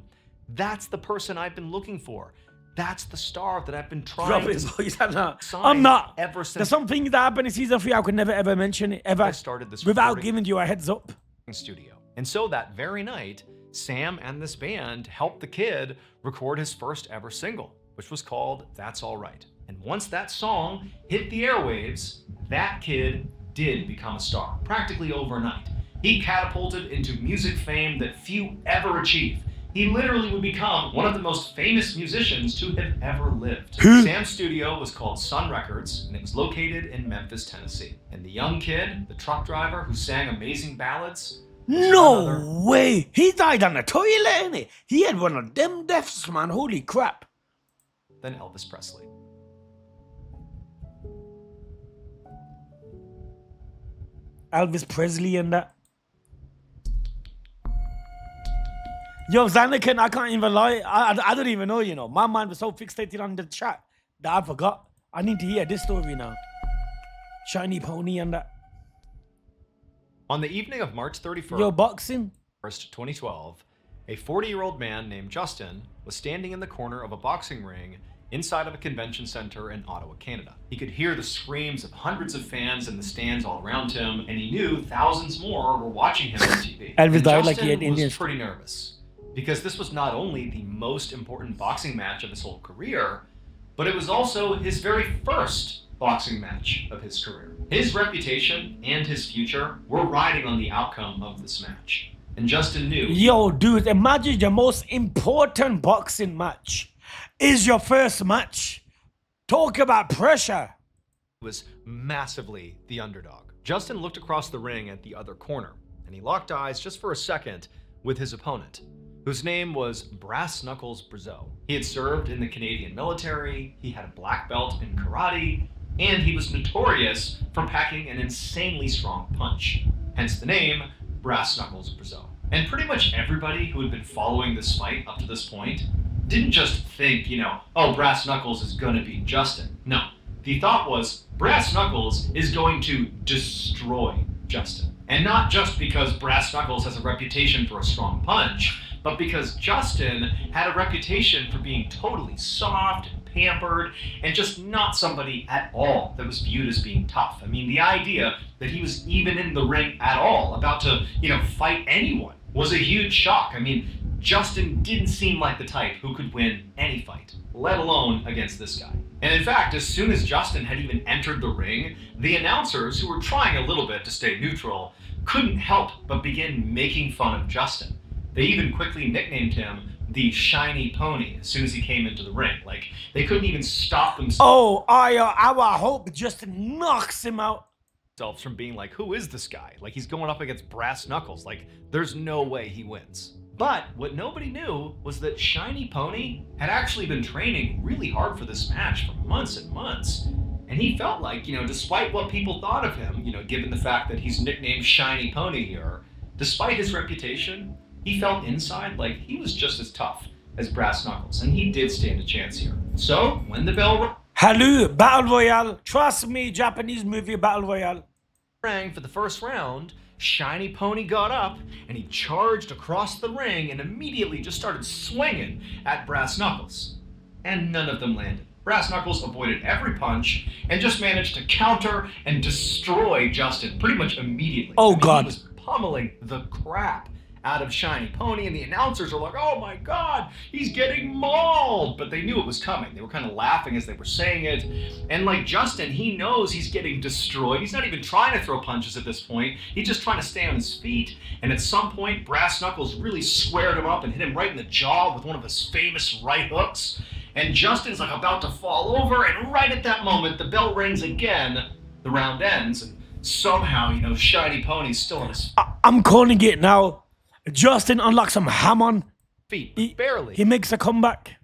That's the person I've been looking for. That's the star that I've been trying to sign I'm not. Ever since There's something that happened in season 3 I could never ever mention it ever. I started this without giving you a heads up. Studio. And so that very night, Sam and this band helped the kid record his first ever single, which was called That's All Right. And once that song hit the airwaves, that kid did become a star, practically overnight. He catapulted into music fame that few ever achieve. He literally would become one of the most famous musicians to have ever lived. Sam's studio was called Sun Records, and it was located in Memphis, Tennessee. And the young kid, the truck driver who sang amazing ballads... No way! He died on the toilet, innit? He had one of them deaths, man. Holy crap. Than Elvis Presley. Elvis Presley and that. Yo, Xanakin, I can't even lie. I don't even know, you know. My mind was so fixated on the chat that I forgot. I need to hear this story now. Shiny Pony and that. On the evening of March 31st, Yo, boxing? 2012, a 40-year-old man named Justin was standing in the corner of a boxing ring inside of a convention center in Ottawa, Canada. He could hear the screams of hundreds of fans in the stands all around him, and he knew thousands more were watching him on TV. Elvis died like he had Justin Indians. was pretty nervous because this was not only the most important boxing match of his whole career, but it was also his very first boxing match of his career. His reputation and his future were riding on the outcome of this match. And Justin knew. Yo, dude, imagine your most important boxing match is your first match. Talk about pressure. Was massively the underdog. Justin looked across the ring at the other corner, and he locked eyes just for a second with his opponent, whose name was Brass Knuckles Brazeau. He had served in the Canadian military, he had a black belt in karate, and he was notorious for packing an insanely strong punch. Hence the name, Brass Knuckles Brazeau. And pretty much everybody who had been following this fight up to this point didn't just think, oh, Brass Knuckles is gonna beat Justin. No, the thought was, Brass Knuckles is going to destroy Justin. And not just because Brass Knuckles has a reputation for a strong punch, but because Justin had a reputation for being totally soft and pampered and just not somebody at all that was viewed as being tough. I mean, the idea that he was even in the ring at all, about to, fight anyone, was a huge shock. I mean, Justin didn't seem like the type who could win any fight, let alone against this guy. And in fact, as soon as Justin had even entered the ring, the announcers, who were trying a little bit to stay neutral, couldn't help but begin making fun of Justin. They even quickly nicknamed him the Shiny Pony as soon as he came into the ring. Like, they couldn't even stop themselves. Oh, I hope Justin knocks him out. From being like, who is this guy? Like, he's going up against Brass Knuckles. Like, there's no way he wins. But what nobody knew was that Shiny Pony had actually been training really hard for this match for months and months. And he felt like, despite what people thought of him, given the fact that he's nicknamed Shiny Pony here, despite his reputation, he felt inside like he was just as tough as Brass Knuckles, and he did stand a chance here. So, when the bell Hello, Battle Royale. Trust me, Japanese movie Battle Royale. Rang for the first round, Shiny Pony got up, and he charged across the ring and immediately just started swinging at Brass Knuckles. And none of them landed. Brass Knuckles avoided every punch and just managed to counter and destroy Justin pretty much immediately. Oh, God. He was pummeling the crap out of Shiny Pony, and the announcers are like, oh my God, he's getting mauled. But they knew it was coming. They were kind of laughing as they were saying it. And like Justin, he knows he's getting destroyed. He's not even trying to throw punches at this point. He's just trying to stay on his feet. And at some point, Brass Knuckles really squared him up and hit him right in the jaw with one of his famous right hooks. And Justin's like about to fall over, and right at that moment, the bell rings again. The round ends, and somehow, Shiny Pony's still on his I'm calling it now. Justin unlocks some ham on feet, barely. He makes a comeback.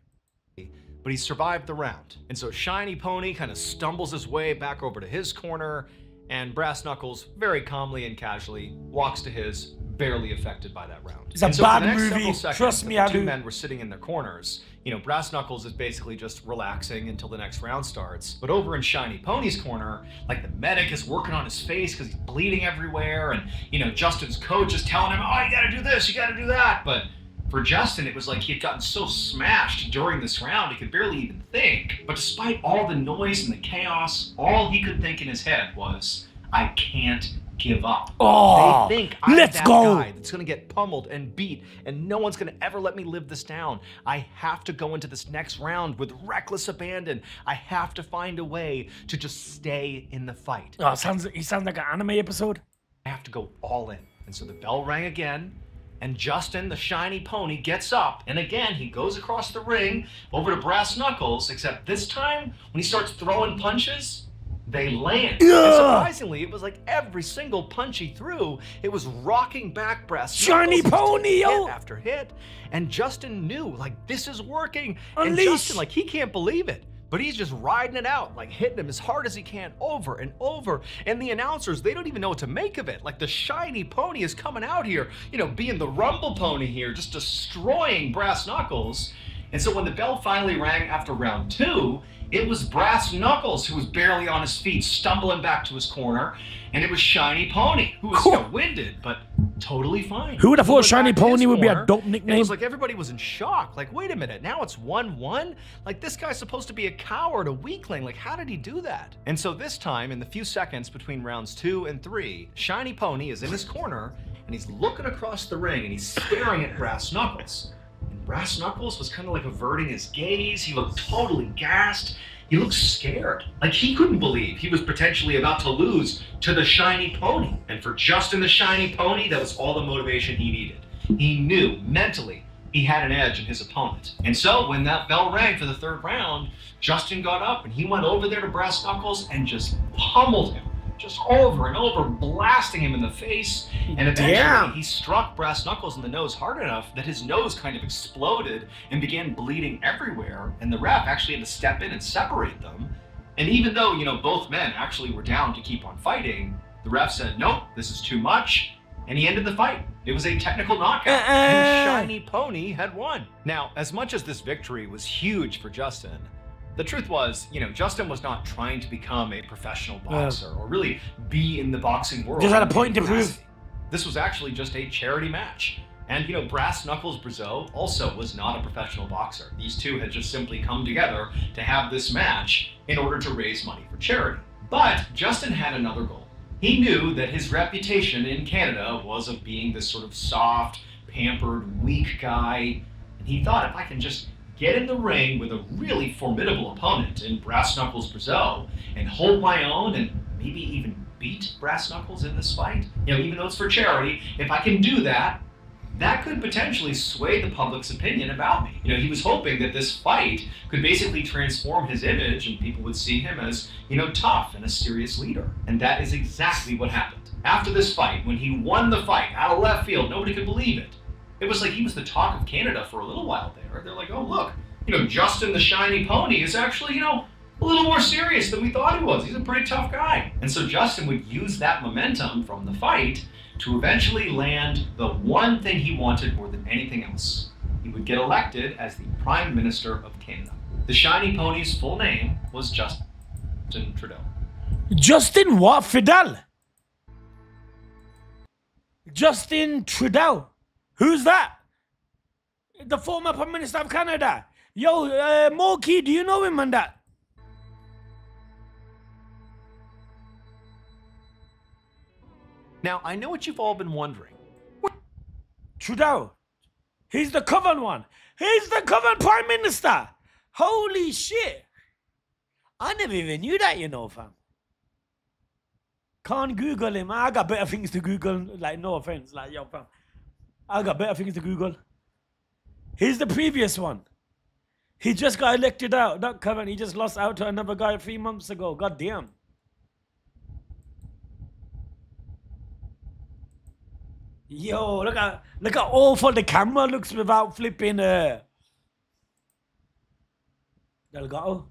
But he survived the round. And so Shiny Pony kind of stumbles his way back over to his corner, and Brass Knuckles very calmly and casually walks to his, barely affected by that round. It's a bad movie. Trust me, I do. The two men were sitting in their corners. Brass Knuckles is basically just relaxing until the next round starts. But over in Shiny Pony's corner, like, the medic is working on his face because he's bleeding everywhere, and, Justin's coach is telling him, oh, you gotta do this, you gotta do that. But for Justin, it was like he had gotten so smashed during this round, he could barely even think. But despite all the noise and the chaos, all he could think in his head was, I can't give up. Oh, they think I'm let's that go. guy that's gonna get pummeled and beat, and no one's gonna ever let me live this down. I have to go into this next round with reckless abandon. I have to find a way to just stay in the fight. Oh, he sounds like an anime episode. I have to go all in. And so the bell rang again, and Justin, the Shiny Pony, gets up, and again, he goes across the ring over to Brass Knuckles, except this time, when he starts throwing punches, they land. And surprisingly, it was like every single punch he threw, it was rocking back Brass Shiny Pony, yo! Hit after hit, and Justin knew, like, this is working. Unleash. And Justin, like, he can't believe it. But he's just riding it out, like hitting him as hard as he can over and over. And the announcers, they don't even know what to make of it. Like, the Shiny Pony is coming out here, being the Rumble Pony here, just destroying Brass Knuckles. And so when the bell finally rang after round 2, it was Brass Knuckles who was barely on his feet, stumbling back to his corner. And it was Shiny Pony, who was winded, but totally fine. Who would have thought Shiny Pony would be a dope nickname? It was like everybody was in shock. Like, wait a minute, now it's 1-1? Like, this guy's supposed to be a coward, a weakling. Like, how did he do that? And so this time, in the few seconds between rounds 2 and 3, Shiny Pony is in his corner, and he's looking across the ring, and he's staring at Brass Knuckles. Brass Knuckles was kind of like averting his gaze. He looked totally gassed. He looked scared. Like he couldn't believe he was potentially about to lose to the shiny pony. And for Justin the shiny pony, that was all the motivation he needed. He knew mentally he had an edge in his opponent. And so when that bell rang for the third round, Justin got up and he went over there to Brass Knuckles and just pummeled him. Just over and over, blasting him in the face. And eventually he struck Brass Knuckles in the nose hard enough that his nose kind of exploded and began bleeding everywhere. And the ref actually had to step in and separate them. And even though, you know, both men actually were down to keep on fighting, the ref said, nope, this is too much. And he ended the fight. It was a technical knockout, and Shiny Pony had won. Now, as much as this victory was huge for Justin, the truth was, you know, Justin was not trying to become a professional boxer or really be in the boxing world. Just had a point to prove. This was actually just a charity match. And, you know, Brass Knuckles Brazeau also was not a professional boxer. These two had just simply come together to have this match in order to raise money for charity. But Justin had another goal. He knew that his reputation in Canada was of being this sort of soft, pampered, weak guy. And he thought, if I can just get in the ring with a really formidable opponent in Brass Knuckles Brazeau and hold my own and maybe even beat Brass Knuckles in this fight, you know, even though it's for charity, if I can do that, that could potentially sway the public's opinion about me. You know, he was hoping that this fight could basically transform his image and people would see him as, you know, tough and a serious leader. And that is exactly what happened. After this fight, when he won the fight out of left field, nobody could believe it. It was like he was the talk of Canada for a little while there. They're like, oh, look, you know, Justin the Shiny Pony is actually, you know, a little more serious than we thought he was. He's a pretty tough guy. And so Justin would use that momentum from the fight to eventually land the one thing he wanted more than anything else. He would get elected as the Prime Minister of Canada. The Shiny Pony's full name was Justin Trudeau. Justin what? Fidel? Justin Trudeau. Who's that? The former Prime Minister of Canada. Yo, Moki, do you know him and that? Now, I know what you've all been wondering. Trudeau. He's the current one. He's the current Prime Minister. Holy shit. I never even knew that, you know, fam. Can't Google him. I got better things to Google. Like, no offense. Like, yo, fam. I got better things to Google. He's the previous one. He just got elected out. Not current. He just lost out to another guy 3 months ago. God damn. Yo, look at awful the camera looks without flipping Delgado.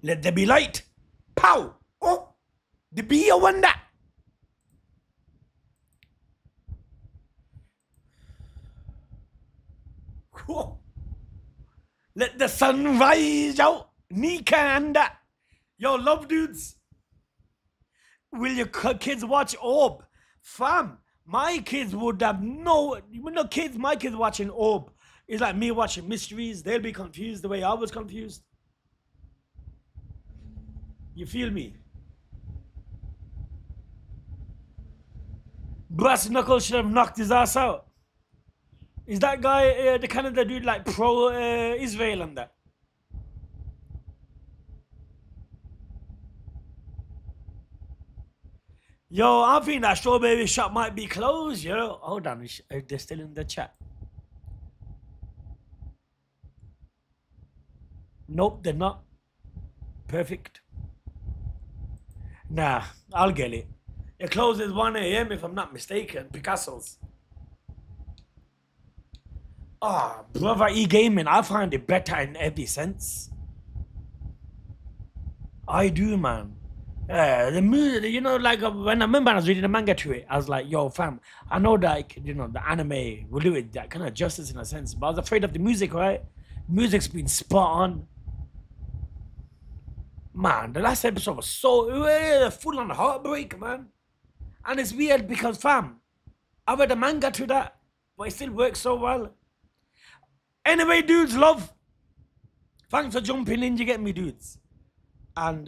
Let there be light. Pow! Oh! The be a wonder. Whoa. Let the sun rise out. Nika and that. Yo, love dudes. Will your kids watch Orb? Fam, my kids would have no kids. My kids watching Orb is like me watching Mysteries. They'll be confused the way I was confused. You feel me? Brass Knuckles should have knocked his ass out. Is that guy the Canada dude like pro Israel and that? Yo, I think that strawberry shop might be closed, yo. Hold on, they're still in the chat. Nope, they're not. Perfect. Nah, I'll get it. It closes 1 AM if I'm not mistaken. Picasso's. Ah, brother e-gaming, I find it better in every sense. I do, man. The music, you know, like when I remember I was reading the manga to it, I was like, yo, fam, I know that, like, you know, the anime will do it that kind of justice in a sense, but I was afraid of the music, right? Music's been spot on. Man, the last episode was so full on heartbreak, man. And it's weird because, fam, I read the manga to that, but it still works so well. Anyway, dudes, love. Thanks for jumping in, you get me, dudes. And,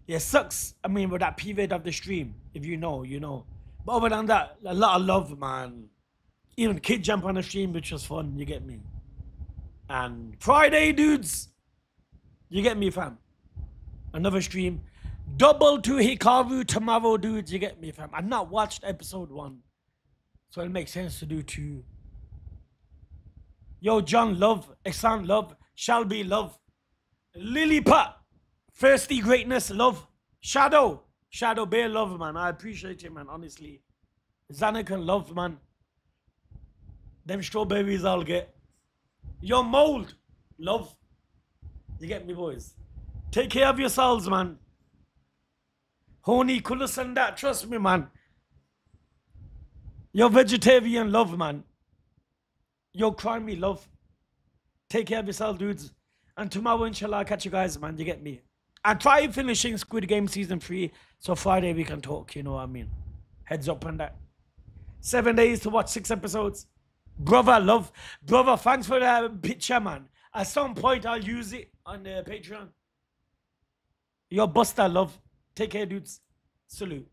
yeah, sucks. I mean, with that period of the stream, if you know, you know. But other than that, a lot of love, man. Even Kid jump on the stream, which was fun, you get me. And Friday, dudes, you get me, fam. Another stream. Double to Hikaru tomorrow, dudes, you get me, fam. I've not watched episode 1, so it makes sense to do 2. Yo, John, love. Exxon, love. Shelby, love. Lilliput, Thirsty Greatness, love. Shadow Bear, love, man. I appreciate it, man, honestly. Zanakan, love, man. Them strawberries I'll get. Yo, Mold, love. You get me, boys? Take care of yourselves, man. Honey, Kulus and that, trust me, man. Yo, vegetarian, love, man. Yo, cry me, love. Take care of yourself, dudes. And tomorrow, inshallah, I'll catch you guys, man. You get me? I try finishing Squid Game Season 3, so Friday we can talk, you know what I mean? Heads up on that. 7 days to watch 6 episodes. Brother, love. Brother, thanks for that picture, man. At some point, I'll use it on Patreon. Yo, Buster, love. Take care, dudes. Salute.